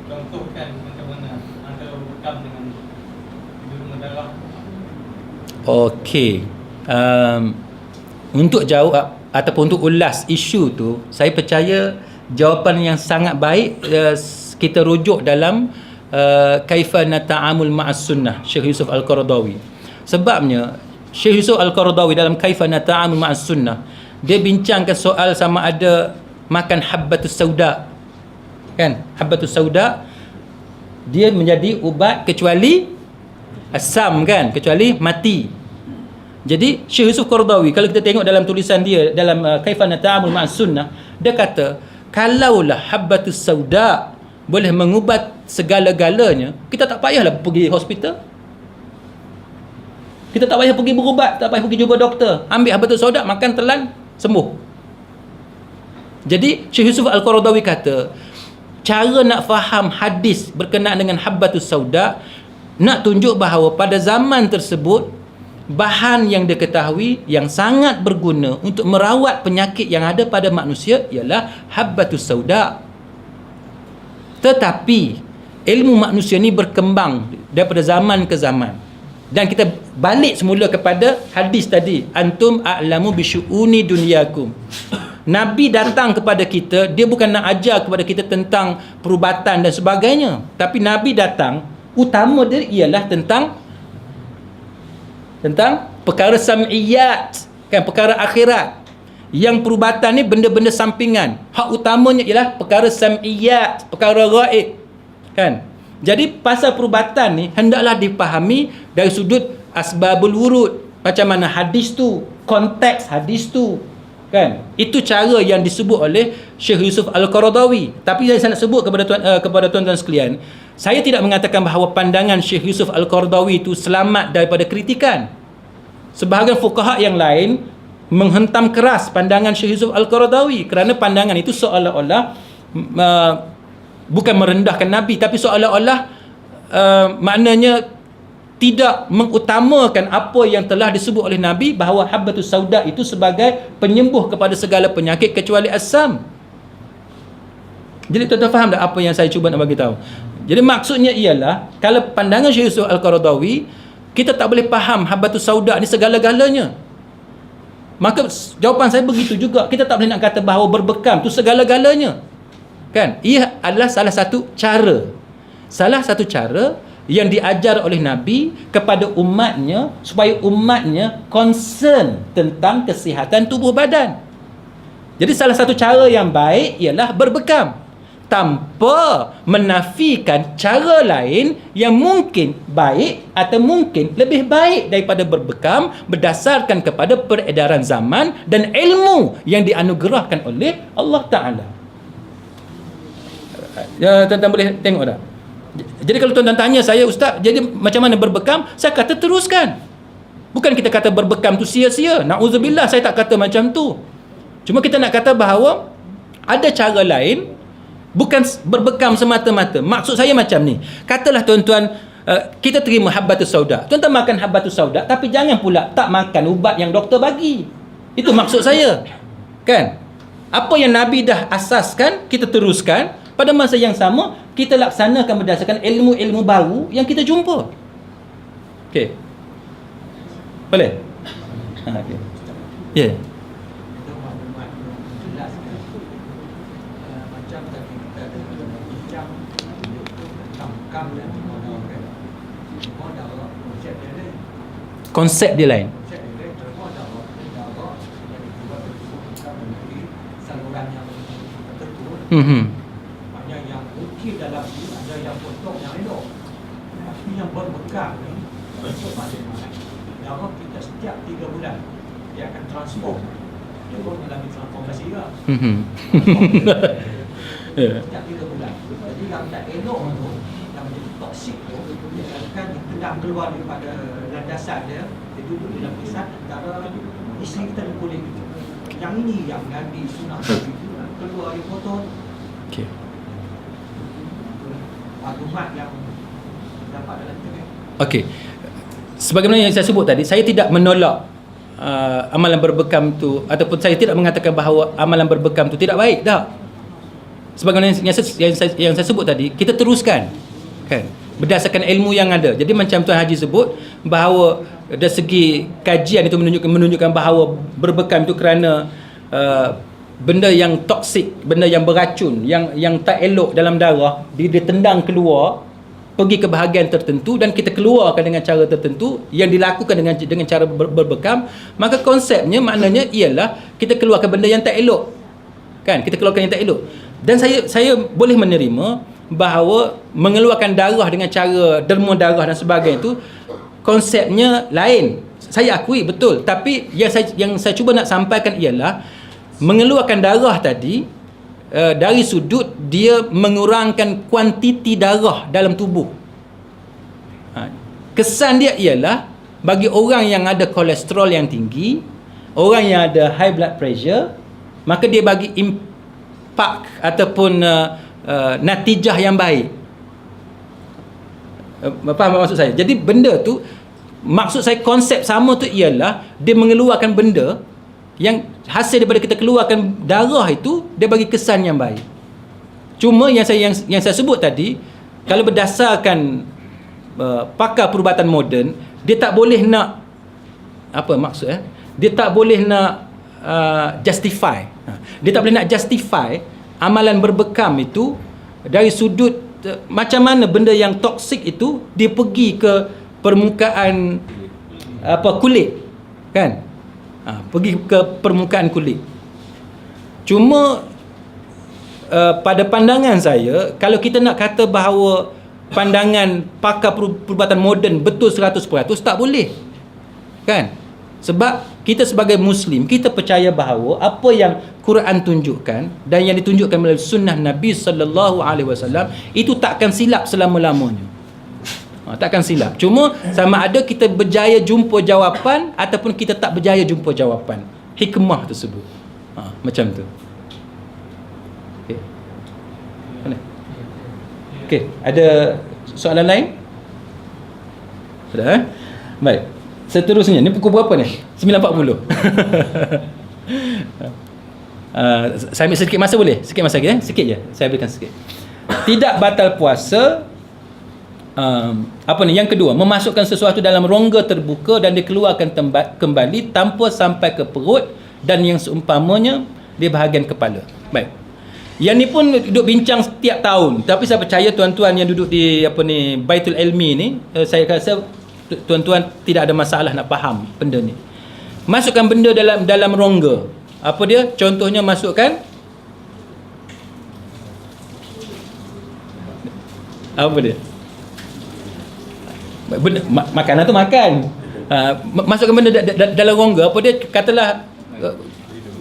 contohkan macam mana antara berbekam dengan derma darah. Okey. Untuk jawab ataupun untuk ulas isu tu, saya percaya jawapan yang sangat baik kita rujuk dalam Kaifa Nata'amul Ma'as Sunnah, Syekh Yusuf Al-Qaradawi. Sebabnya Syekh Yusuf Al-Qaradawi dalam Kaifa Nata'amul Ma'as Sunnah, dia bincangkan soal sama ada makan habbatus sauda. Kan? Habbatus sauda dia menjadi ubat kecuali asam, kan? Kecuali mati. Jadi Syekh Yusuf Qaradawi, kalau kita tengok dalam tulisan dia dalam Kaifa Nata'amul Ma'as Sunnah, dia kata kalaulah habbatus sauda boleh mengubat segala-galanya, kita tak payahlah pergi hospital. Kita tak payah pergi berubat, tak payah pergi jumpa doktor. Ambil habbatus sauda, makan, telan, sembuh. Jadi Syekh Yusuf Al-Qaradawi kata, cara nak faham hadis berkenaan dengan habbatus sauda, nak tunjuk bahawa pada zaman tersebut bahan yang diketahui yang sangat berguna untuk merawat penyakit yang ada pada manusia ialah habbatus sauda. Tetapi ilmu manusia ni berkembang daripada zaman ke zaman. Dan kita balik semula kepada hadis tadi, antum a'lamu bisyu'uni dunyakum. Nabi datang kepada kita, dia bukan nak ajar kepada kita tentang perubatan dan sebagainya, tapi Nabi datang, utama dia ialah tentang perkara sam'iyat, kan, perkara akhirat. Yang perubatan ni benda-benda sampingan. Hak utamanya ialah perkara sam'iyat, perkara gaib, kan. Jadi pasal perubatan ni hendaklah dipahami dari sudut asbabul wurud. Macam mana hadis tu, konteks hadis tu, kan? Itu cara yang disebut oleh Syekh Yusuf Al-Qaradawi. Tapi saya nak sebut kepada tuan-tuan sekalian, saya tidak mengatakan bahawa pandangan Syekh Yusuf Al-Qaradawi itu selamat daripada kritikan. Sebahagian fuqaha yang lain menghentam keras pandangan Syekh Yusuf Al-Qaradawi kerana pandangan itu seolah-olah bukan merendahkan Nabi, tapi seolah-olah maknanya tidak mengutamakan apa yang telah disebut oleh Nabi bahawa habbatus sauda itu sebagai penyembuh kepada segala penyakit kecuali asam. Jadi tuan-tuan faham tak apa yang saya cuba nak bagi tahu? Jadi maksudnya ialah kalau pandangan Syekh Yusuf Al-Qaradawi, kita tak boleh faham habbatus sauda ni segala-galanya. Maka jawapan saya begitu juga. Kita tak boleh nak kata bahawa berbekam tu segala-galanya. Kan? Ia adalah salah satu cara. Salah satu cara yang diajar oleh Nabi kepada umatnya supaya umatnya concern tentang kesihatan tubuh badan. Jadi salah satu cara yang baik ialah berbekam, tanpa menafikan cara lain yang mungkin baik atau mungkin lebih baik daripada berbekam berdasarkan kepada peredaran zaman dan ilmu yang dianugerahkan oleh Allah Ta'ala. Ya, tuan-tuan boleh tengok tak? Jadi kalau tuan-tuan tanya saya, Ustaz, jadi macam mana berbekam? Saya kata teruskan. Bukan kita kata berbekam tu sia-sia. Na'udzubillah, saya tak kata macam tu. Cuma kita nak kata bahawa ada cara lain, bukan berbekam semata-mata. Maksud saya macam ni. Katalah tuan-tuan, kita terima habbatus sauda. Tuan-tuan makan habbatus sauda, tapi jangan pula tak makan ubat yang doktor bagi. Itu maksud saya. Kan? Apa yang Nabi dah asaskan, kita teruskan. Pada masa yang sama, kita laksanakan berdasarkan ilmu-ilmu baru yang kita jumpa. Okey. Boleh? Okey. Ya. Yeah. Konsep dia lain. Maknanya yang mungkin dalam ini ada yang potong yang elok. Tapi yang berbekam ni untuk maknanya darah kita setiap 3 bulan dia akan transform. Dia pun mengalami transformasi juga. Setiap 3 bulan. Jadi yang tak elok tu, yang menjadi toksik tu, dia akan ditendang keluar daripada landasan dia. Dia duduk di lapisan antara isi kita dan kulit kita. Yang ini yang Nabi sunnah keluar di foto. Okey. Maklumat yang dapat dalam internet. Okey. Sebagaimana yang saya sebut tadi, saya tidak menolak amalan berbekam tu, ataupun saya tidak mengatakan bahawa amalan berbekam tu tidak baik, tak. Sebagaimana yang saya sebut tadi, kita teruskan, kan, berdasarkan ilmu yang ada. Jadi macam Tuan Haji sebut bahawa dari segi kajian itu menunjukkan bahawa berbekam itu kerana benda yang toksik, benda yang beracun, yang tak elok dalam darah, dia tendang keluar pergi ke bahagian tertentu dan kita keluarkan dengan cara tertentu yang dilakukan dengan cara berbekam, maka konsepnya maknanya ialah kita keluarkan benda yang tak elok. Kan? Kita keluarkan yang tak elok. Dan saya boleh menerima bahawa mengeluarkan darah dengan cara derma darah dan sebagainya itu konsepnya lain. Saya akui betul, tapi yang saya cuba nak sampaikan ialah mengeluarkan darah tadi dari sudut dia mengurangkan kuantiti darah dalam tubuh. Kesan dia ialah bagi orang yang ada kolesterol yang tinggi, orang yang ada high blood pressure, maka dia bagi impak ataupun natijah yang baik. Faham maksud saya? Jadi benda tu, maksud saya konsep sama tu ialah dia mengeluarkan benda yang hasil daripada kita keluarkan darah itu, dia bagi kesan yang baik. Cuma yang saya sebut tadi, kalau berdasarkan pakar perubatan moden, dia tak boleh nak apa maksud dia tak boleh nak justify. Dia tak boleh nak justify amalan berbekam itu dari sudut macam mana benda yang toksik itu dia pergi ke permukaan kulit, kan? Pergi ke permukaan kulit. Cuma pada pandangan saya, kalau kita nak kata bahawa pandangan pakar perubatan moden betul 100%, tak boleh. Kan? Sebab kita sebagai Muslim, kita percaya bahawa apa yang Quran tunjukkan dan yang ditunjukkan melalui sunnah Nabi SAW itu takkan silap selama-lamanya. Takkan silap. Cuma sama ada kita berjaya jumpa jawapan ataupun kita tak berjaya jumpa jawapan hikmah tersebut. Macam tu. Okey. Mana? Okey, ada soalan lain? Sudah, Baik. Seterusnya, ni pukul berapa ni? 9.40. Saya ambil sedikit masa boleh? Sikit masa lagi, sikit je. Saya berikan sikit. Tidak batal puasa. Yang kedua, memasukkan sesuatu dalam rongga terbuka dan dikeluarkan kembali tanpa sampai ke perut dan yang seumpamanya di bahagian kepala. Baik. Yang ni pun duduk bincang setiap tahun. Tapi saya percaya tuan-tuan yang duduk di Baitul Ilmi ni, saya rasa tuan-tuan tidak ada masalah nak faham benda ni. Masukkan benda dalam rongga. Apa dia? Contohnya masukkan apa dia? Benda, makanan tu makan. Masukkan benda dalam rongga. Apa dia? Katalah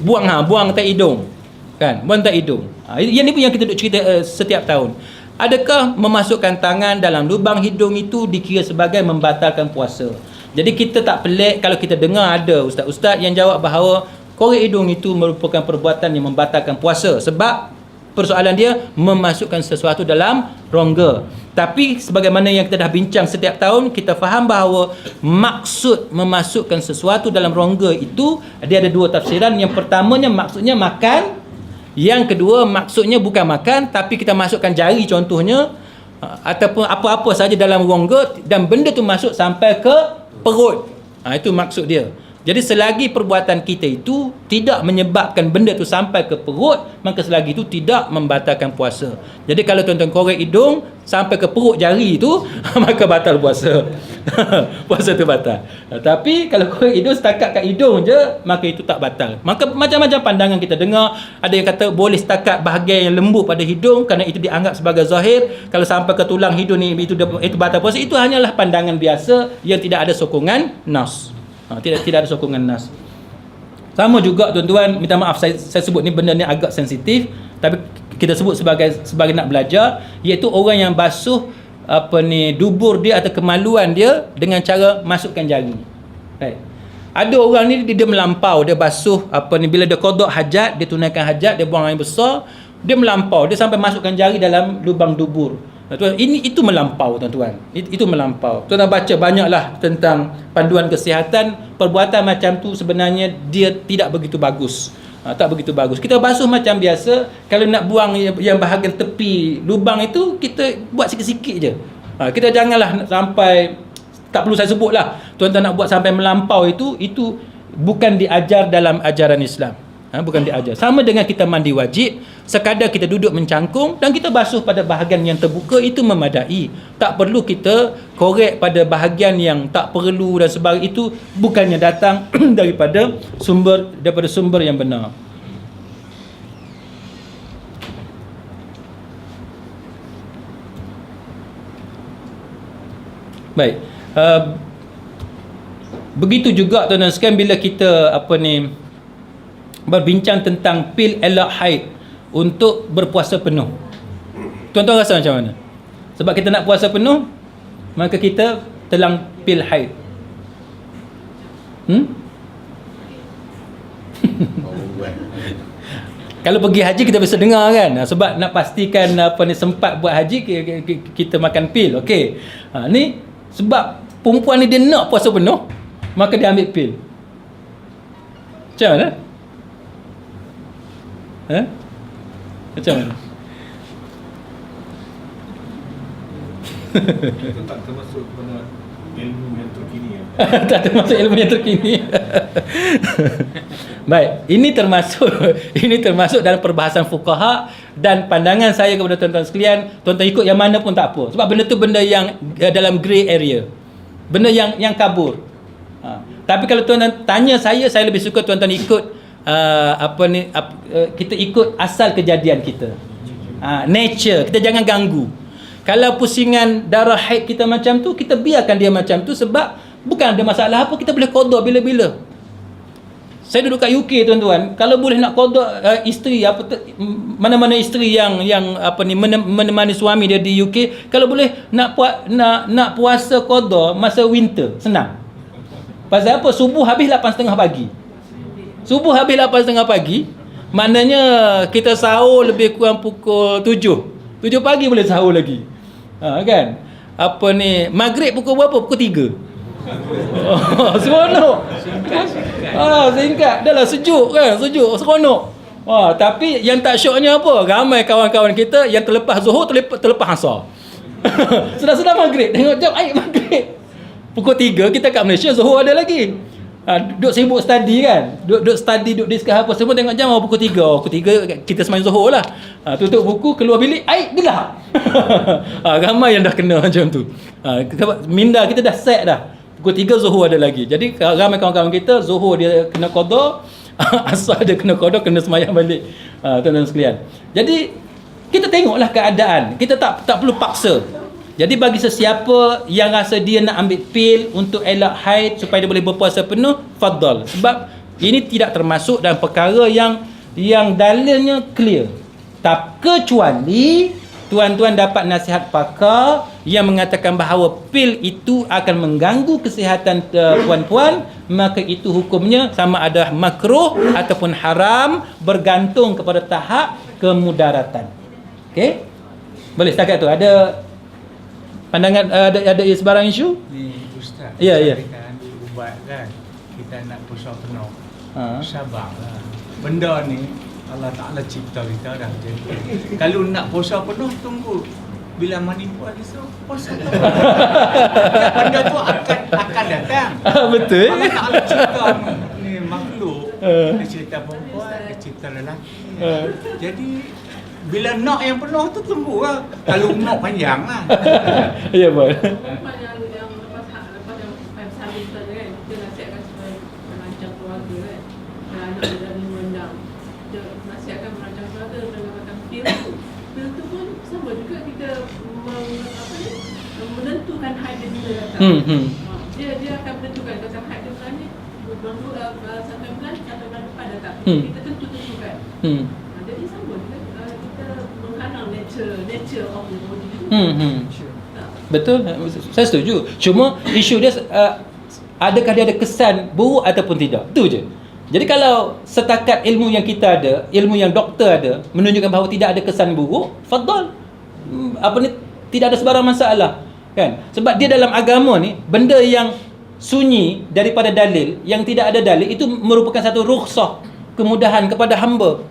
buang tak hidung. Kan? Buang tak hidung. Yang ni pun yang kita duk cerita setiap tahun. Adakah memasukkan tangan dalam lubang hidung itu dikira sebagai membatalkan puasa? Jadi kita tak pelik kalau kita dengar ada ustaz-ustaz yang jawab bahawa korek hidung itu merupakan perbuatan yang membatalkan puasa sebab persoalan dia memasukkan sesuatu dalam rongga. Tapi sebagaimana yang kita dah bincang setiap tahun, kita faham bahawa maksud memasukkan sesuatu dalam rongga itu dia ada dua tafsiran. Yang pertamanya maksudnya makan. Yang kedua maksudnya bukan makan tapi kita masukkan jari contohnya ataupun apa-apa saja dalam rongga dan benda tu masuk sampai ke perut. Itu maksud dia. Jadi selagi perbuatan kita itu tidak menyebabkan benda tu sampai ke perut, maka selagi itu tidak membatalkan puasa. Jadi kalau tuan-tuan korek hidung sampai ke perut jari itu, maka batal puasa. Puasa tu batal. Tapi kalau korek hidung setakat kat hidung je, maka itu tak batal. Maka macam-macam pandangan kita dengar. Ada yang kata boleh setakat bahagian yang lembut pada hidung kerana itu dianggap sebagai zahir. Kalau sampai ke tulang hidung ni itu batal puasa. Itu hanyalah pandangan biasa yang tidak ada sokongan nas. Tidak ada sokongan nas. Sama juga tuan-tuan, minta maaf saya sebut ni benda ni agak sensitif tapi kita sebut sebagai nak belajar, iaitu orang yang basuh dubur dia atau kemaluan dia dengan cara masukkan jari. Right. Ada orang ni dia melampau, dia basuh bila dia qada hajat, dia tunaikan hajat, dia buang air besar, dia melampau, dia sampai masukkan jari dalam lubang dubur. Itu melampau tuan-tuan. Itu melampau. Tuan-tuan baca banyaklah tentang panduan kesihatan. Perbuatan macam tu sebenarnya dia tidak begitu bagus. Tak begitu bagus. Kita basuh macam biasa. Kalau nak buang yang bahagian tepi lubang itu, kita buat sikit-sikit je. Kita janganlah sampai, tak perlu saya sebut lah, tuan-tuan nak buat sampai melampau itu bukan diajar dalam ajaran Islam. Bukan diajar. Sama dengan kita mandi wajib, sekadar kita duduk mencangkung dan kita basuh pada bahagian yang terbuka, itu memadai. Tak perlu kita korek pada bahagian yang tak perlu dan sebagainya. Itu bukannya datang daripada sumber yang benar. Baik. Begitu juga tuan-tuan sekalian bila kita berbincang tentang pil elak haid untuk berpuasa penuh. Tuan-tuan rasa macam mana? Sebab kita nak puasa penuh, maka kita telang pil haid. Kalau pergi haji kita bisa dengar kan, sebab nak pastikan sempat buat haji kita makan pil. Okey. Ni sebab perempuan ni dia nak puasa penuh, maka dia ambil pil. Macam mana? Macam mana? Itu tak termasuk pada ilmu yang terkini. Tak termasuk ilmu yang terkini. Baik, ini termasuk dalam perbahasan fuqaha dan pandangan saya kepada tuan-tuan sekalian, tuan-tuan ikut yang mana pun tak apa. Sebab benda tu benda yang dalam grey area. Benda yang kabur. Tapi kalau tuan-tuan tanya saya lebih suka tuan-tuan ikut kita ikut asal kejadian kita. Nature, kita jangan ganggu. Kalau pusingan darah haid kita macam tu, kita biarkan dia macam tu sebab bukan ada masalah apa, kita boleh qada bila-bila. Saya duduk kat UK tuan-tuan, kalau boleh nak qada isteri mana-mana isteri yang menemani suami dia di UK, kalau boleh nak puasa qada masa winter, senang. Pasal apa? Subuh habis 8.30 pagi. Subuh habis 8.30 pagi, maknanya kita sahur lebih kurang pukul 7 pagi boleh sahur lagi. Kan? Maghrib pukul berapa? Pukul 3. Seronok. Singkat. Dah lah sejuk kan? Sejuk, seronok. Tapi yang tak syoknya apa? Ramai kawan-kawan kita yang terlepas Zuhur, terlepas Asar. Sudah maghrib, tengok jam maghrib. Pukul 3 kita kat Malaysia, Zuhur ada lagi. Duduk sibuk study kan, duduk study, duduk discuss apa semua, tengok jam pukul 3. Pukul 3 kita sembahyang Zuhur lah. Tutup buku, keluar bilik, gelap. Ramai yang dah kena macam tu. Minda kita dah set dah. Pukul 3 Zuhur ada lagi. Jadi ramai kawan-kawan kita Zuhur dia kena qada, Asar dia kena qada, kena sembahyang balik. Tuan-tuan sekalian. Jadi kita tengoklah keadaan. Kita tak perlu paksa. Jadi bagi sesiapa yang rasa dia nak ambil pil untuk elak haid supaya dia boleh berpuasa penuh, fadal. Sebab ini tidak termasuk dalam perkara yang dalilnya clear. Kecuali tuan-tuan dapat nasihat pakar yang mengatakan bahawa pil itu akan mengganggu kesihatan puan-puan, maka itu hukumnya sama ada makruh ataupun haram, bergantung kepada tahap kemudaratan. Okey? Boleh setakat tu ada pandangan, ada sebarang isu? Ni Ustaz. Ya. Kan ubat kan. Kita nak puasa penuh. Sabarlah. Benda ni Allah Ta'ala cipta kita dah. Jadi kalau nak puasa penuh, tunggu bila mani puas esok puasa. Benda tu akan datang. Betul. Allah Ta'ala cipta ni makhluk. Dia cipta perempuan, dia cipta lelaki. Jadi bila nak yang penuh tu tunggu lah. Kalau nak panjang lah. Ya, boleh. Perempuan yang lepas yang salin tadi kan, kita nasihatkan supaya merancang keluarga kan. Dan anak dia dah 5-6. Kita nasihatkan merancang keluarga dengan makan pil. Pil tu pun sama juga kita menentukan haid dia bila datang. Dia akan menentukan kalau haid dia bulan ni, sampai bulan depan datang. Kita tentukan. Jadi sama juga kita menghalang nature of the body. Betul, saya setuju. Cuma isu dia adakah dia ada kesan buruk ataupun tidak, itu je. Jadi kalau setakat ilmu yang kita ada, ilmu yang doktor ada, menunjukkan bahawa tidak ada kesan buruk, fadal. Tidak ada sebarang masalah kan. Sebab dia dalam agama ni, benda yang sunyi daripada dalil, yang tidak ada dalil, itu merupakan satu rukhsah, kemudahan kepada hamba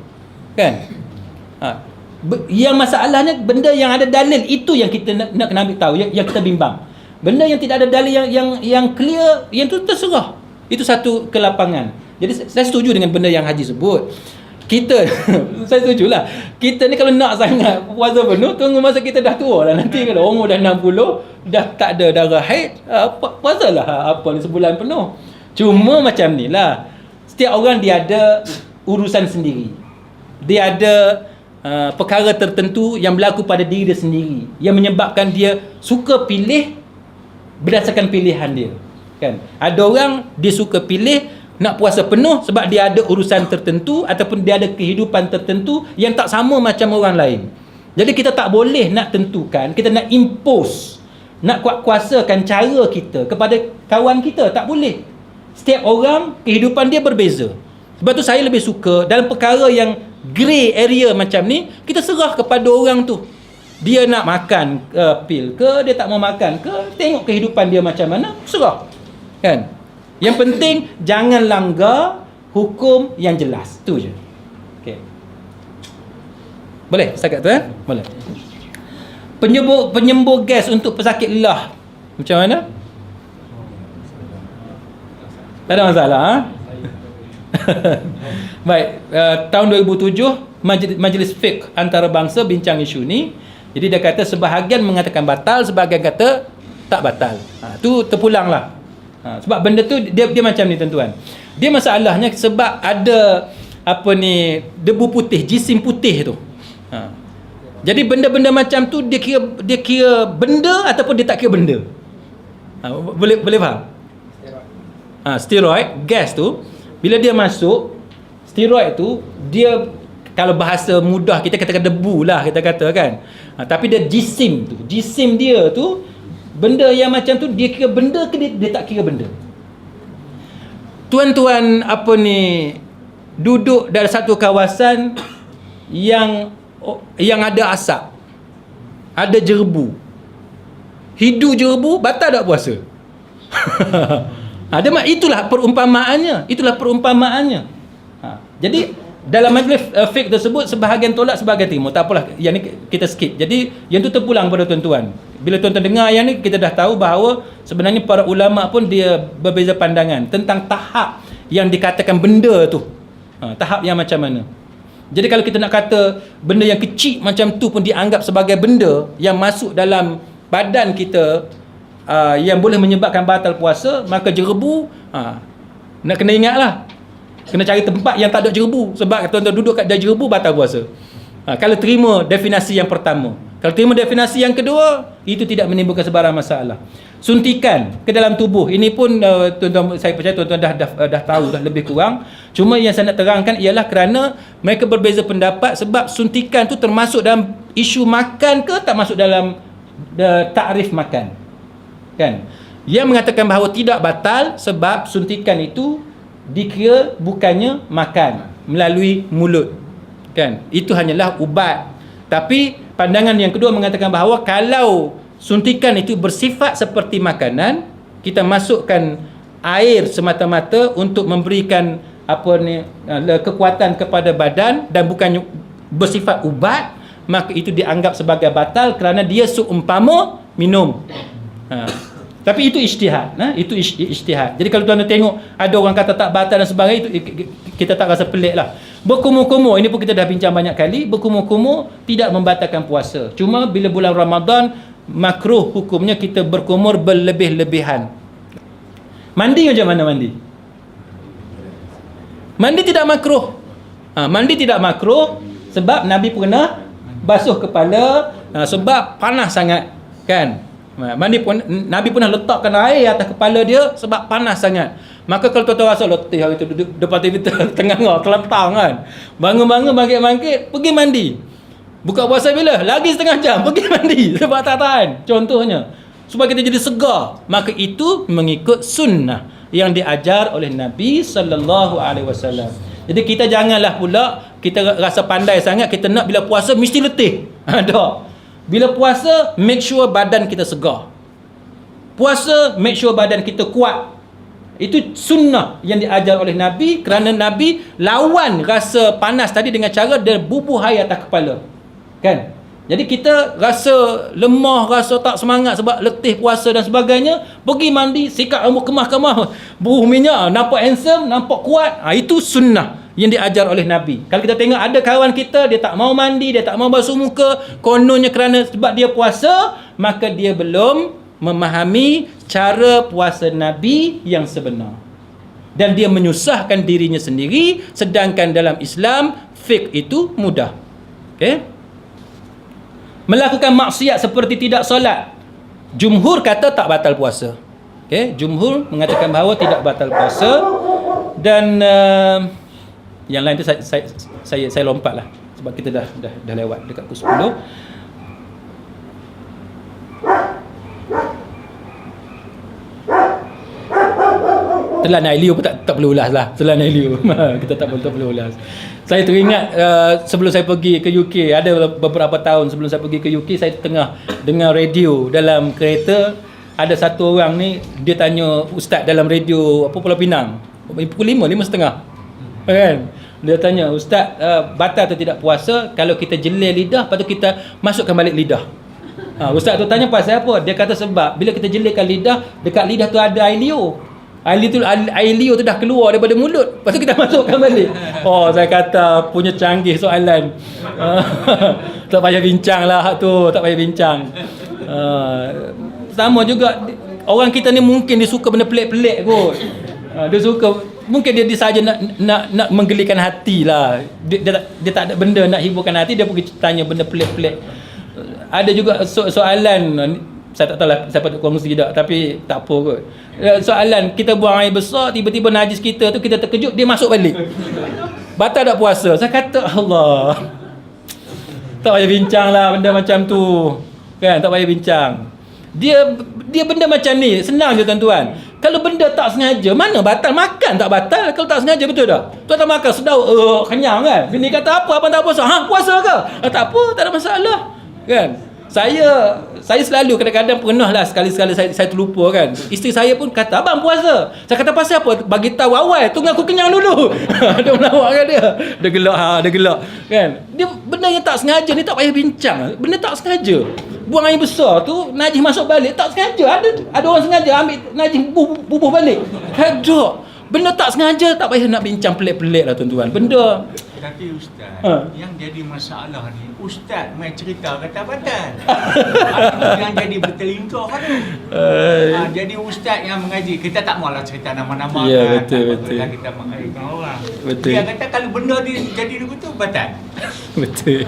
kan. Yang masalahnya benda yang ada dalil itu yang kita nak kena ambil tahu, yang kita bimbang. Benda yang tidak ada dalil yang clear, yang tu terserah. Itu satu kelapangan. Jadi saya setuju dengan benda yang Haji sebut. Kita saya setujulah. Kita ni kalau nak sangat puasa penuh, tunggu masa kita dah tua lah. Nanti kalau umur dah 60, dah tak ada darah haid, puasalah sebulan penuh. Cuma macam ni lah, setiap orang dia ada urusan sendiri. Dia ada perkara tertentu yang berlaku pada diri dia sendiri, yang menyebabkan dia suka pilih berdasarkan pilihan dia kan. Ada orang dia suka pilih nak puasa penuh sebab dia ada urusan tertentu ataupun dia ada kehidupan tertentu yang tak sama macam orang lain. Jadi kita tak boleh nak tentukan, kita nak impose, nak kuasakan cara kita kepada kawan kita, tak boleh. Setiap orang kehidupan dia berbeza. Sebab tu saya lebih suka dalam perkara yang grey area macam ni, kita serah kepada orang tu. Dia nak makan pil ke, dia tak mau makan ke, tengok kehidupan dia macam mana, serah. Kan? Yang penting jangan langgar hukum yang jelas. Tu je. Okey. Boleh setakat tu Boleh. Penyembur gas untuk pesakit lelah. Macam mana? Tak ada masalah Baik, tahun 2007 Majlis Fiqh Antarabangsa bincang isu ni. Jadi dia kata sebahagian mengatakan batal, sebahagian kata tak batal. Tu terpulanglah. Sebab benda tu dia macam ni tuan-tuan. Dia masalahnya sebab ada debu putih, jisim putih tu. Jadi benda-benda macam tu dia kira benda ataupun dia tak kira benda. Boleh faham? Steroid, gas tu bila dia masuk, steroid tu dia, kalau bahasa mudah kita katakan debu lah, kita kata kan. Tapi dia jisim dia tu, benda yang macam tu dia kira benda ke dia tak kira benda? Tuan-tuan duduk dalam satu kawasan yang ada asap, ada jerebu, hidu jerebu, batal tak puasa? Itulah perumpamaannya. Jadi dalam majlis fiqh tersebut, sebahagian tolak, sebahagian terima. Tak apalah, yang ni kita skip. Jadi yang tu terpulang pada tuan-tuan. Bila tuan-tuan dengar yang ni, kita dah tahu bahawa sebenarnya para ulama pun dia berbeza pandangan tentang tahap yang dikatakan benda tu. Tahap yang macam mana. Jadi kalau kita nak kata benda yang kecil macam tu pun dianggap sebagai benda yang masuk dalam badan kita, yang boleh menyebabkan batal puasa, maka jerebu, nak kena ingat lah, kena cari tempat yang tak ada jerebu. Sebab tuan-tuan duduk kat jerebu, batal puasa. Kalau terima definisi yang pertama. Kalau terima definisi yang kedua, itu tidak menimbulkan sebarang masalah. Suntikan ke dalam tubuh, ini pun tuan-tuan, saya percaya tuan-tuan dah tahu dah lebih kurang. Cuma yang saya nak terangkan ialah kerana mereka berbeza pendapat, sebab suntikan tu termasuk dalam isu makan ke tak masuk dalam takrif makan, kan? Yang mengatakan bahawa tidak batal sebab suntikan itu dikira bukannya makan melalui mulut, kan? Itu hanyalah ubat. Tapi pandangan yang kedua mengatakan bahawa kalau suntikan itu bersifat seperti makanan, kita masukkan air semata-mata untuk memberikan kekuatan kepada badan dan bukan bersifat ubat, maka itu dianggap sebagai batal kerana dia seumpama minum. Tapi itu ijtihad, itu ijtihad. Jadi kalau tuan-tuan tengok ada orang kata tak batal dan sebagainya, itu kita tak rasa pelik lah. Berkumur-kumur, ini pun kita dah bincang banyak kali, berkumur-kumur tidak membatalkan puasa. Cuma bila bulan Ramadan, makruh hukumnya kita berkumur berlebih-lebihan. Mandi macam mana mandi? Mandi tidak makruh. Mandi tidak makruh sebab Nabi pernah basuh kepala sebab panas sangat, kan? Nabi pernah letakkan air atas kepala dia sebab panas sangat. Maka kalau tuan-tuan rasa letih hari tu duduk depan TV tengah terlentang kan, bangun-bangun bangkit-bangkit pergi mandi. Buka puasa bila? Lagi setengah jam pergi mandi sebab tak tahan. Contohnya supaya kita jadi segar, maka itu mengikut sunnah yang diajar oleh Nabi sallallahu alaihi wasallam. Jadi kita janganlah pula kita rasa pandai sangat, kita nak bila puasa mesti letih. Tak. Bila puasa, make sure badan kita segar. Puasa, make sure badan kita kuat. Itu sunnah yang diajar oleh Nabi, kerana Nabi lawan rasa panas tadi dengan cara dia bubuh air atas kepala, kan? Jadi kita rasa lemah, rasa tak semangat sebab letih puasa dan sebagainya, pergi mandi, sikat rambut kemah-kemah, buruh minyak, nampak handsome, nampak kuat. Itu sunnah yang diajar oleh Nabi. Kalau kita tengok ada kawan kita, dia tak mau mandi, dia tak mau basuh muka, kononnya kerana sebab dia puasa, maka dia belum memahami cara puasa Nabi yang sebenar. Dan dia menyusahkan dirinya sendiri, sedangkan dalam Islam, fiqh itu mudah. Okay? Melakukan maksiat seperti tidak solat, jumhur kata tak batal puasa. Okay? Jumhur mengatakan bahawa tidak batal puasa. Dan yang lain tu saya lompat lah sebab kita dah lewat dekat pukul 10. Telan air liur pun tak perlu ulas lah. Telan air liur kita tak perlu ulas. Saya teringat sebelum saya pergi ke UK, ada beberapa tahun sebelum saya pergi ke UK, saya tengah dengar radio dalam kereta. Ada satu orang ni, dia tanya ustaz dalam radio Pulau Pinang pukul 5:30, kan? Dia tanya, ustaz, batal atau tidak puasa kalau kita jelir lidah, lepas tu kita masukkan balik lidah? Ustaz tu tanya pasal apa? Dia kata sebab bila kita jelirkan lidah, dekat lidah tu ada air liur. Air liur tu dah keluar daripada mulut, lepas tu kita masukkan balik. Saya kata punya canggih soalan. Tak payah bincang lah tu, tak payah bincang. Sama juga orang kita ni mungkin dia suka benda pelik-pelik kot. Dia suka mungkin dia saja nak menggelikan hati lah. Dia tak ada benda nak hiburkan hati, dia pergi tanya benda pelik-pelik. Ada juga soalan, saya tak tahu lah saya patut kongsi tak, tapi tak apa kot. Soalan, kita buang air besar, tiba-tiba najis kita tu, kita terkejut, dia masuk balik. Batal tak puasa? Saya kata, Allah, tak payah bincang lah benda macam tu. Kan, tak payah bincang. Dia benda macam ni, senang je tuan-tuan. Kalau benda tak sengaja, mana batal? Makan tak batal kalau tak sengaja, betul tak? Tuan tak makan, sedau, kenyang kan? Bini kata apa, abang tak puasa? Puasa ke? Tak apa, tak ada masalah. Kan? Saya selalu kadang-kadang pernah lah sekali-sekala saya terlupa kan. Isteri saya pun kata, abang puasa. Saya kata pasal apa? Bagi tahu awal, tunggu aku kenyang dulu. Dia melawak kan dia. Dia gelak kan. Dia benda yang tak sengaja ni tak payah bincang. Benda tak sengaja. Buang air besar tu, najis masuk balik, tak sengaja. Ada orang sengaja ambil najis bubuh balik. Ada. Benda tak sengaja, tak payah nak bincang pelik-pelik lah tuan-tuan. Benda. Tapi Ustaz, yang jadi masalah ni, Ustaz main cerita kata batal. Yang jadi bertelingkah kan tu. Jadi Ustaz yang mengaji, kita tak maulah cerita nama-nama ya, kan. Betul. Kita mengajikan orang. Betul. Dia kata kalau benda dia jadi begitu, batal. Betul.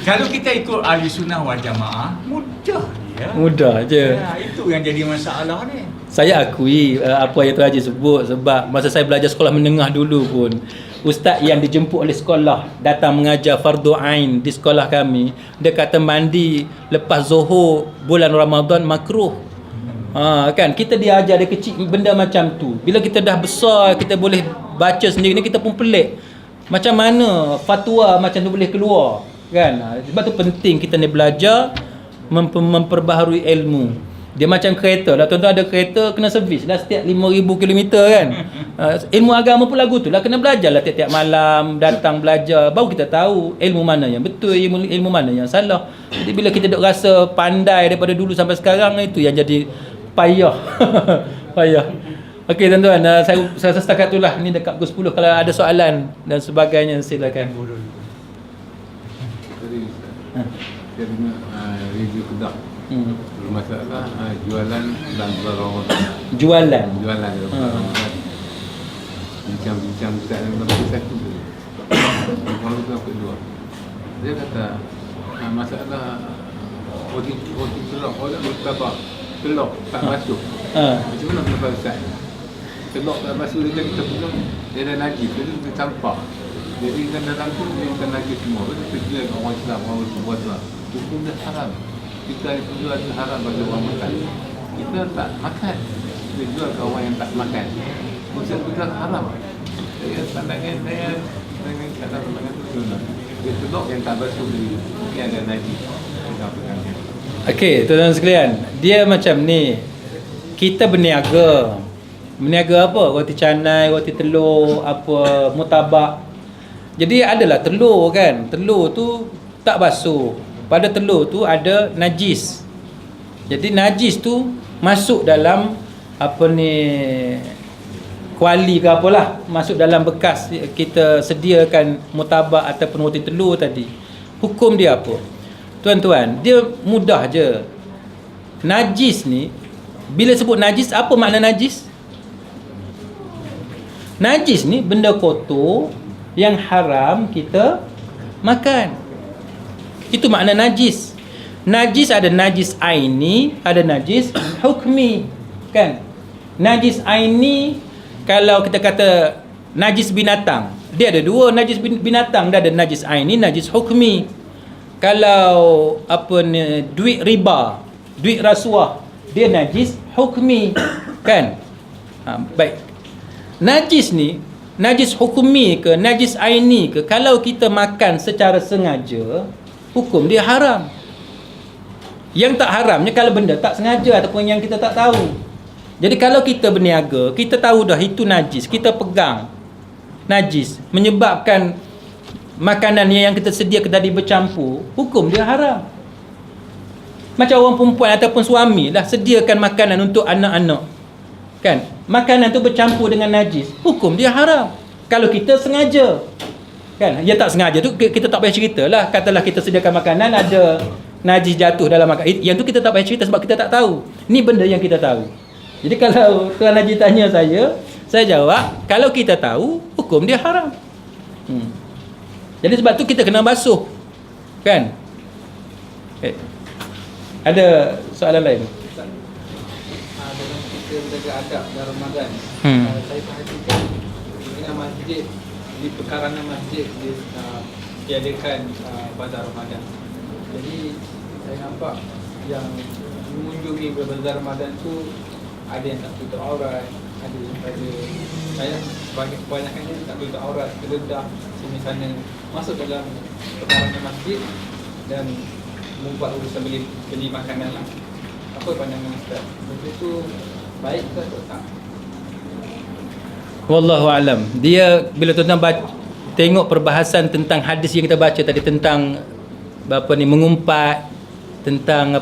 Kalau kita ikut ahli sunnah wal jamaah, mudah dia. Mudah je. Itu yang jadi masalah ni. Saya akui apa yang Tuan Haji sebut, sebab masa saya belajar sekolah menengah dulu pun, ustaz yang dijemput oleh sekolah datang mengajar fardu ain di sekolah kami, dia kata mandi lepas zuhur bulan Ramadan makruh. Kan kita diajar dari kecil benda macam tu. Bila kita dah besar, kita boleh baca sendiri ni, kita pun pelik. Macam mana fatwa macam tu boleh keluar, kan? Sebab tu penting kita ni belajar memperbaharui ilmu. Dia macam kereta lah, tuan-tuan, ada kereta kena servis lah setiap 5,000 km kan. Ilmu agama pun lagu tu lah, kena belajar lah tiap-tiap malam, datang belajar, baru kita tahu ilmu mana yang betul, ilmu mana yang salah. Jadi bila kita duk rasa pandai daripada dulu sampai sekarang, itu yang jadi payah. Payah. Okey tuan-tuan, saya rasa setakat tu lah. Ni dekat pukul 10. Kalau ada soalan dan sebagainya, silakan. Tadi saya dengar review kedah. Masalah jualan dan Ramadan. Jualan. Bincang-bincang Ustaz yang berapa satu tu. Kalau kita kedua. Dia kata masalah roti telur, orang bertabak telur tak masuk. Macam mana pendapat Ustaz? Telur tak masuk dia kita pegang, dia dah najis, dia campak. Jadi kan dalam tu dia bukan najis semua. Dia pergi orang Islam, orang berpuasa. Hukum dah haram. Kita jual itu haram bagi orang makan. Kita tak makan. Kita jual ke orang yang tak makan. Maksud kita haram. Saya pandangan saya dengan kata pandangan itu sunnah. Dia telur yang tak basuh diri. Mungkin ada najis. Okey, tuan-tuan sekalian. Dia macam ni. Kita berniaga. Berniaga apa? Roti canai, roti telur, apa, mutabak. Jadi adalah telur kan. Telur tu tak basuh. Pada telur tu ada najis. Jadi najis tu masuk dalam apa ni, kuali ke apalah, masuk dalam bekas kita sediakan mutabak ataupun roti telur tadi. Hukum dia apa? Tuan-tuan, dia mudah je. Najis ni, bila sebut najis, apa makna najis? Najis ni benda kotor yang haram kita makan. Itu makna najis. Najis ada najis aini, ada najis hukmi, kan? Najis aini, kalau kita kata najis binatang, dia ada dua najis binatang, dia ada najis aini, najis hukmi. Kalau apa ni, duit riba, duit rasuah, dia najis hukmi, kan? Baik. Najis ni, najis hukmi ke, najis aini ke, kalau kita makan secara sengaja, hukum dia haram. Yang tak haramnya kalau benda tak sengaja ataupun yang kita tak tahu. Jadi kalau kita berniaga, kita tahu dah itu najis, kita pegang najis, menyebabkan makanan yang kita sediakan tadi bercampur, hukum dia haram. Macam orang perempuan ataupun suami lah sediakan makanan untuk anak-anak, kan? Makanan tu bercampur dengan najis, hukum dia haram. Kalau kita sengaja, kan? Yang tak sengaja tu kita tak payah cerita lah. Katalah kita sediakan makanan, ada najis jatuh dalam makanan, yang tu kita tak payah cerita sebab kita tak tahu. Ni benda yang kita tahu. Jadi kalau Tuan Haji tanya saya Saya jawab, kalau kita tahu, hukum dia haram. Jadi sebab tu kita kena basuh. Kan? Ada soalan lain? Dalam kita menjaga adab dalam Ramadan, saya perhatikan dengan masjid, di pekarangan masjid dia tiadakan bazar Ramadan. Jadi saya nampak yang mengunjungi bazar Ramadan tu ada yang tak tutup aurat, ada saya kebanyakan dia tak tutup aurat, terdedah sini sana, masuk dalam pekarangan masjid dan membuat urusan beli makanan lah. Apa pandangan Ustaz? Benda tu baik ke atau tak? Wallahu alam. Dia bila tuan-tuan tengok perbahasan tentang hadis yang kita baca tadi tentang mengumpat, tentang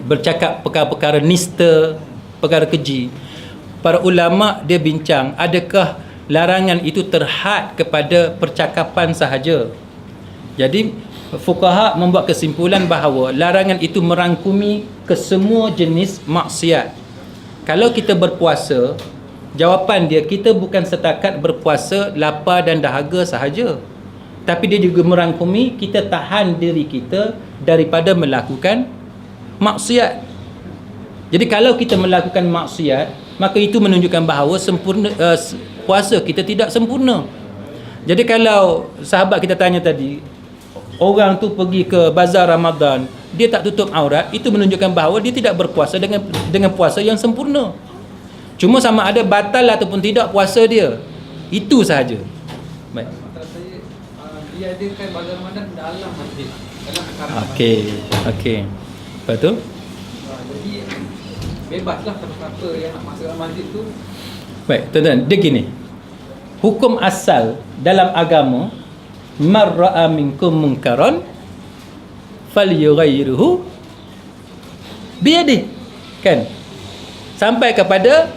bercakap perkara-perkara nista, perkara keji. Para ulama dia bincang, adakah larangan itu terhad kepada percakapan sahaja? Jadi fuqaha membuat kesimpulan bahawa larangan itu merangkumi kesemua jenis maksiat. Kalau kita berpuasa, jawapan dia, kita bukan setakat berpuasa lapar dan dahaga sahaja, tapi dia juga merangkumi kita tahan diri kita daripada melakukan maksiat. Jadi kalau kita melakukan maksiat, maka itu menunjukkan bahawa puasa kita tidak sempurna. Jadi kalau sahabat kita tanya tadi, orang tu pergi ke bazar Ramadan, dia tak tutup aurat, itu menunjukkan bahawa dia tidak berpuasa dengan puasa yang sempurna. Cuma sama ada batal ataupun tidak puasa dia. Itu sahaja. Baik. Maksud saya diadakan bazar Ramadan dalam masjid, dalam pekarangan Okey. Lepas tu? Jadi bebaslah siapa yang nak masuk dalam masjid tu. Baik, tuan-tuan, dia gini. Hukum asal dalam agama, man ra'a minkum munkaran falyughayyirhu biyadihi, kan, sampai kepada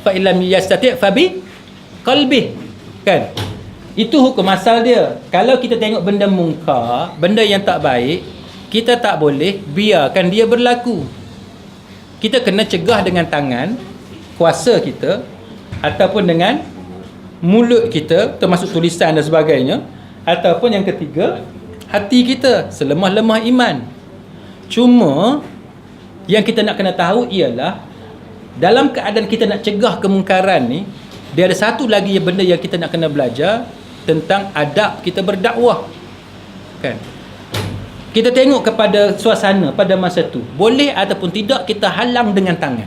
fa illam yastati' fa bi qalbihi, kan. Itu hukum asal dia. Kalau kita tengok benda mungkar, benda yang tak baik, kita tak boleh biarkan dia berlaku. Kita kena cegah dengan tangan, kuasa kita, ataupun dengan mulut kita, termasuk tulisan dan sebagainya, ataupun yang ketiga, hati kita, selemah-lemah iman. Cuma yang kita nak kena tahu ialah, dalam keadaan kita nak cegah kemungkaran ni, dia ada satu lagi benda yang kita nak kena belajar, tentang adab kita berdakwah, kan. Kita tengok kepada suasana pada masa tu, boleh ataupun tidak kita halang dengan tangan.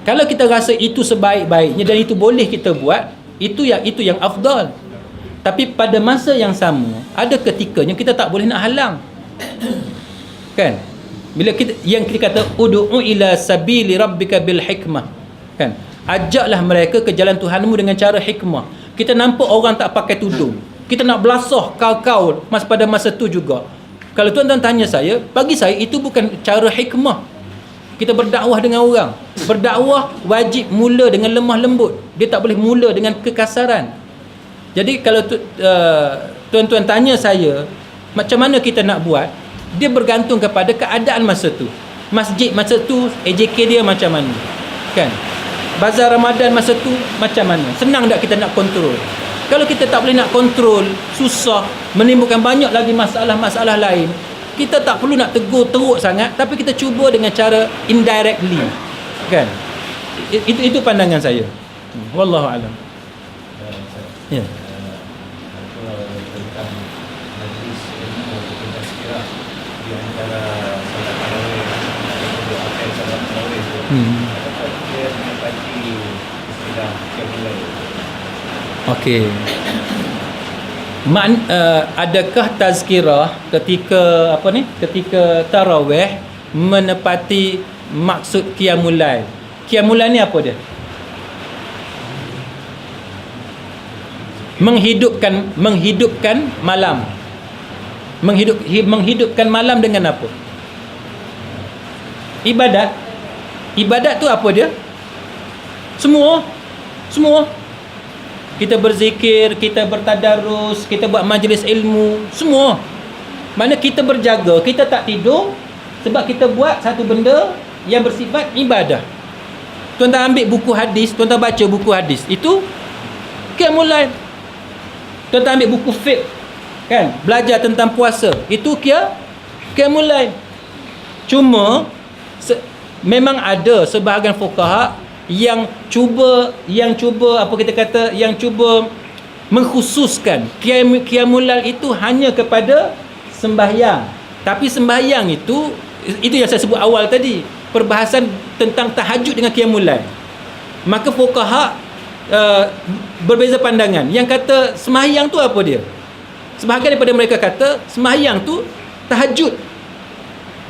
Kalau kita rasa itu sebaik-baiknya dan itu boleh kita buat, itu yang afdal. Tapi pada masa yang sama, ada ketikanya kita tak boleh nak halang, kan. Bila kita kata ud'u ila sabili rabbika bil hikmah, kan, ajaklah mereka ke jalan Tuhanmu dengan cara hikmah. Kita nampak orang tak pakai tudung, kita nak belasah kau pada masa tu juga. Kalau tuan-tuan tanya saya, bagi saya itu bukan cara hikmah. Kita berdakwah dengan orang, berdakwah wajib mula dengan lemah lembut, dia tak boleh mula dengan kekasaran. Jadi kalau tuan-tuan tanya saya macam mana kita nak buat, dia bergantung kepada keadaan masa tu. Masjid masa tu, AJK dia macam mana, kan. Bazar Ramadan masa tu macam mana, senang tak kita nak kontrol? Kalau kita tak boleh nak kontrol, susah, menimbulkan banyak lagi masalah-masalah lain. Kita tak perlu nak tegur teruk sangat, tapi kita cuba dengan cara indirectly, kan. Itu pandangan saya. Wallahu a'lam. Ya. Tentang majlis ilmu ataupun tazkirah di antara solat tarawih dan akhir solat tarawih itu, apakah dia menepati istilah qiyamul. Okey. Adakah tazkirah ketika ketika tarawih menepati maksud qiyamul lail? Qiyamul lail ni apa dia? Menghidupkan malam. Menghidupkan malam dengan apa? Ibadat tu apa dia? Semua. Kita berzikir, kita bertadarus, kita buat majlis ilmu, semua. Mana kita berjaga, kita tak tidur sebab kita buat satu benda yang bersifat ibadah. tuan-tuan ambil buku hadis, tuan-tuan baca buku hadis, itu qiyamul lail. Tuan-tuan ambil buku fiqh, kan, belajar tentang puasa, itu qiyamul lail. Cuma memang ada sebahagian fuqaha yang cuba apa kita kata, yang cuba mengkhususkan qiyamul lail itu hanya kepada sembahyang. Tapi sembahyang itu yang saya sebut awal tadi, perbahasan tentang tahajud dengan qiyamul lail. Maka fuqaha berbeza pandangan. Yang kata sembahyang tu apa dia? Sebahagian daripada mereka kata sembahyang tu tahajud.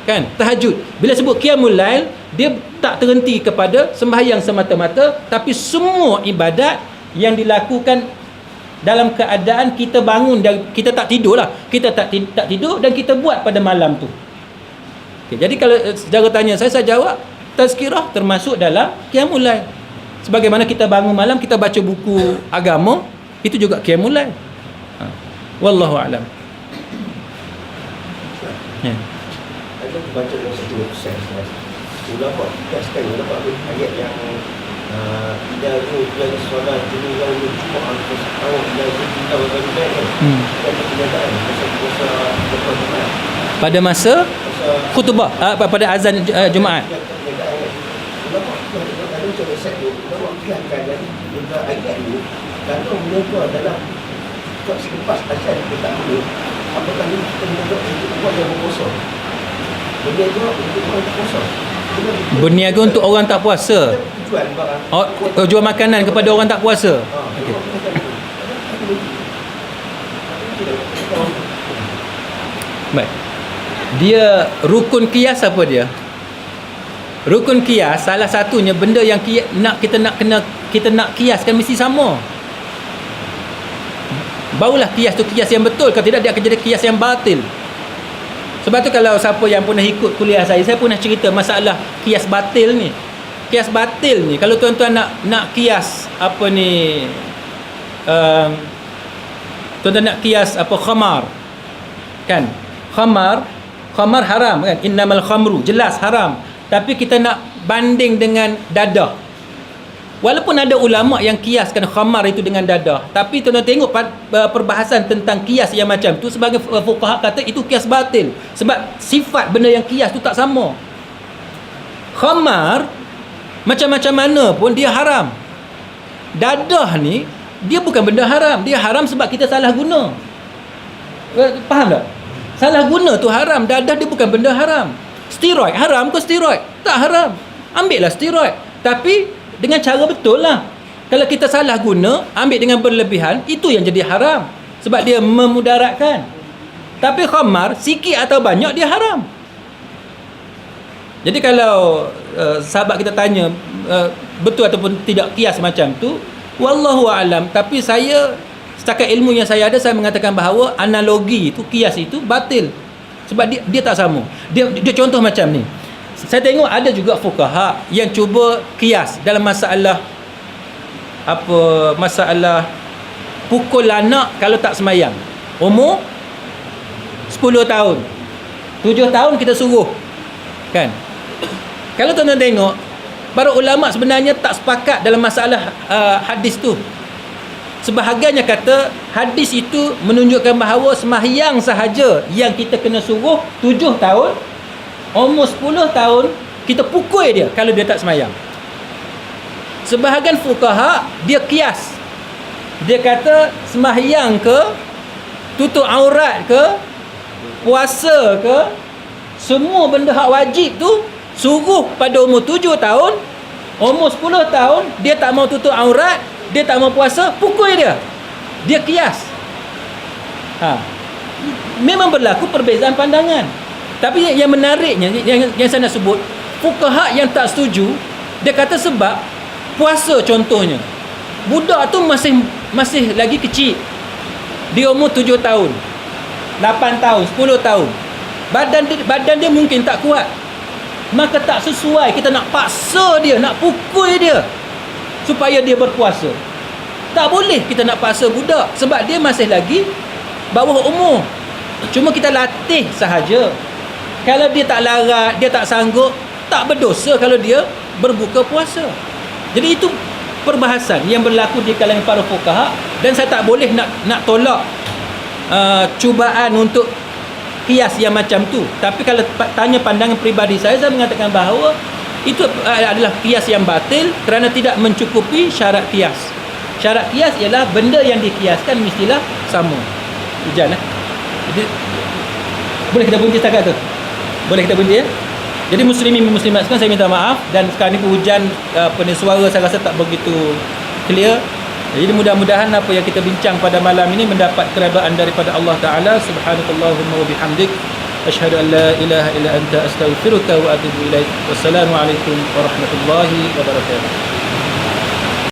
Kan? Tahajud. Bila sebut qiyamul lail, dia tak terhenti kepada sembahyang semata-mata, tapi semua ibadat yang dilakukan dalam keadaan kita bangun dan kita tak tidur lah. Kita tak tidur dan kita buat pada malam tu. Okay, jadi kalau secara tanya saya jawab tazkirah termasuk dalam qiyamul lail. Sebagaimana kita bangun malam, kita baca buku agama, itu juga qiyamul lail. Wallahu a'lam. Ada baca dalam satu website ulama tegaskan, ulama ayat yang ida ru'ya solat jadi yang Jumaat tahun yang kita berbeza kan. Ada kenyataan masa lepas Jumaat. Pada masa khutbah, pada azan Jumaat. Ulama ada macam website tu, ulama kiaskan dari ayat ni kalau menyebar dalam tak selepas azan kita dulu, apakah ini kita menyebar untuk orang yang berpuasa? Berniaga untuk orang tak puasa. Berniaga untuk orang tak puasa. Jual makanan kepada orang tak puasa. Okay. Baik. Dia rukun qiyas apa dia? Rukun qiyas salah satunya benda yang kita nak qiyaskan mesti sama. Barulah qiyas tu qiyas yang betul. Kalau tidak dia akan jadi qiyas yang batil. Sebab tu kalau siapa yang pernah ikut kuliah saya pernah cerita masalah qiyas batil ni. Qiyas batil ni, kalau tuan-tuan nak qiyas apa ni, tuan-tuan nak qiyas apa khamar, kan? Khamar haram kan? Innamal khamru, jelas haram. Tapi kita nak banding dengan dadah. Walaupun ada ulama yang kiaskan khamar itu dengan dadah, tapi tuan-tuan tengok perbahasan tentang kias yang macam tu, sebagai fuqaha kata itu kias batil. Sebab sifat benda yang kias tu tak sama. Khamar macam-macam mana pun dia haram. Dadah ni dia bukan benda haram, dia haram sebab kita salah guna. Faham tak? Salah guna tu haram, dadah dia bukan benda haram. Steroid haram ke steroid? Tak haram. Ambillah steroid, tapi dengan cara betul lah. Kalau kita salah guna, ambil dengan berlebihan, itu yang jadi haram. Sebab dia memudaratkan. Tapi khamar, sikit atau banyak dia haram. Jadi kalau sahabat kita tanya betul ataupun tidak qiyas macam tu, wallahu a'lam. Tapi saya, setakat ilmu yang saya ada, saya mengatakan bahawa analogi itu, qiyas itu batil. Sebab dia tak sama. Dia contoh macam ni. Saya tengok ada juga fuqaha yang cuba qiyas dalam masalah pukul anak kalau tak semayang. Umur 10 tahun. 7 tahun kita suruh. Kan? Kalau tuan-tuan tengok, para ulama sebenarnya tak sepakat dalam masalah hadis tu. Sebahagiannya kata hadis itu menunjukkan bahawa sembahyang sahaja yang kita kena suruh 7 tahun. Umur 10 tahun kita pukul dia kalau dia tak semayang. Sebahagian fuqaha dia qiyas. Dia kata sembahyang ke, tutup aurat ke, puasa ke, semua benda hak wajib tu suruh pada umur 7 tahun. Umur 10 tahun dia tak mau tutup aurat, dia tak mau puasa, pukul dia. Dia qiyas. Memang berlaku perbezaan pandangan. Tapi yang menariknya yang saya nak sebut, fuqaha yang tak setuju, dia kata sebab puasa contohnya, budak tu masih lagi kecil. Dia umur 7 tahun, 8 tahun, 10 tahun. Badan dia mungkin tak kuat. Maka tak sesuai kita nak paksa dia, nak pukul dia supaya dia berpuasa. Tak boleh kita nak paksa budak sebab dia masih lagi bawah umur. Cuma kita latih sahaja. Kalau dia tak larat, dia tak sanggup, tak berdosa kalau dia berbuka puasa. Jadi itu perbahasan yang berlaku di kalangan para fuqaha, dan saya tak boleh nak tolak cubaan untuk kias yang macam tu. Tapi kalau tanya pandangan peribadi saya mengatakan bahawa itu adalah kias yang batil kerana tidak mencukupi syarat kias. Syarat kias ialah benda yang dikiaskan mestilah sama. Hujan Jadi boleh kita berhenti setakat tu? Boleh kita berhenti ya? Jadi muslimin muslimat sekalian, saya minta maaf, dan sekarang ni hujan, suara saya rasa tak begitu clear. Jadi mudah-mudahan apa yang kita bincang pada malam ini mendapat keredaan daripada Allah Ta'ala. Subhanakallahumma wa bihamdik, asyhadu an la ilaha illa anta astaghfiruka wa atubu ilaik. Wassalamualaikum warahmatullahi wabarakatuh.